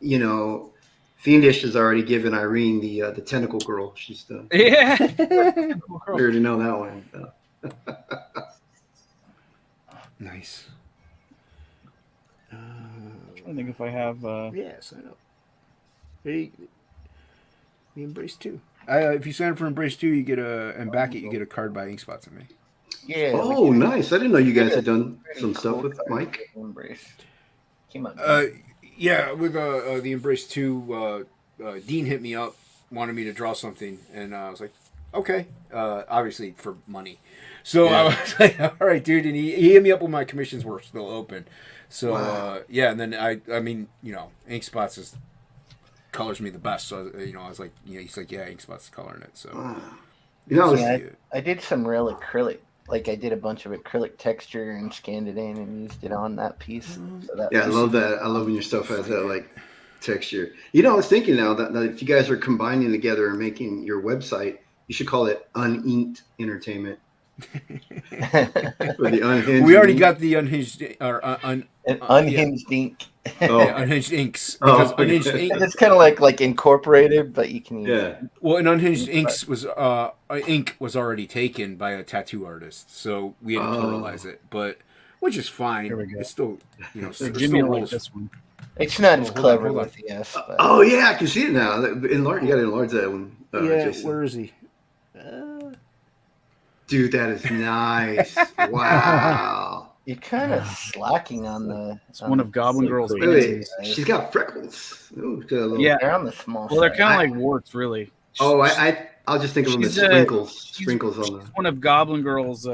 you know, Fiendish has already given Irene the tentacle girl. She's the we already know that one. Nice. I think if I have Yeah, sign up. Hey, the Embrace 2. If you sign up for Embrace 2, you get and back it, you get a card by Inkspots and me. Yeah. Oh, nice! I didn't know you guys had done some stuff with Mike. Embrace. Came out. Yeah, with the Embrace 2, Dean hit me up, wanted me to draw something, and I was like, okay, obviously for money. So I was like, all right, dude, and he hit me up when my commissions were still open. So and then I mean, you know, Inkspots colors me the best. So you know, I was like, you know, he's like, yeah, Inkspots is coloring it. So You know, I did some real acrylic like I did a bunch of acrylic texture and scanned it in and used it on that piece. So that Yeah, I was- love that. I love when your stuff has that like texture. You know, I was thinking now that if you guys are combining together and making your website, you should call it Uninked Entertainment. For the unhinged. We already got the unhinged or An unhinged ink. unhinged inks because unhinged ink. It's kind of like incorporated, but you can use it. Well, an unhinged inks was ink was already taken by a tattoo artist, so we had to pluralize it, but which is fine. Here we go. It's still So Jimmy will like this one. It's not as hold on, clever hold on. with the S. But... Oh yeah, I can see it now. Enlarge. You got to enlarge that one. Jason. where is he? Dude, that is nice. Wow. You're kind of slacking on the. It's one of Goblin Girl's Wait, she's got freckles. Ooh, got a little... Yeah. They're on the small Well, they're side. kind of like warts, really. I'll just think of them as She's, sprinkles on She's one of Goblin Girl's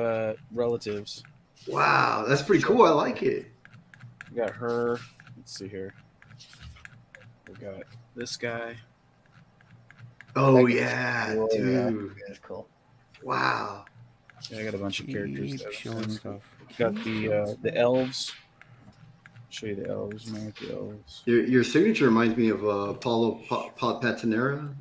relatives. the. Wow, that's pretty cool. I like it. We got her. Let's see here. We got this guy. Oh yeah, Cool, dude. yeah, that's cool. Wow. Yeah, I got a bunch of characters. Keep That showing stuff. got the elves. Show you the elves. The elves. Your signature reminds me of Paulo Patinera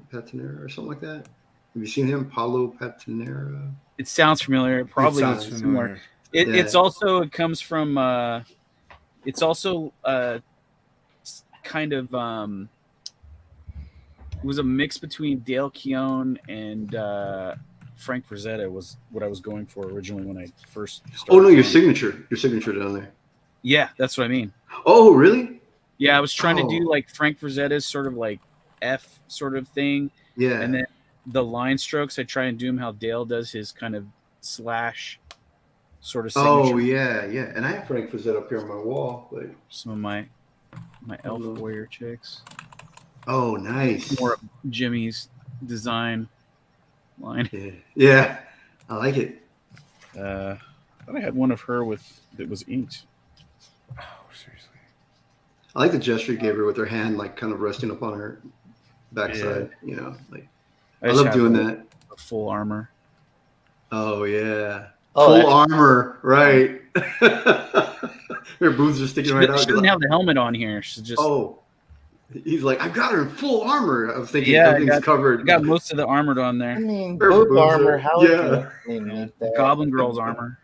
or something like that. Have you seen him, Paulo Patinera? It sounds familiar. It probably sounds is familiar. similar. Yeah. It's also it comes from. It's also kind of. It was a mix between Dale Keown and Frank Frazetta was what I was going for originally when I first started. Oh no, your drawing. signature down there. Yeah, that's what I mean. Oh really? Yeah, I was trying to Oh. do like Frank Frazetta's sort of like F sort of thing. Yeah. And then the line strokes, I try and do him how Dale does his kind of slash sort of signature. Oh yeah. And I have Frank Frazetta up here on my wall. Like, Some of my elf warrior chicks. oh nice. More of Jimmy's design line. Yeah. I like it. I thought I had one of her that was inked. Oh, seriously. I like the gesture you gave her with her hand like kind of resting up on her backside. You know, like I just love have doing the- that. the full armor. Oh yeah. Oh, Full that's- armor, right? Her boobs are sticking right She out. doesn't have the helmet on here. She's just Oh, he's like, I've got her in full armor. I was thinking Yeah, I everything's covered. I got most of the armored on I there. mean, Her boob boobs armor. are- How yeah. would you make that? Goblin Girl's armor.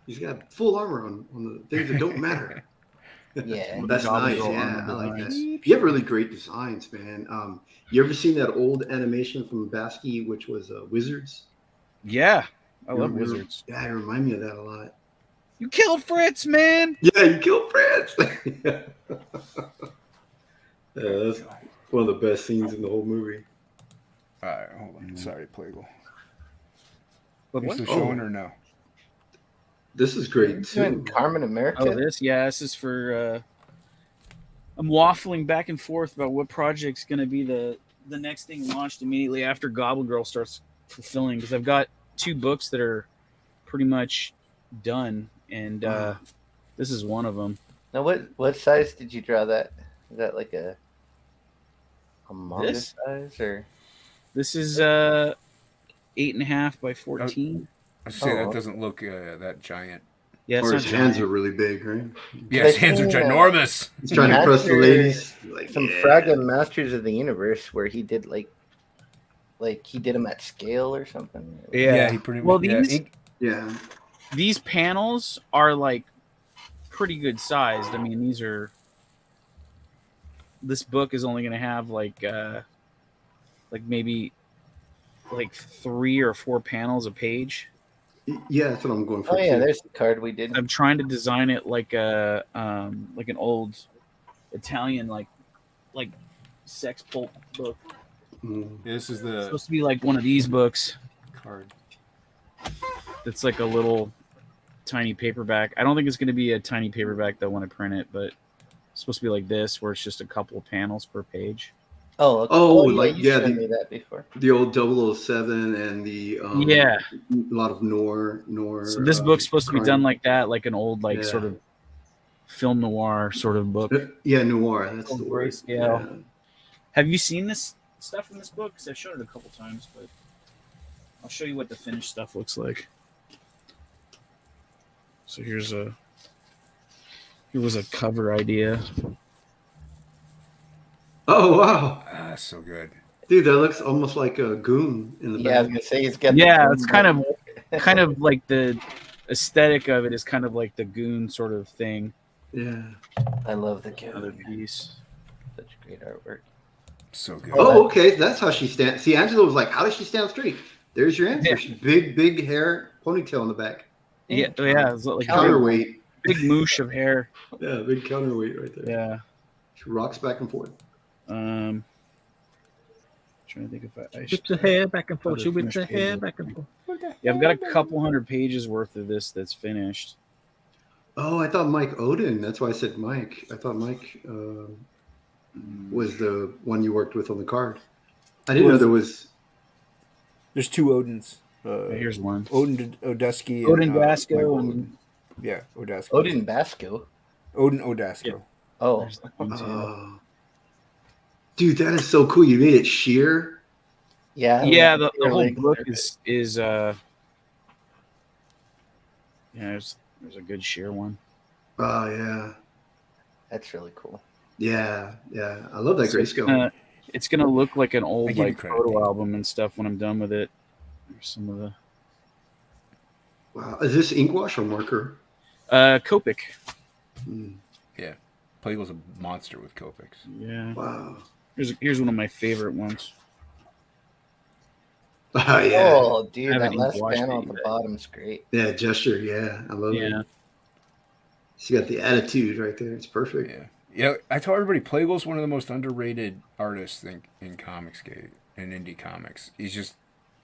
He's got full armor on the things that don't matter. Yeah. That's Goblin nice. Girl Yeah, armor I like that. designs. You have really great designs, man. You ever seen that old animation from Basky, which was Wizards? Yeah, I love You- Wizards. Yeah, it remind me of that a lot. You killed Fritz, man. Yeah, you killed Fritz. Yeah, that's one of the best scenes in the whole movie. All right, hold on. Sorry, Plagle. But You what? still showing or no? This is great Doing too. Carmen America. Oh, this is for. I'm waffling back and forth about what project's going to be the next thing launched immediately after Goblin Girl starts fulfilling, because I've got 2 books that are pretty much done, and this is one of them. Now, what size did you draw that? Is that like a manga This? size or? This is 8.5 by 14. I was saying Oh. that doesn't look that giant. Yeah, it's Or not his hands giant. are really big, right? Yeah, his hands are Yeah. ginormous. He's trying to impress the ladies. Like, Some yeah. Fragment Masters of the Universe where he did like he did them at scale or something. Yeah. he pretty much. Well, yeah, these- Yeah. These panels are like pretty good sized. I mean, this book is only going to have like maybe like 3 or 4 panels a page. Yeah, that's what I'm going for. Oh yeah, too. there's the card we did. I'm trying to design it like like an old Italian like sex pulp book. Mm. this is It's the supposed to be like one of these books card. that's like a little tiny paperback. I don't think it's going to be a tiny paperback though when I print it, but it's supposed to be like this where it's just a couple of panels per page. Oh, okay. Oh, yeah, like, you yeah, showed the- me that before. The old 007 and the Yeah. a lot of Noir. So this book's supposed to be crime. done like that, like an old like Yeah. sort of film noir sort of book. Yeah, Noir. That's Old the word. grayscale. Yeah. Have you seen this stuff in this book? Because I've shown it a couple times, but I'll show you what the finished stuff looks like. So here was a cover idea. Oh wow, Ah, so good. dude, that looks almost like a goon in the Yeah, I was back. gonna say he's got. Yeah, the it's kind of like the aesthetic of it is kind of like the goon sort of thing. Yeah. I love the Another goon. piece. Such great artwork. So good. Oh, okay. That's how she stands. See, Angela was like, "How does she stand straight?" There's your answer. Yeah. Big hair, ponytail in the back. Yeah, it's like a Counterweight. big moosh of hair. Yeah, big counterweight right there. Yeah. She rocks back and forth. Trying to think if I Whip should. the hair back and forth. Other She whip the finished hair pages. back and forth. Yeah, I've got a couple hundred pages worth of this that's finished. Oh, I thought Mike Odin. That's why I said Mike. I thought Mike was the one you worked with on the card. I didn't know there was. There's two Odins. Here's one. Odin Odesky. Odin and, Vasco Michael and- Odin. Yeah, Odesky. Odin Basco. Odin Odasco. Oh, There's that one too. Dude, that is so cool. You made it sheer. yeah. Yeah, the whole Really book clear. is there's a good sheer one. Oh yeah, That's really cool. yeah. I love that So grayscale. it's gonna look like an I old give you like credit, photo Dave. album and stuff when I'm done with it. There's some of the Wow, is this ink wash or marker? Copic. Hmm. Plague's a monster with Copics. Yeah. Wow. Here's one of my favorite ones. Oh yeah, Oh, dude, I that haven't last even watched panel it at the yet. bottom's great. yeah. Gesture. Yeah, I love Yeah. it. She got the attitude right there. It's perfect. Yeah, I tell everybody Plague's one of the most underrated artists in Comicsgate and indie comics. He's just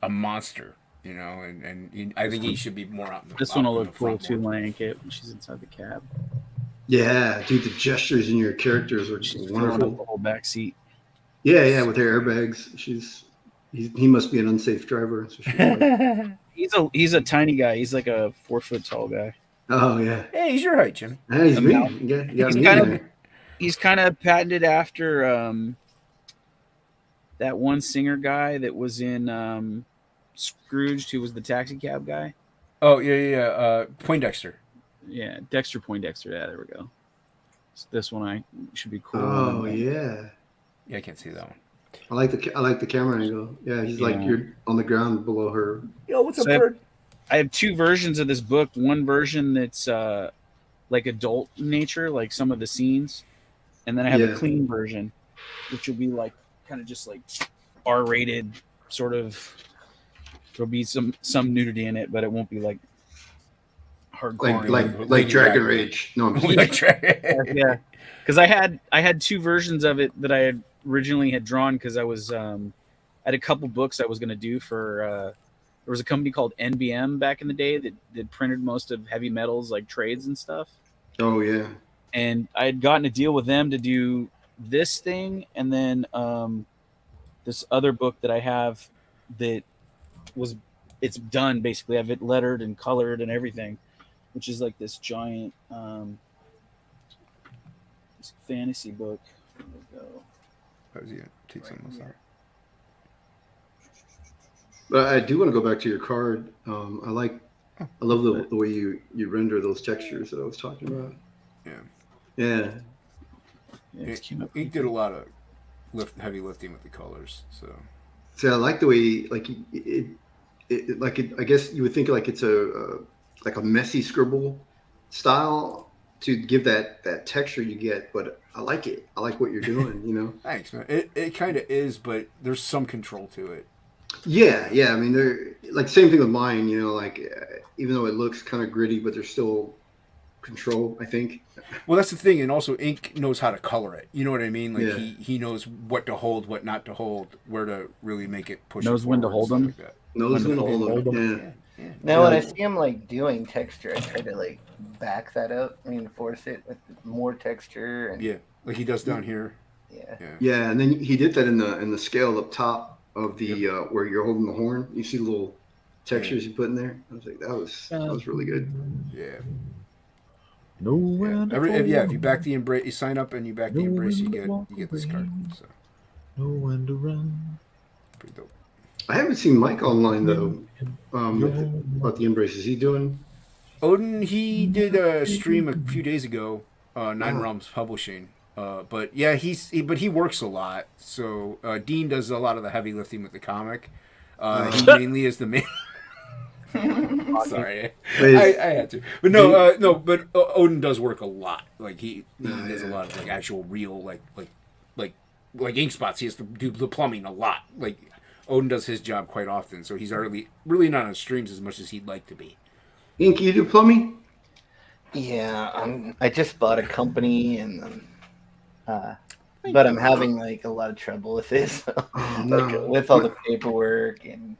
a monster, you know, and I think he should be more out. This one will look cool too when I ink it when she's inside the cab. Yeah, dude, the gestures in your characters are She's filling up wonderful. the whole back seat. Yeah, with her airbags. He must be an unsafe driver. So she's like, He's a tiny guy. He's like a 4 foot tall guy. oh yeah. Hey, he's your height, Jimmy. Hey, he's me. About- You got He's me kind in of- there. He's kind of patented after that one singer guy that was in Scrooged, who was the taxi cab guy. Oh yeah. Poindexter. Yeah, Dexter Poindexter. Yeah, there we go. So this one should be cool. Oh yeah. Yeah, I can't see that one. I like the camera angle. Yeah, he's like Yeah. you're on the ground below her. Yo, what's So I have two versions of this book. One version that's like adult in nature, like some of the scenes, and then I have Yeah. a clean version, which will be like kind of just like R-rated, sort of. There'll be some nudity in it, but it won't be like hardcore. Like Dragon Rage. No, I'm We kidding. like try- Yeah, because I had two versions of it that I had originally had drawn because I was I had a couple books I was going to do for there was a company called NBM back in the day that printed most of heavy metals like trades and stuff, Oh yeah. and I had gotten a deal with them to do this thing and then this other book that I have that it's done basically. I have it lettered and colored and everything, which is like this giant this fantasy book. There we go. Oh, yeah, take some of those out. But I do want to go back to your card. I love the way you render those textures that I was talking about. Yeah. Yeah. Yeah, it came up. He did a lot of heavy lifting with the colors. So See, I like the way I guess you would think like it's a messy scribble style to give that texture you get, but I like it. I like what you're doing, you know? thanks, man. It kind of is, but there's some control to it. Yeah. I mean, they're like same thing with mine, you know, like even though it looks kind of gritty, but there's still control, I think. Well, that's the thing, and also ink knows how to color it. You know what I mean? Like Yeah. he knows what to hold, what not to hold, where to really make it push. Knows it when to forward, hold stuff them. Like that. Knows when to Wonderful. hold them. Hold Yeah. Now, when I Yeah. see him like doing texture, I try to like back that up, reinforce it with more texture, and Yeah, like he does down here. yeah. Yeah, and then he did that in the scale up top of the where you're holding the horn. You see the little textures you put in there. I was like, that was really good. Yeah. Nowhere to If you back the embrace, you sign up and you back the embrace, you get this card. So know when to run. pretty dope. I haven't seen Mike online though. About the embrace, is he doing Odin, he did a stream a few days ago. Nine Realms Publishing. But yeah, but he works a lot. So Dean does a lot of the heavy lifting with the comic. He mainly is the main. Sorry, I had to, but no. But Odin does work a lot. Like he does a lot of like actual real like ink spots. He has to do the plumbing a lot. Like Odin does his job quite often, so he's really not on streams as much as he'd like to be. Ink, you do plumbing? Yeah, I just bought a company, and but I'm having like a lot of trouble with this, like with all the paperwork and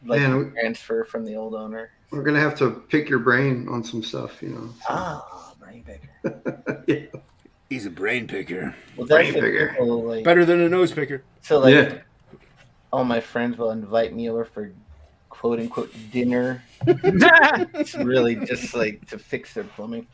transfer from the old owner. We're gonna have to pick your brain on some stuff, you know. Ah, brain picker. Yeah. He's a brain picker. Well, that's Brain picker. people, like, Better than a nose picker. so like Yeah. all my friends will invite me over for quote unquote dinner. It's really just like to fix their plumbing.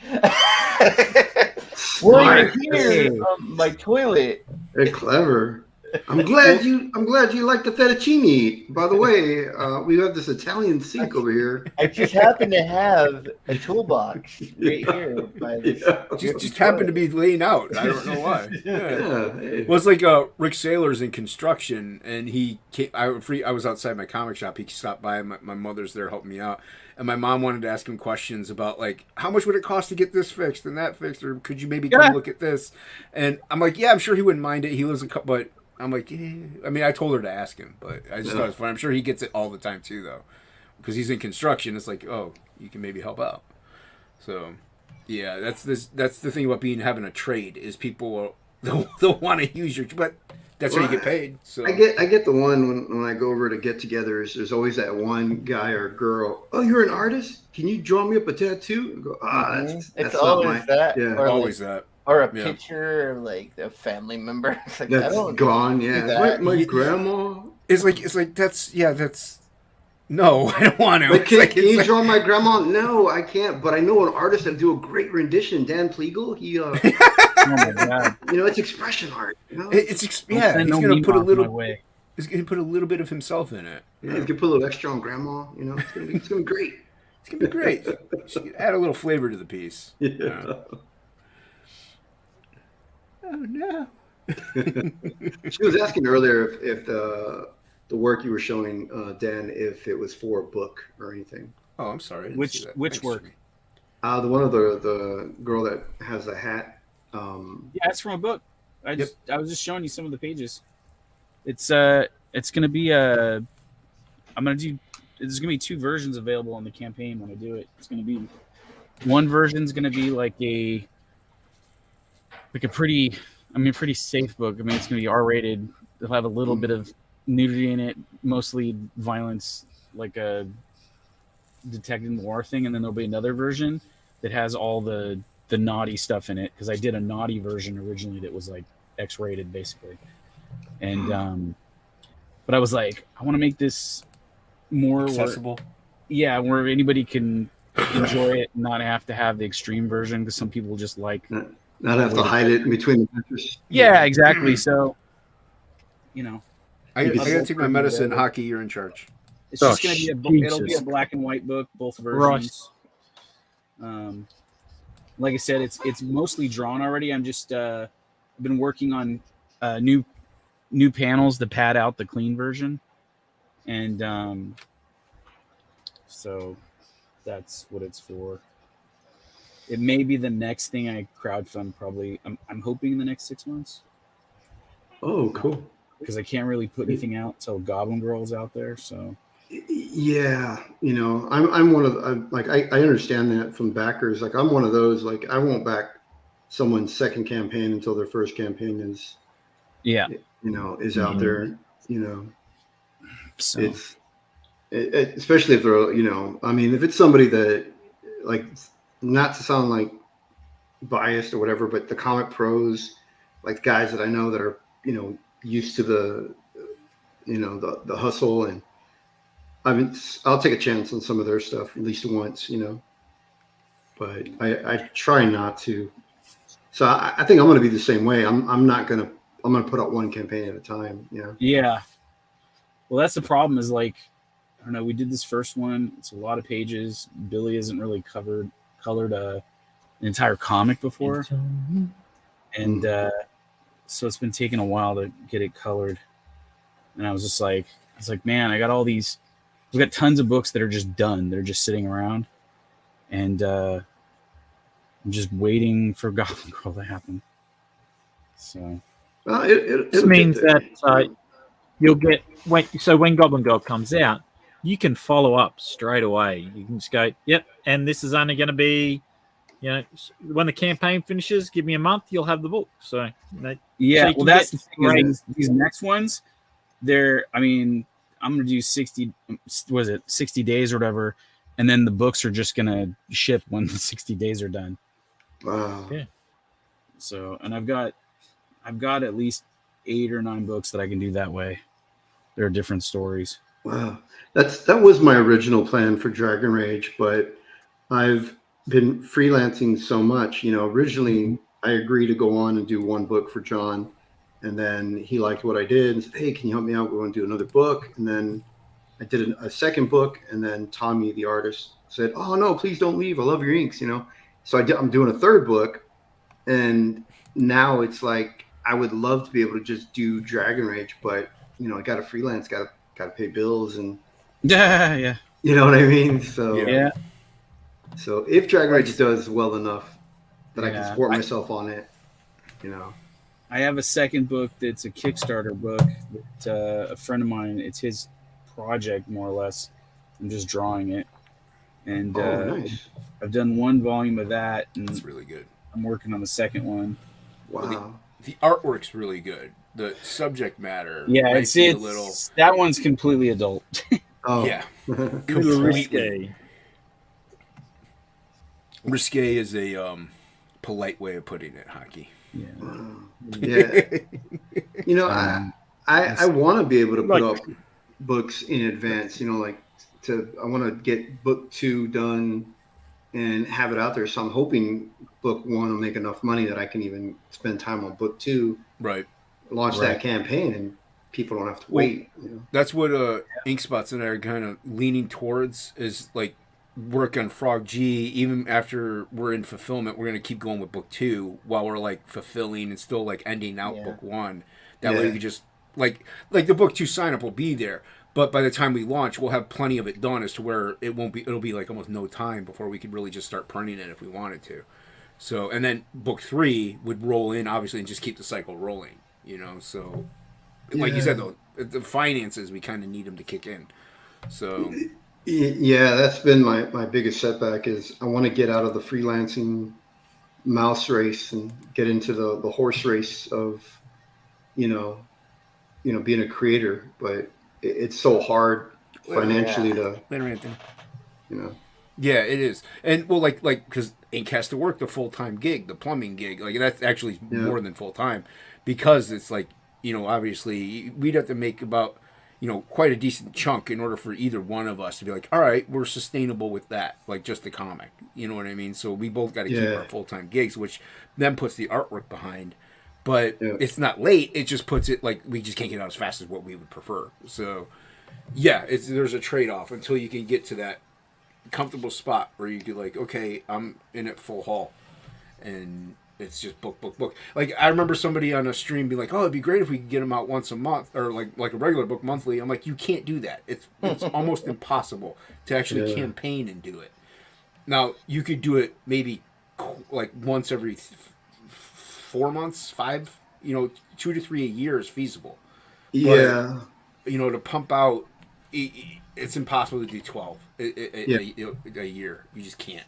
Well, Smart. here, my toilet. Very clever. I'm glad you like the fettuccine. By the way, we have this Italian sink over here. I just happen to have a toolbox right here by this. Just happened to be laying out. I don't know why. Yeah. Hey. Well, it's like Rick Saylor's in construction, and he came. I was outside my comic shop. He stopped by. My mother's there helping me out, and my mom wanted to ask him questions about like how much would it cost to get this fixed and that fixed, or could you maybe come look at this? And I'm like, yeah, I'm sure he wouldn't mind it. He lives but I'm like, yeah. I mean, I told her to ask him, but I just thought it was fun. I'm sure he gets it all the time too, though, because he's in construction. It's like, oh, you can maybe help out. So, yeah, that's the thing about having a trade is people they'll want to use your, but that's how you get paid. So I get the one when I go over to get-togethers. There's always that one guy or girl. Oh, you're an artist? Can you draw me up a tattoo? I go, that's always that. Yeah, Or always like, that. or a picture of like a family member. It's like, I that's don't gone. do Yeah, that. my grandma. It's like that's no, I don't want to. Like, It's can, like, can it's you like- draw my grandma? No, I can't. But I know an artist that do a great rendition. Dan Pleagle. He, Oh my god! it's expression art. You know? It's yeah. Send He's no gonna meme put a off little. my way. He's gonna put a little bit of himself in it. Yeah, you can put a little extra on grandma. It's gonna be great. It's gonna be great. Just add a little flavor to the piece. Yeah. Oh no. She was asking earlier if the work you were showing, Dan, if it was for a book or anything. Oh, I'm sorry. I didn't Which see that. which Thanks, work? Jimmy. The one of the girl that has the hat. Yeah, it's from a book. I was just showing you some of the pages. It's gonna be there's gonna be two versions available on the campaign when I do it. It's gonna be one version's gonna be like a pretty safe book. I mean, it's gonna be R-rated. They'll have a little bit of nudity in it, mostly violence, like a detective noir thing, and then there'll be another version that has all the naughty stuff in it, because I did a naughty version originally that was like X-rated basically, and but I was like, I want to make this more Accessible. where anybody can enjoy it, and not have to have the extreme version, because some people just like Not have to hide it in between the pictures. yeah, exactly. So I gotta take my medicine. Hockey, you're in charge. it's just gonna be a book. It'll be a Jesus. black and white book, both versions. Like I said, it's mostly drawn already. I'm just I've been working on new panels to pad out the clean version, and so that's what it's for. It may be the next thing I crowdfund. Probably, I'm hoping in the next 6 months, Oh, cool. because I can't really put anything out until Goblin Girl's out there. So Yeah, I'm one of I understand that from backers. Like, I'm one of those. Like, I won't back someone's second campaign until their first campaign is yeah, is out there. so It's especially if they're I mean, if it's somebody that, like, not to sound like biased or whatever, but the comic pros, like guys that I know that are used to the the hustle, and I'll take a chance on some of their stuff at least once, but I try not to. So I think I'm going to be the same way. I'm going to put out one campaign at a time. yeah. Well, that's the problem, is like I don't know. We did this first one. It's a lot of pages. Billy hasn't really colored an entire comic before, and so it's been taking a while to get it colored. And I was like, man, I got all these. We've got tons of books that are just done. They're just sitting around, and I'm just waiting for Goblin Girl to happen. So This means that you'll get when Goblin Girl comes out, you can follow up straight away. You can just go, yep, and this is only going to be, when the campaign finishes, give me a month, you'll have the book. So yeah, well, that's the thing. Is these next ones, I'm going to do 60 days or whatever, and then the books are just going to ship when the 60 days are done. Wow. Yeah. So, and I've got at least 8 or 9 books that I can do that way. There are different stories. Wow. That was my original plan for Dragon Rage, but I've been freelancing so much. Originally I agreed to go on and do one book for John, and then he liked what I did and said, hey, can you help me out? We want to do another book. And then I did a second book, and then Tommy, the artist, said, oh no, please don't leave. I love your inks, So I'm doing a third book, and now it's like I would love to be able to just do Dragon Rage, but I got to freelance, got to pay bills, and yeah, you know what I mean. So yeah. So if Dragon Rage does well enough that I can support myself on it, I have a second book that's a Kickstarter book that a friend of mine. It's his project, more or less. I'm just drawing it, and nice. I've done one volume of that, and That's really good. I'm working on the second one. Wow. Well, the artwork's really good. The subject matter, it's a little. That one's completely adult. Oh Yeah, risque. Risque is a polite way of putting it. Hockey. Yeah. I want to be able to put up books in advance. I want to get book 2 done and have it out there. So I'm hoping book 1 will make enough money that I can even spend time on book 2. Right. Launch that campaign, and people don't have to wait. That's what Inkspots and I are kind of leaning towards, is like work on Frog G. Even after we're in fulfillment, we're going to keep going with book 2 while we're like fulfilling and still like ending out book 1. That way we can just like the book 2 sign up will be there. But by the time we launch, we'll have plenty of it done, as to where it'll be like almost no time before we could really just start printing it if we wanted to. So, and then book 3 would roll in, obviously, and just keep the cycle rolling, so like you said, though, the finances, we kind of need them to kick in. So yeah, that's been my biggest setback, is I want to get out of the freelancing mouse race and get into the horse race of, being a creator, but it's so hard financially to, Yeah, it is. And well, like because Ink has to work the full-time gig, the plumbing gig, like that's actually more than full-time, because it's like, obviously we'd have to make about, quite a decent chunk in order for either one of us to be like, all right, we're sustainable with that, like just the comic, you know what I mean? So we both got to keep our full-time gigs, which then puts the artwork behind. But it's not late. It just puts it like we just can't get out as fast as what we would prefer. So, there's a trade-off until you can get to that comfortable spot where you could like, okay, I'm in it full haul, and it's just book. Like I remember somebody on a stream being like, "Oh, it'd be great if we could get them out once a month, or like a regular book monthly." I'm like, you can't do that. It's almost impossable to actually campaign and do it. Now you could do it maybe like once every 4 months, 5, 2 to 3 a year is feasible. Yeah. But, to pump out, it's impossible to do 12 a year. You just can't.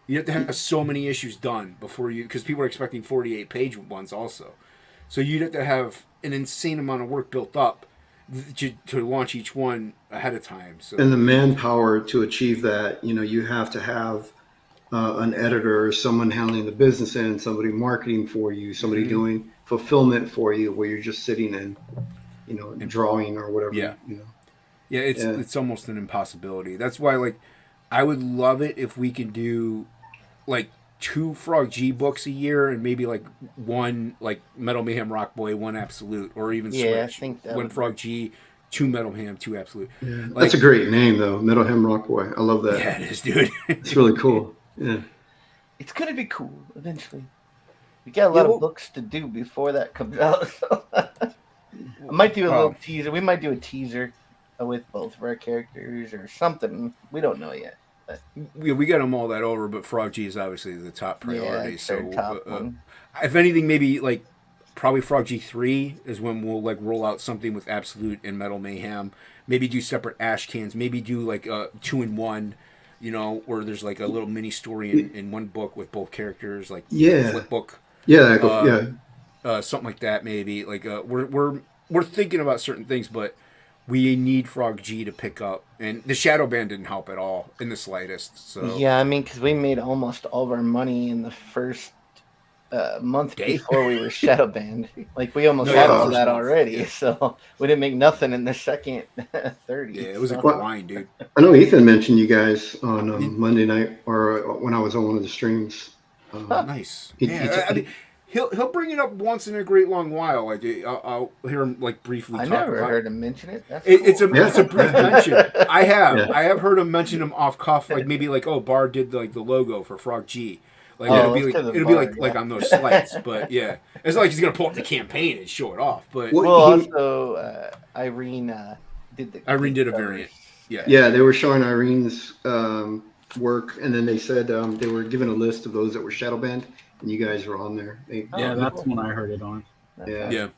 You have to have so many issues done before because people are expecting 48-page ones also. So you'd have to have an insane amount of work built up to launch each one ahead of time. So, and the manpower to achieve that, you have to have an editor, someone handling the business end, somebody marketing for you, somebody doing fulfillment for you, where you're just sitting and drawing or whatever. Yeah, it's almost an impossibility. That's why, like, I would love it if we could do like 2 Frog G books a year, and maybe like 1 like Metal Mayhem Rock Boy, 1 Absolute, or even switch. I think that 1 Frog G, 2 Metal Mayhem, 2 Absolute. Yeah. Like- That's a great name, though. Metal Hem Rock Boy. I love that. Yeah, it is, dude. It's really cool. Yeah. It's gonna be cool eventually. We got a lot of books to do before that comes out. So I might do a little teaser. We might do a teaser with both of our characters or something. We don't know yet. But we got them all that over, but Frog G is obviously the top priority. it's their top one. If anything, maybe like probably Frog G3 is when we'll like roll out something with Absolute and Metal Mayhem. Maybe do separate ash cans. Maybe do like 2-in-1. You know, where there's like a little mini story in one book with both characters, like a flip book. Yeah, something like that. Maybe like we're thinking about certain things, but we need Frog G to pick up, and the Shadow Band didn't help at all in the slightest. So yeah, I mean, because we made almost all of our money in the first month before we were shadow banned. Like we almost had all that already, so we didn't make nothing in the second 30. Yeah, it was a grind, dude. I know Ethan mentioned you guys on Monday night, or when I was on one of the streams. Nice. I mean, he'll bring it up once in a great long while. Like I'll hear him like briefly. I talk never about heard him mention it. That's it's cool. a brief mention. I have heard him mention him off cuff, like maybe like Bard did like the logo for Frog G. Like it'll be like on those slides, but yeah, it's not like he's gonna pull up the campaign and show it off. But also Irene did the Irene did a variant. Yeah, they were showing Irene's work, and then they said they were given a list of those that were shadow banned, and you guys were on there. That's when I heard it on. Yeah.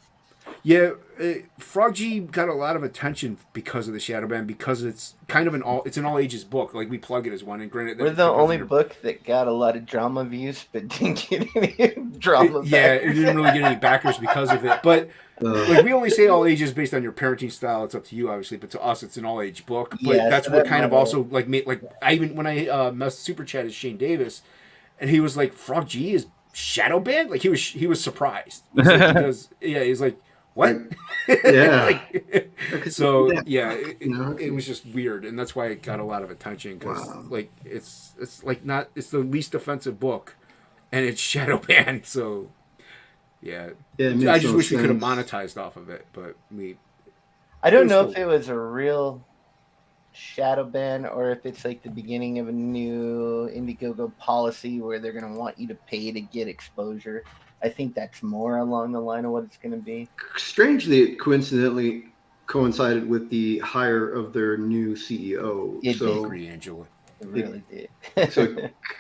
Frog G got a lot of attention because of the Shadow Band, because it's kind of an all ages book. Like we plug it as one, and granted, we're the only book that got a lot of drama views, but didn't get any drama. It didn't really get any backers because of it. But like we only say all ages based on your parenting style. It's up to you, obviously. But to us, it's an all age book. But that's what kind of also like made like I even when I super chatted Shane Davis, and he was like, Frog G is Shadow Band. Like he was surprised. He's like. What? Yeah. It was just weird, and that's why it got a lot of attention because like it's the least offensive book, and it's shadow banned. So I just wish we could have monetized off of it, but I don't know if it was a real shadow ban or if it's like the beginning of a new Indiegogo policy where they're going to want you to pay to get exposure. I think that's more along the line of what it's going to be. Strangely, it coincidentally coincided with the hire of their new CEO. It did. Agree, Angela. It really did. So,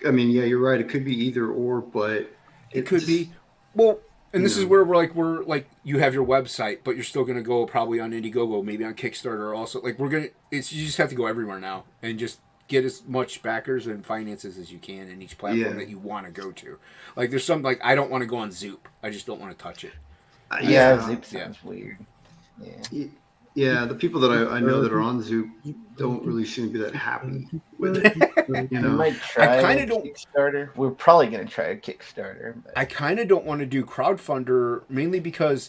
I mean, yeah, you're right. It could be either or, but it could be. Well, and this is where we're like, you have your website, but you're still going to go probably on Indiegogo, maybe on Kickstarter also. Like you just have to go everywhere now and just get as much backers and finances as you can in each platform that you want to go to. Like there's some like I don't want to go on Zoop. I just don't want to touch it. Zoop sounds weird. Yeah, the people that I know that are on Zoop don't really seem to be that happy with it. You know? We might try Kickstarter. We're probably going to try a Kickstarter. But I kind of don't want to do crowdfunder mainly because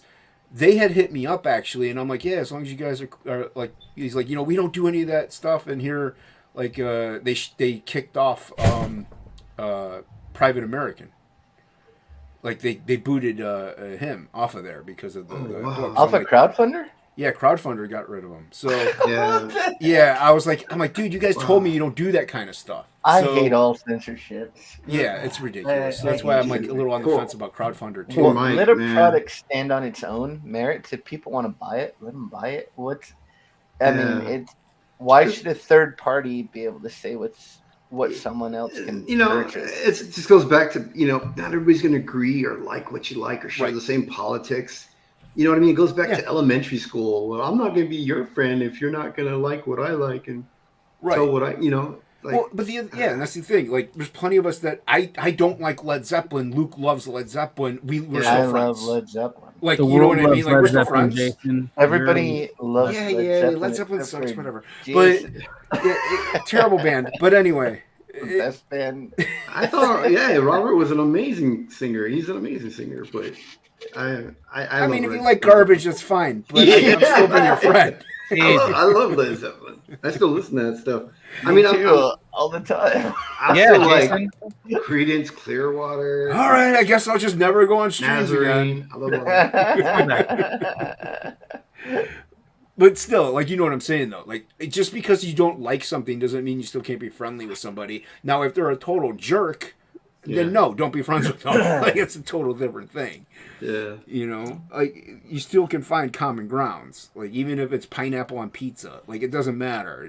they had hit me up actually, and I'm like, yeah, as long as you guys are like, he's like, we don't do any of that stuff, and here. Like they kicked off Private American. Like they booted him off of there because of the book. Off of Crowdfunder? Yeah, Crowdfunder got rid of him. So I was like, dude, you guys told me you don't do that kind of stuff. I hate all censorship. Yeah, it's ridiculous. So that's why I'm like a little on the fence about Crowdfunder too. Well, let a product stand on its own merits. If people want to buy it, let them buy it. Why should a third party be able to say what someone else can purchase? It just goes back to, not everybody's going to agree or like what you like or share the same politics. You know what I mean? It goes back to elementary school. Well, I'm not going to be your friend if you're not going to like what I like and tell what I, Well, but and that's the thing. Like, there's plenty of us that I don't like Led Zeppelin. Luke loves Led Zeppelin. We're still friends. I love Led Zeppelin. Like, you know what I mean? Like, we're still friends. Jason. Everybody loves Led Zeppelin. Led Zeppelin sucks, whatever. But terrible band. But anyway, best band. I thought, Robert was an amazing singer. He's an amazing singer, but I mean, if you like garbage, that's fine. But I'm still being your friend. I love Led Zeppelin. I still listen to that stuff. I mean, all the time. I still like Creedence Clearwater. All right, I guess I'll just never go on streams again. I love all that. But still, like, you know what I'm saying, though. Like, just because you don't like something doesn't mean you still can't be friendly with somebody. Now, if they're a total jerk, then no, don't be friends with them. Like, it's a total different thing. Yeah. You know, like, you still can find common grounds. Like, even if it's pineapple on pizza, like, it doesn't matter.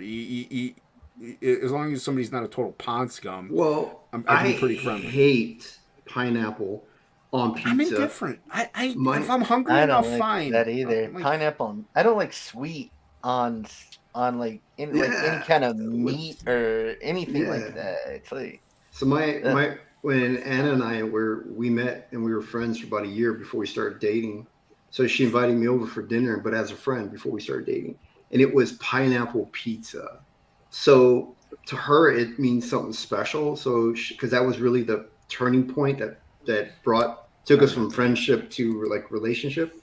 As long as somebody's not a total pond scum. Well, I can be pretty friendly. hate pineapple on pizza. I'm indifferent. If I'm hungry I enough, don't like fine. that either. Like, Pineapple. I don't like sweet on like any kind of meat or anything like that. It's like So when Anna and I we met and we were friends for about a year before we started dating. So she invited me over for dinner, but as a friend before we started dating, and it was pineapple pizza. So to her, it means something special. So because that was really the turning point that took us from friendship to like relationship,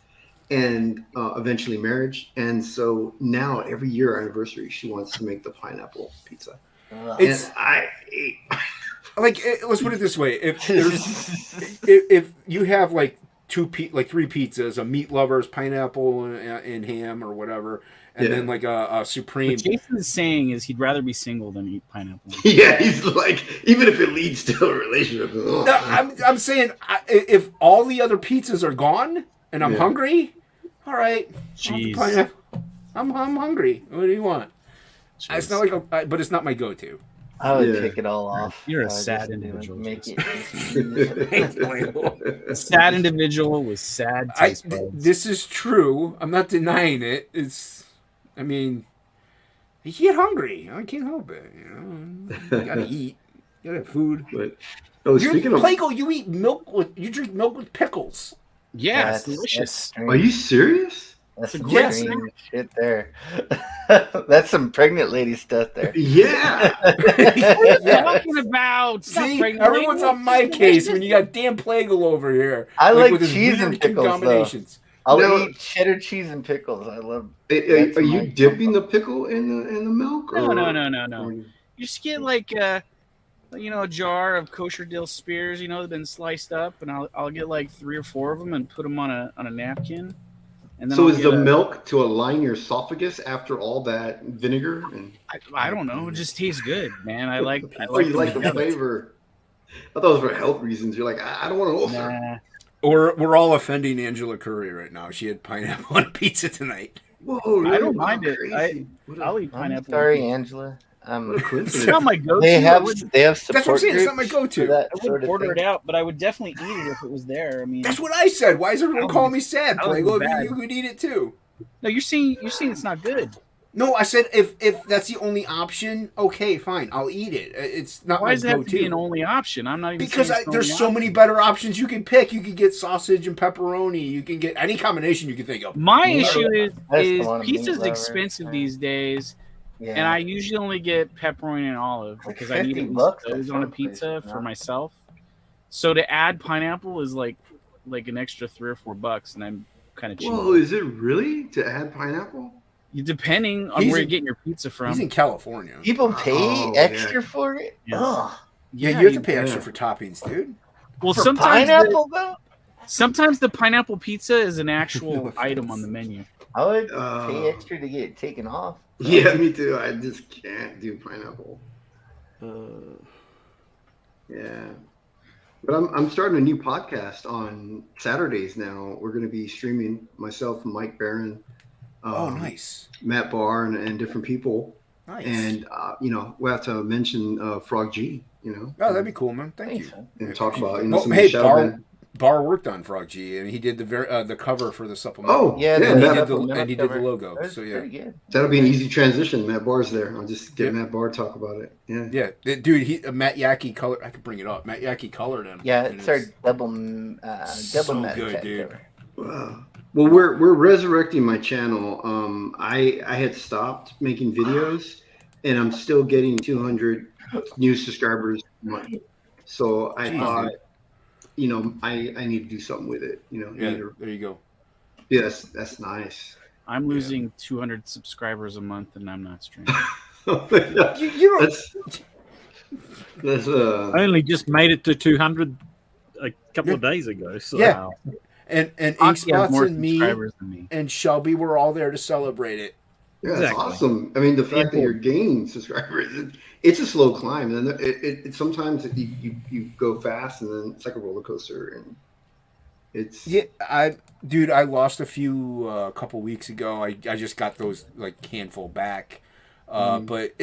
and eventually marriage. And so now every year anniversary, she wants to make the pineapple pizza. It's like let's put it this way: if you have like three pizzas, a meat lovers, pineapple and ham or whatever, and then like a supreme. What Jason's saying is he'd rather be single than eat pineapple. Yeah, he's like, even if it leads to a relationship. No, I'm saying if all the other pizzas are gone and I'm hungry, all right, Jeez. I'm hungry. What do you want? It's not like, but it's not my go-to. I would take it all off. You're a sad individual. Make it. A sad individual with sad taste buds. This is true. I'm not denying it. I mean, you get hungry. I can't help it. You know, you gotta eat. You gotta have food. But speaking of Plago, you drink milk with pickles. Yeah, it's delicious. Are you serious? That's some extreme shit there. That's some pregnant lady stuff there. Yeah. What are you talking about? See, everyone's on my case when you got Dan Plagle over here. I like with cheese and pickles, combinations. I'll eat cheddar cheese and pickles. I love. Are you dipping the pickle in the milk? No. You just get like a jar of kosher dill spears, that have been sliced up, and I'll get like 3 or 4 of them and put them on a napkin. And then so is the milk to align your esophagus after all that vinegar? I don't know. It just tastes good, man. I like you like the flavor. I thought it was for health reasons. You're like, I don't want to offer. Nah. Or we're all offending Angela Curry right now. She had pineapple on pizza tonight. Whoa, really? I don't mind it. I'll eat pineapple. Sorry, Angela. It's not my go-to. They have support. That's what I'm saying. It's not my go-to. I wouldn't order it out, but I would definitely eat it if it was there. I mean, that's what I said. Why is everyone calling me sad? Plago, you could eat it too. No, you're saying it's not good. No, I said if that's the only option, okay, fine, I'll eat it. It's not. Why my does it have to go-to. be an only option? I'm not even because there's so many better options you can pick. You can get sausage and pepperoni. You can get any combination you can think of. My issue is pizza's expensive these days. Yeah. And I usually only get pepperoni and olive because I need those on a pizza for myself. So to add pineapple is like an extra $3 or $4, and I'm kind of cheap. Whoa, is it really to add pineapple? Depending on where you're getting your pizza from. He's in California. People pay extra for it. Yeah, you have to pay extra for toppings, dude. Well, for pineapple though. Sometimes the pineapple pizza is an actual item on the menu. I would pay extra to get it taken off. Yeah, me too. I just can't do pineapple. Yeah, but I'm starting a new podcast on Saturdays now. We're going to be streaming myself, Mike Barron. Nice. Matt Barr and different people. Nice. And we'll have to mention Frog G. Oh, that'd be cool, man. Thank you. And talk about Barr worked on Frog G, and he did the cover for the supplement. Oh, yeah, and he did the logo. So yeah, that'll be an easy transition. Matt Barr's there. I'll just get Matt Barr to talk about it. Yeah, dude. Matt Yackey colored. I could bring it up. Matt Yackey colored him. Yeah, it's our double so good, dude. Wow. Well, we're resurrecting my channel. I had stopped making videos, and I'm still getting 200 new subscribers a month. So I thought. I need to do something with it. There you go. Yeah, that's nice. I'm losing 200 subscribers a month, and I'm not streaming. I only just made it to 200 a couple of days ago. So. Yeah. And Ink Oxy has Spots more and me subscribers than me. and Shelby were all there to celebrate it. Yeah, that's Exactly. awesome. I mean, the fact that you're gaining subscribers, it's a slow climb, and it sometimes you go fast, and then it's like a roller coaster, and it's I lost a few a couple weeks ago. I just got those like handful back. But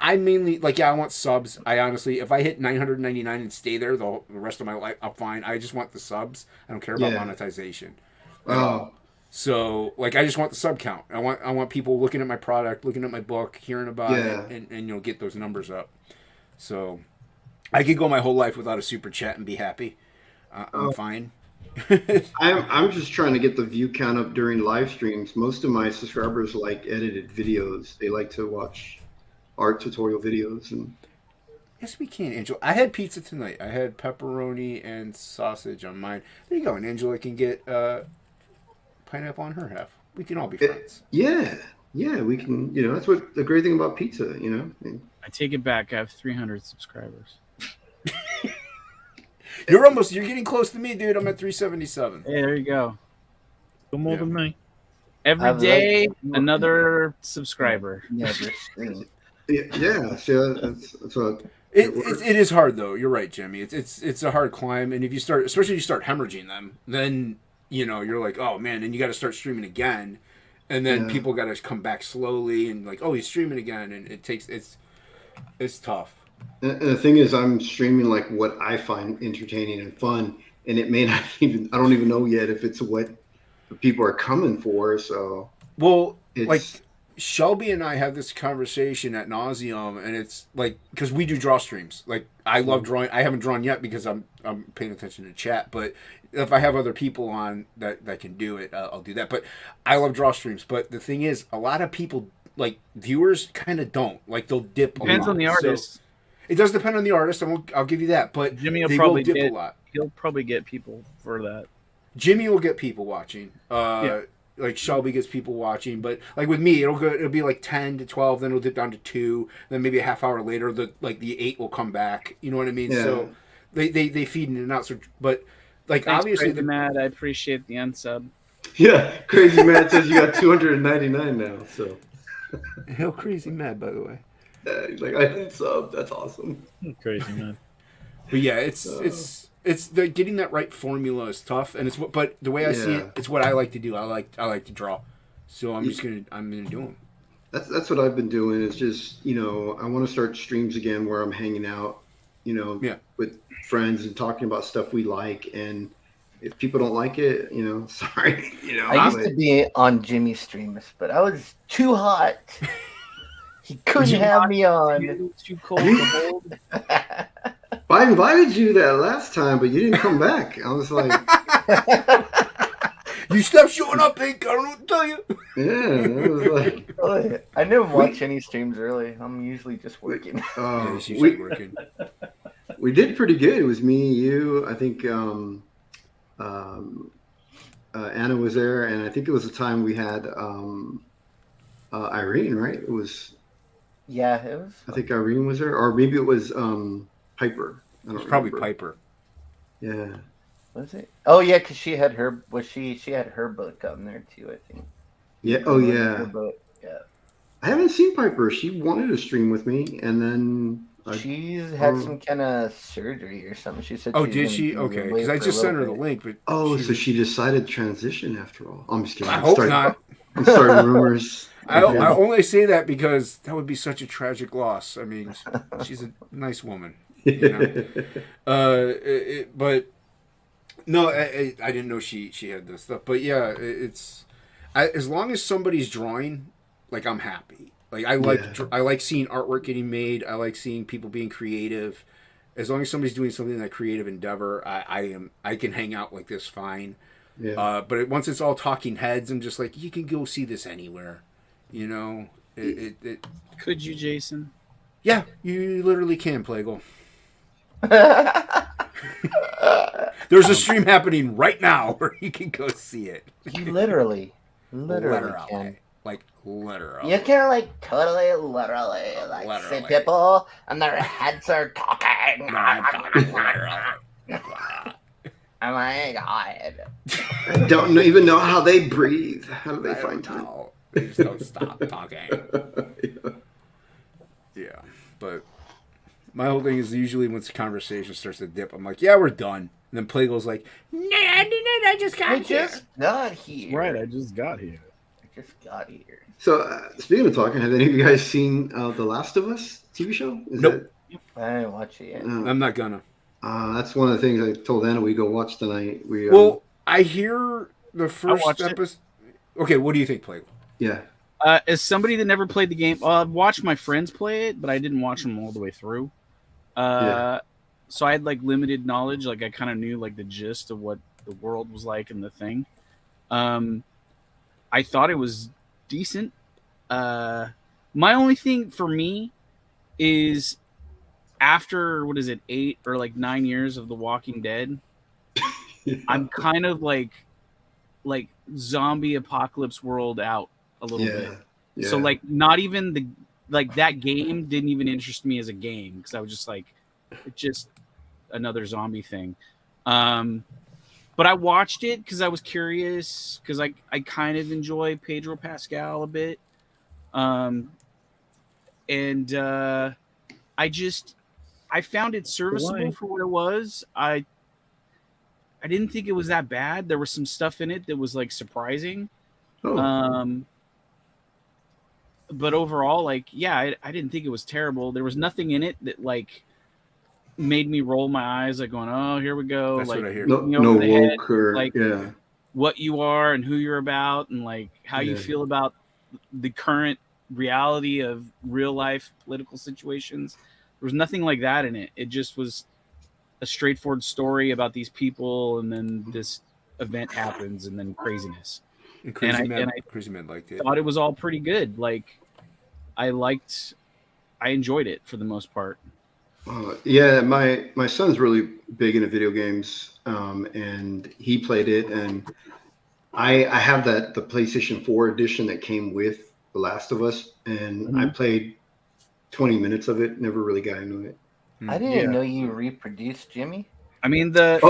I mainly like, I want subs. I honestly, if I hit 999 and stay there the rest of my life, I'm fine. I just want the subs. I don't care about monetization at all. So like, I just want the sub count. I want people looking at my product, looking at my book, hearing about it, and get those numbers up. So I could go my whole life without a super chat and be happy. I'm fine. I'm just trying to get the view count up during live streams. Most of my subscribers like edited videos. They like to watch art tutorial videos. And yes, we can, Angela. I had pizza tonight. I had pepperoni and sausage on mine. There you go. And Angela can get pineapple on her half. We can all be friends. Yeah, we can. That's what the great thing about pizza. I take it back. I have 300 subscribers. You're getting close to me, dude. I'm at 377. Hey, there you go. No more than me. Every day, another subscriber. Never stream. Yeah. See, that's what. It is hard though. You're right, Jimmy. It's a hard climb, and if you start, especially if you start hemorrhaging them, then you're like, oh man, and you got to start streaming again, and then people got to come back slowly, and like, oh, he's streaming again, and it's tough. And the thing is, I'm streaming like what I find entertaining and fun, and it may not even. I don't even know yet if it's what the people are coming for. So like Shelby and I have this conversation at nauseum, and it's like, because we do draw streams. Like, I love drawing. I haven't drawn yet because I'm paying attention to chat. But if I have other people on that can do it, I'll do that. But I love draw streams. But the thing is, a lot of people, like viewers, kind of don't. Like, they'll dip. Depends on the artist. So, it does depend on the artist. I'll give you that. But Jimmy will they probably will dip a lot. He'll probably get people for that. Jimmy will get people watching. Like Shelby gets people watching, but like with me, it'll be like 10 to 12, then it'll dip down to 2, then maybe a half hour later, the 8 will come back. You know what I mean? Yeah. So they feed in and out. So, but like, thanks, obviously, Crazy Mad, I appreciate the unsub. Yeah, Crazy Mad says you got 299 now. So hell, Crazy Mad, by the way. He's like, I didn't sub. That's awesome. Crazy man. But yeah, it's getting that right formula is tough, and but the way I see it, it's what I like to do. I like to draw, so I'm gonna do them. That's what I've been doing. Is just I want to start streams again where I'm hanging out, with friends and talking about stuff we like. And if people don't like it, sorry. I used to be on Jimmy's streams, but I was too hot. He couldn't have me on. Too cold to hold. I invited you that last time, but you didn't come back. I was like, you stopped showing up, Ink. I don't know what to tell you. Yeah, it was like, I never watch any streams really. I'm usually just working. Working. We did pretty good. It was me, you. I think Anna was there, and I think it was the time we had Irene, right? It was. Yeah, it was. I think Irene was there, or maybe it was Piper. It was probably Piper. Yeah. Was it? Oh yeah, because she had her. She had her book on there too, I think. Yeah. Oh yeah. Her book. Yeah. I haven't seen Piper. She wanted to stream with me, and then she's had some kind of surgery or something. She said. Oh, did she? Okay, because I just sent her the link. But so she decided to transition after all. I'm just kidding. I hope not. I'm starting rumors. I only say that because that would be such a tragic loss. I mean, she's a nice woman, but no, I didn't know she had this stuff. But yeah, as long as somebody's drawing, like, I'm happy. Like, I like seeing artwork getting made. I like seeing people being creative. As long as somebody's doing something in that creative endeavor, I can hang out like this fine. Yeah. But once it's all talking heads, I'm just like, you can go see this anywhere. Could you, Jason? Yeah, you literally can, Plagle. There's a stream happening right now where you can go see it. You literally can. Like, literally. You can, like, totally, literally, like, see people and their heads are talking. Oh my god. I don't even know how they breathe. How do they find time? No, they just don't stop talking. Yeah, but my whole thing is usually once the conversation starts to dip, I'm like, yeah, we're done. And then Plago's like, nah, I just got I here. just got here. Right, I just got here. I just got here. So, speaking of talking, have any of you guys seen The Last of Us TV show? Nope. I didn't watch it yet. I'm not gonna. That's one of the things I told Anna we go watch tonight. Well, I hear the first watched it. episode. Okay, what do you think, Plago? yeah. As somebody that never played the game, I've watched my friends play it, but I didn't watch them all the way through. So I had like limited knowledge. Like I kind of knew like the gist of what the world was like and the thing. I thought it was decent. My only thing for me is after 8 or like 9 years of The Walking Dead, I'm kind of like zombie apocalypse world out a little bit. Yeah. So like not even that game didn't even interest me as a game because I was just like it's just another zombie thing. But I watched it because I was curious because I kind of enjoy Pedro Pascal a bit. I found it serviceable for what it was. I didn't think it was that bad. There was some stuff in it that was like surprising. But overall, like, yeah, I didn't think it was terrible. There was nothing in it that like made me roll my eyes, like going, "Oh, here we go." That's like, what I hear. No woke or like what you are and who you're about, and like how you feel about the current reality of real life political situations. There was nothing like that in it. It just was a straightforward story about these people, and then this event happens, and then craziness. And Crazy Man liked it. Thought it was all pretty good. Like I enjoyed it for the most part. Yeah, my son's really big into video games, and he played it, and I have the PlayStation 4 edition that came with The Last of Us, and I played 20 minutes of it. Never really got into it. I didn't know you reproduced Jimmy. I mean dude,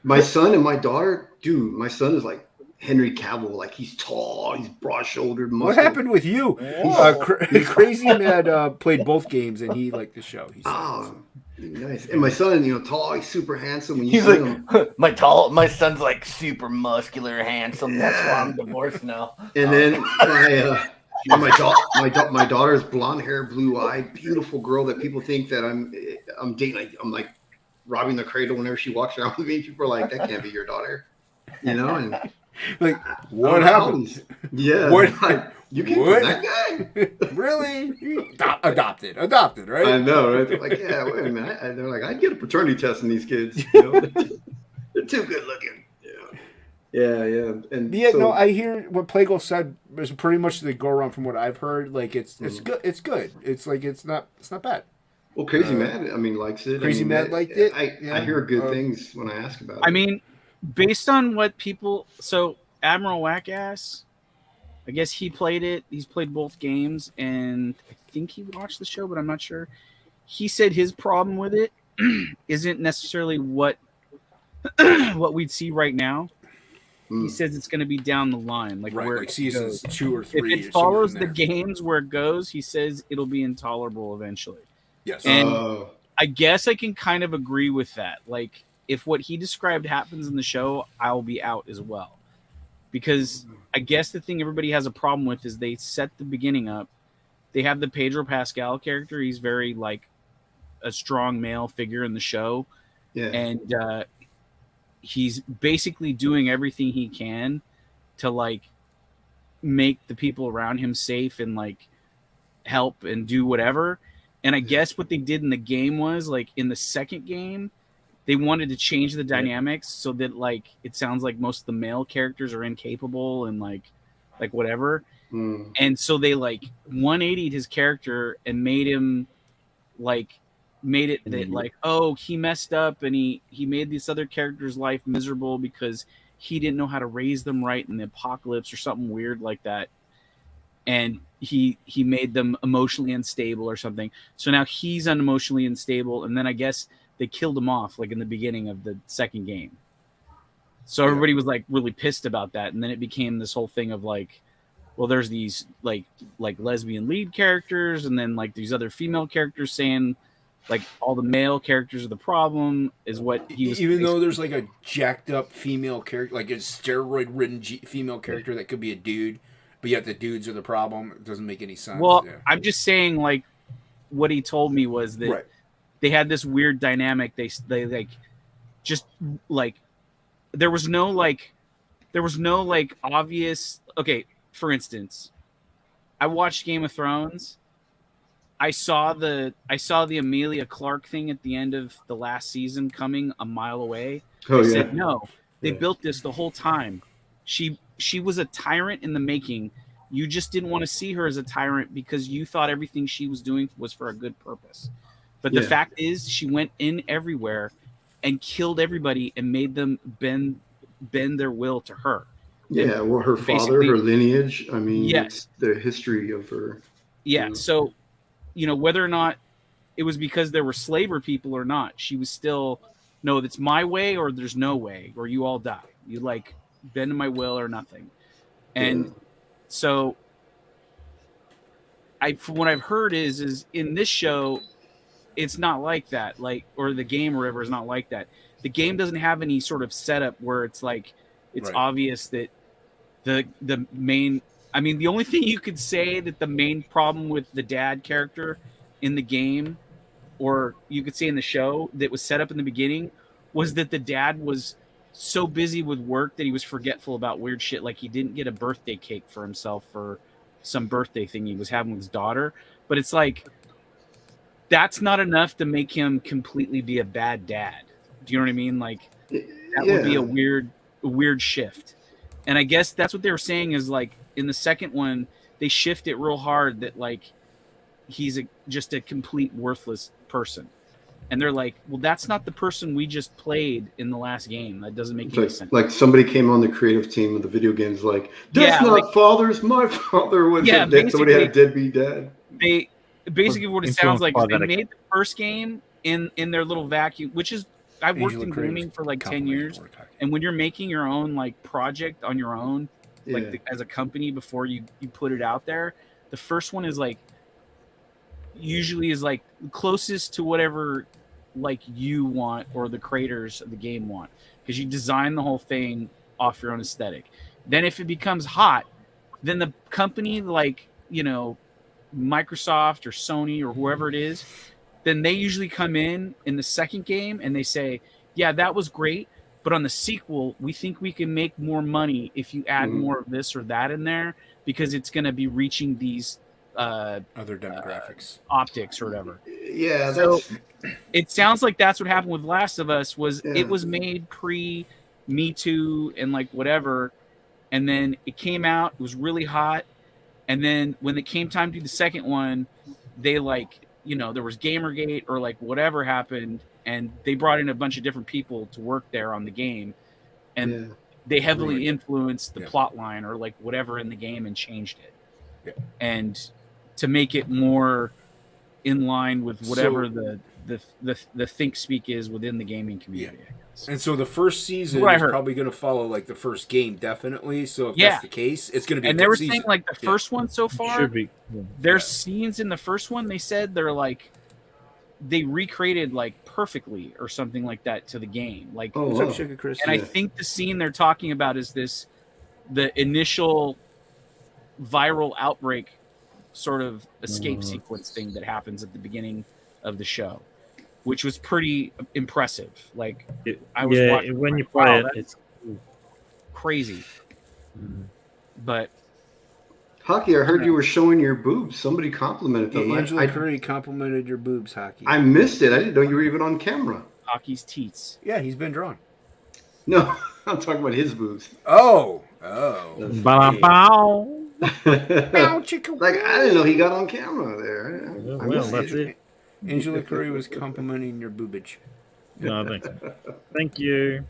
my son and my daughter, dude, my son is like Henry Cavill, like he's tall, he's broad-shouldered. What happened with you? Crazy Man played both games and he liked the show. Nice. And my son, tall, he's super handsome. When you He's see like, him, my son's like super muscular, handsome. That's why I'm divorced now. And then my daughter's blonde hair, blue eyed, beautiful girl that people think that I'm dating. I'm like robbing the cradle whenever she walks around with me. People are like, that can't be your daughter, and like what happened? Yeah, what? You came from that guy? Really? Adopted, right? I know, right? They're like, yeah, wait a minute. They're like, I'd get a paternity test in these kids. They're too good looking. Yeah. And no, I hear what Plago said is pretty much the go around from what I've heard. Like it's good. It's good. It's like it's not bad. Well, Crazy Man, likes it. Crazy Man liked it. I hear good things when I ask about it. I mean, based on what people, so Admiral Wackass, I guess he played it. He's played both games, and I think he watched the show, but I'm not sure. He said his problem with it isn't necessarily what we'd see right now. He says it's going to be down the line, like where like seasons 2 or 3. If it follows the games where it goes, he says it'll be intolerable eventually. Yes, and I guess I can kind of agree with that. Like, if what he described happens in the show, I'll be out as well. Because I guess the thing everybody has a problem with is they set the beginning up. They have the Pedro Pascal character. He's very like a strong male figure in the show. Yeah. And he's basically doing everything he can to like make the people around him safe and like help and do whatever. And I guess what they did in the game was like in the second game, they wanted to change the dynamics so that like it sounds like most of the male characters are incapable and like whatever. And so they like 180'd his character and made it that like, oh, he messed up and he made this other character's life miserable because he didn't know how to raise them right in the apocalypse or something weird like that. And he made them emotionally unstable or something. So now he's unemotionally unstable. And then I guess they killed him off like in the beginning of the second game. So everybody was like really pissed about that, and then it became this whole thing of like, well, there's these like lesbian lead characters, and then like these other female characters saying like all the male characters are the problem is what he was. Even though there's like a jacked up female character, like a steroid ridden female character that could be a dude, but yet the dudes are the problem. It doesn't make any sense. Well, I'm just saying like what he told me was that they had this weird dynamic. They like just like. There was no obvious. Okay, for instance, I watched Game of Thrones. I saw the Emilia Clarke thing at the end of the last season coming a mile away. I said no. They built this the whole time. She was a tyrant in the making. You just didn't want to see her as a tyrant because you thought everything she was doing was for a good purpose. But the fact is, she went in everywhere and killed everybody and made them bend their will to her. Yeah, well, her father, her lineage. I mean, it's the history of her. Yeah, so, whether or not it was because there were slaver people or not, she was still, no, it's my way or there's no way, or you all die. You, like, bend to my will or nothing. And so, from what I've heard is in this show, it's not like that, like, or the game or whatever is not like that. The game doesn't have any sort of setup where it's like it's obvious that the main. I mean, the only thing you could say that the main problem with the dad character in the game, or you could say in the show that was set up in the beginning, was that the dad was so busy with work that he was forgetful about weird shit. Like he didn't get a birthday cake for himself for some birthday thing he was having with his daughter. But it's like, that's not enough to make him completely be a bad dad. Do you know what I mean? Like that would be a weird shift. And I guess that's what they were saying is like in the second one, they shift it real hard that like he's just a complete worthless person. And they're like, well, that's not the person we just played in the last game. That doesn't make any sense. Like somebody came on the creative team of the video games like, that's not like, father's my father was dead. Somebody had a deadbeat dad. They basically what it sounds like is they made the first game in their little vacuum, which is I've worked in gaming for like 10 years. And when you're making your own like project on your own, like as a company before you put it out there, the first one is like usually is like closest to whatever like you want or the creators of the game want, because you design the whole thing off your own aesthetic. Then if it becomes hot, then the company like, Microsoft or Sony or whoever it is, then they usually come in the second game and they say, yeah, that was great, but on the sequel, we think we can make more money if you add more of this or that in there, because it's going to be reaching these other demographics, optics or whatever. Yeah. So it sounds like that's what happened with Last of Us. It was made pre Me Too and like whatever, and then it came out. It was really hot, and then when it came time to do the second one, they like there was Gamergate or like whatever happened, and they brought in a bunch of different people to work there on the game, and they heavily influenced the plot line or like whatever in the game and changed it, and to make it more in line with whatever the think speak is within the gaming community. I guess. And so the first season is probably going to follow like the first game, definitely. So if that's the case, it's going to be. And they were saying like the first one so far, should be. There's scenes in the first one. They said they're like they recreated like perfectly or something like that to the game. Like, what's up, Sugar Chris? And I think the scene they're talking about is the initial viral outbreak sort of escape sequence thing that happens at the beginning of the show, which was pretty impressive. Like I was watching, when you play it, it's crazy. But Hockey, I heard you were showing your boobs. Somebody complimented them. Angela Curry complimented your boobs, Hockey. I missed it. I didn't know you were even on camera. Hockey's teats. Yeah, he's been drawn. No, I'm talking about his boobs. Oh. Bow. Like I didn't know he got on camera there. Well, that's it. Angela Curry was complimenting your boobage. No, thank you.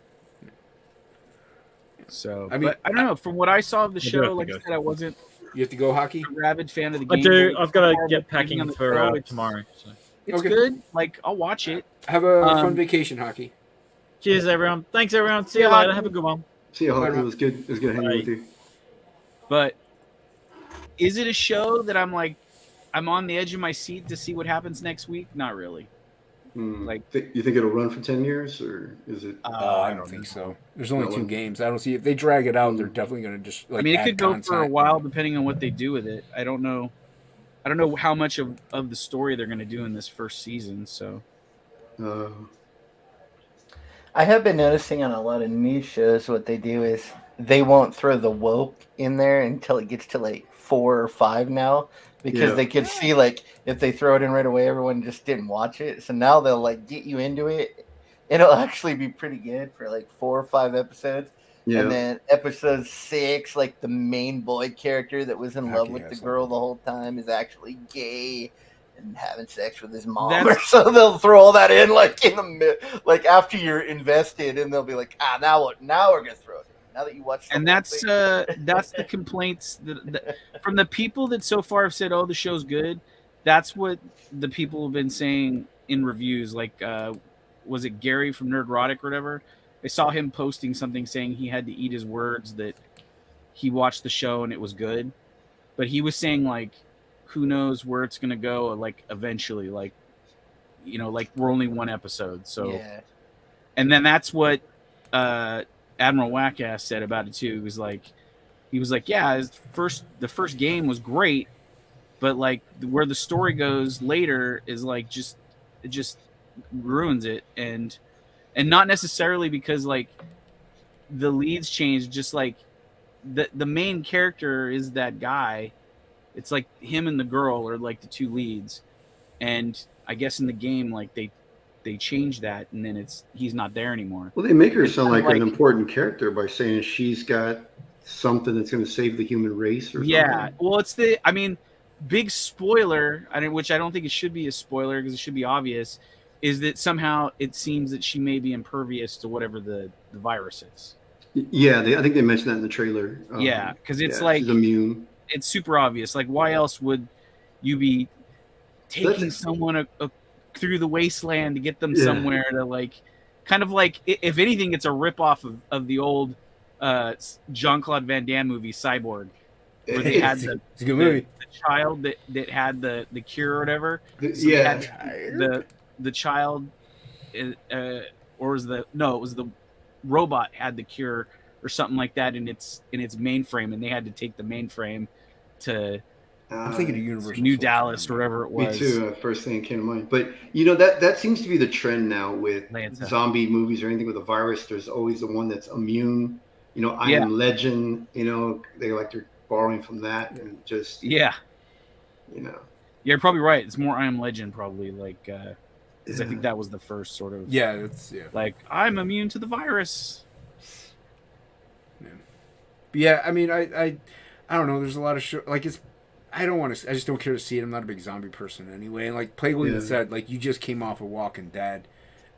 So, I mean, but I don't know. From what I saw of the show, like I said, I wasn't. You have to go, Hockey? A rabid fan of the I game. do. I've got to get packing for tomorrow. So. It's Okay. good. Like I'll watch it. Have a fun vacation, Hockey. Cheers, everyone. Thanks, everyone. See you Yeah, later. Have a good one. See you, Hawk. Later. It was good. It was good hanging with you. But is it a show that I'm like, I'm on the edge of my seat to see what happens next week? Not really. Like, You think it'll run for 10 years, or is it? I don't think so. There's only No 2 one- games. I don't see if they drag it out. They're definitely going to just like. I mean, it add could go for a content. while depending on what they do with it. I don't know. I don't know how much of the story they're going to do in this first season. So I have been noticing on a lot of new shows what they do is they won't throw the woke in there until it gets to like 4 or 5 now, because they could see like if they throw it in right away, everyone just didn't watch it. So now they'll like get you into it. It'll actually be pretty good for like 4 or 5 episodes. Yeah. And then episode 6, like the main boy character that was in love with the girl the whole time is actually gay and having sex with his mom. Or so they'll throw all that in like in the like after you're invested, and they'll be like, now we're gonna throw it. Now that you watch, and that's the complaints that from the people that so far have said, "Oh, the show's good." That's what the people have been saying in reviews. Like, was it Gary from Nerdrotic or whatever? I saw him posting something saying he had to eat his words that he watched the show and it was good, but he was saying like, who knows where it's gonna go? Like eventually, like like we're only 1 episode, so yeah. And then that's what Admiral Wackass said about it too. He was like, yeah, the first game was great, but like where the story goes later is like it just ruins it, and not necessarily because like the leads change, just like the main character is that guy. It's like him and the girl are like the 2 leads, and I guess in the game like they change that, and then he's not there anymore. Well, they make her sound like an important character by saying she's got something that's going to save the human race or something. Yeah, well, big spoiler, which I don't think it should be a spoiler because it should be obvious, is that somehow it seems that she may be impervious to whatever the virus is. Yeah, I think they mentioned that in the trailer. Yeah, because it's like she's immune. It's super obvious. Like, why else would you be taking someone through the wasteland to get them somewhere to like, kind of like, if anything, it's a ripoff of the old Jean-Claude Van Damme movie Cyborg, where they had the child that had the cure or whatever. So the child, or was it was the robot had the cure or something like that in its mainframe, and they had to take the mainframe to I'm thinking of Universal New Dallas or wherever it was. Me too. First thing that came to mind. But that seems to be the trend now with zombie movies or anything with a virus. There's always the one that's immune. I Am Legend. They're borrowing from that and just You're probably right. It's more I Am Legend probably, like because I think that was the first sort of like I'm immune to the virus. Yeah, I mean, I don't know. There's a lot of show like it's. I just don't care to see it. I'm not a big zombie person anyway. And like Plagueland said, like you just came off of Walking Dead.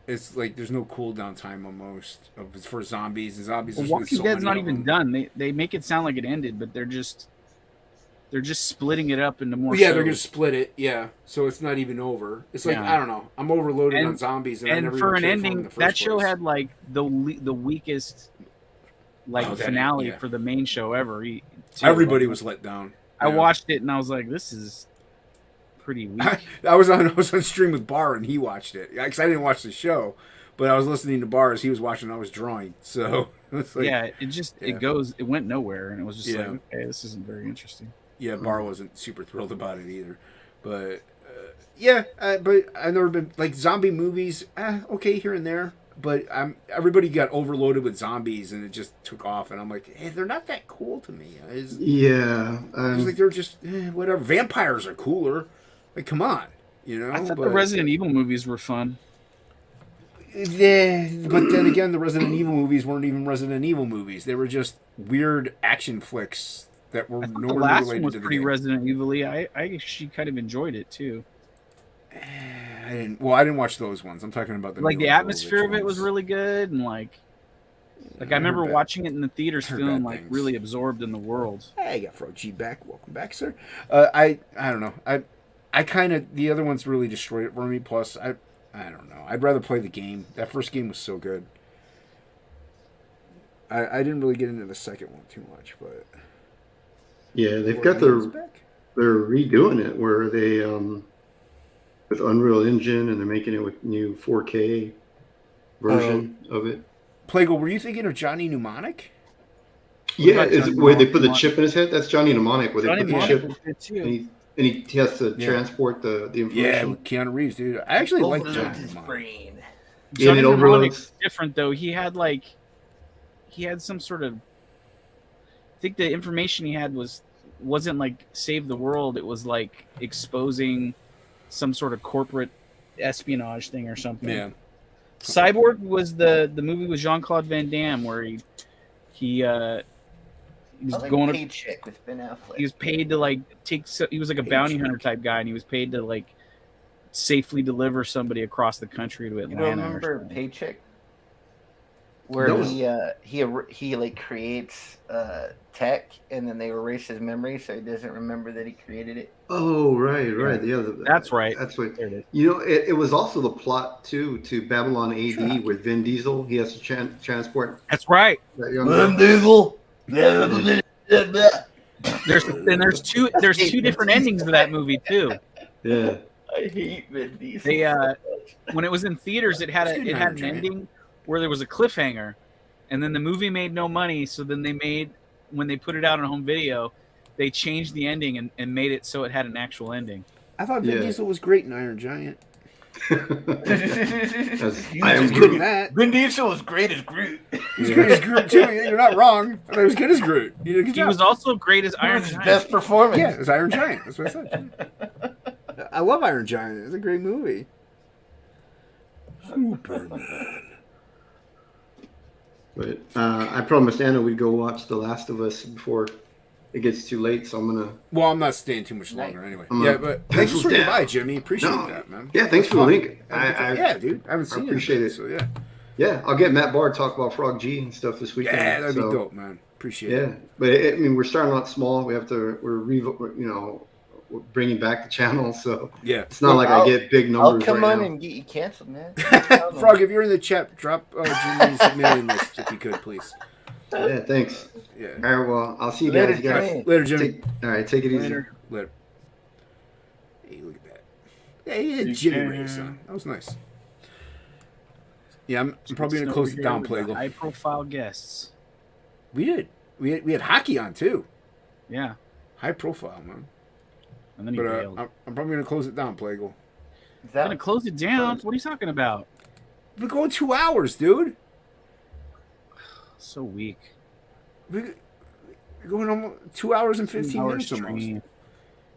It's like there's no cooldown time almost for zombies. And zombies. Well, Walking Dead's not even done. They make it sound like it ended, but they're just splitting it up into more. Yeah, they're gonna split it. Yeah, so it's not even over. It's like I don't know. I'm overloaded on zombies, and I never for even an cared ending, for them in the first that show place. had like the weakest finale for the main show ever. Everybody was let down. I watched it and I was like, "This is pretty weak." I was on stream with Bar and he watched it because I didn't watch the show, but I was listening to Bar as he was watching. I was drawing, so it's like, it went nowhere, and it was just like, okay, this isn't very interesting. Yeah, Bar wasn't super thrilled about it either, but but I've never been like zombie movies. Okay, here and there. But everybody got overloaded with zombies, and it just took off. And I'm like, hey, they're not that cool to me. It's like they're just whatever. Vampires are cooler. Like, come on, I thought the Resident Evil movies were fun. But then again, the Resident Evil movies weren't even Resident Evil movies. They were just weird action flicks that were nowhere related to the game. The last one was pretty Resident Evil-y. I actually kind of enjoyed it too. I didn't watch those ones. I'm talking about the atmosphere of it was really good, and like I remember watching it in the theaters, feeling like really absorbed in the world. Hey, I got Fro G back. Welcome back, sir. I don't know. the other ones really destroyed it for me. Plus, I don't know. I'd rather play the game. That first game was so good. I didn't really get into the second one too much, but yeah, they've got they're redoing it where they with Unreal Engine, and they're making it with new 4K version of it. Plague, were you thinking of Johnny Mnemonic? Yeah, is where they put the chip in his head? That's Johnny Mnemonic, where they put the chip, too. and he has to transport the information. Yeah, with Keanu Reeves, dude. I actually like Johnny Mnemonic. Johnny it Mnemonic's different though. He had some sort of. I think the information he had wasn't like save the world. It was like exposing some sort of corporate espionage thing or something. Yeah. Cyborg was the movie with Jean-Claude Van Damme where he was going Paycheck with Ben Affleck. He was paid to like he was like a bounty hunter type guy, and he was paid to like safely deliver somebody across the country to Atlanta. You remember Paycheck? Where he like creates tech, and then they erase his memory, so he doesn't remember that he created it. Oh, right. Yeah, that's right. That's what you know. It was also the plot to Babylon AD with Vin Diesel. He has to transport. That's right. Vin Diesel. There's two different endings to that movie too. Yeah. I hate Vin Diesel. When it was in theaters, it had an ending where there was a cliffhanger, and then the movie made no money. So then when they put it out on home video, they changed the ending and made it so it had an actual ending. I thought Vin Diesel was great in Iron Giant. I was good in that. Vin Diesel was great as Groot. He's great as Groot too. You're not wrong. I thought he was good as Groot. He did a good job. He was also great as Iron Giant. Best performance. Yeah, it's Iron Giant. That's what I said. I love Iron Giant. It's a great movie. Superman. But I promised Anna we'd go watch The Last of Us before it gets too late, so I'm gonna. Well, I'm not staying too much longer anyway. Yeah, but thanks for swinging by, Jimmy. Appreciate that, man. Yeah, thanks for the link. Yeah, dude, I haven't seen it. Appreciate it. So yeah. Yeah, I'll get Matt Barr to talk about Frog G and stuff this weekend. Yeah, that'd be dope, man. Appreciate it. Yeah, but I mean, we're starting out small. We're bringing back the channel, so yeah, it's not like I get big numbers. I'll come on and get you canceled, man. Frog, if you're in the chat, drop Jimmy's mailing list if you could, please. Yeah, thanks. Yeah. All right, well, I'll see you guys. Later, Jimmy. All right, take it easy. Later. Hey, look at that. Hey, he had Jimmy Ray, son. That was nice. Yeah, I'm probably gonna close it down, Plagle. High-profile guests. We did. We had hockey on too. Yeah. High profile, man. And then he bailed. I'm probably gonna close it down, Plagle. Gonna close it down? What are you talking about? We're going 2 hours, dude. So weak. We're going almost 2 hours and 15 minutes almost.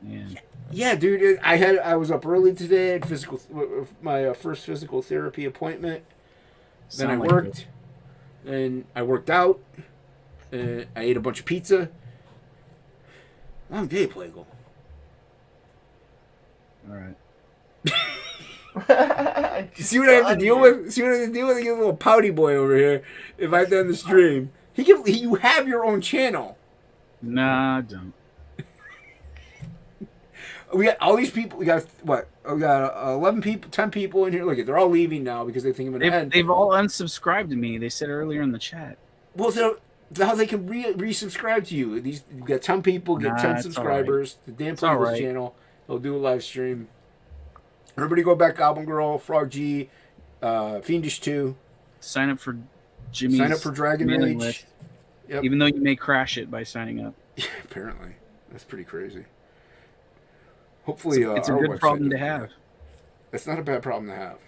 Yeah. Yeah, dude. I was up early today. I had my first physical therapy appointment. Then I worked. And I worked out. I ate a bunch of pizza. Long day, Plagle. All right. You see what I have to deal with? See what I have to deal with? I get a little pouty boy over here. If I've done the stream, you have your own channel. Nah, I don't. We got all these people. We got what? We got 11 people, 10 people in here. Look, they're all leaving now because they think I'm gonna end. They've all unsubscribed to me. They said earlier in the chat. Well, how they can resubscribe to you? You got 10 people, get 10 subscribers. Right. The Dan Players channel. They'll do a live stream. Everybody go back, Goblin Girl, Frog G, Fiendish 2. Sign up for Jimmy's. Sign up for Dragon Rage. Yep. Even though you may crash it by signing up. Yeah, apparently. That's pretty crazy. Hopefully, it's a good problem to have. It's not a bad problem to have.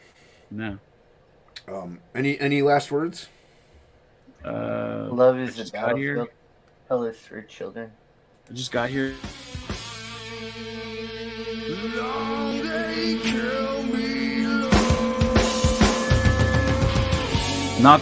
No. Any last words? Love is a battlefield. Hell is for children. I just got here. Not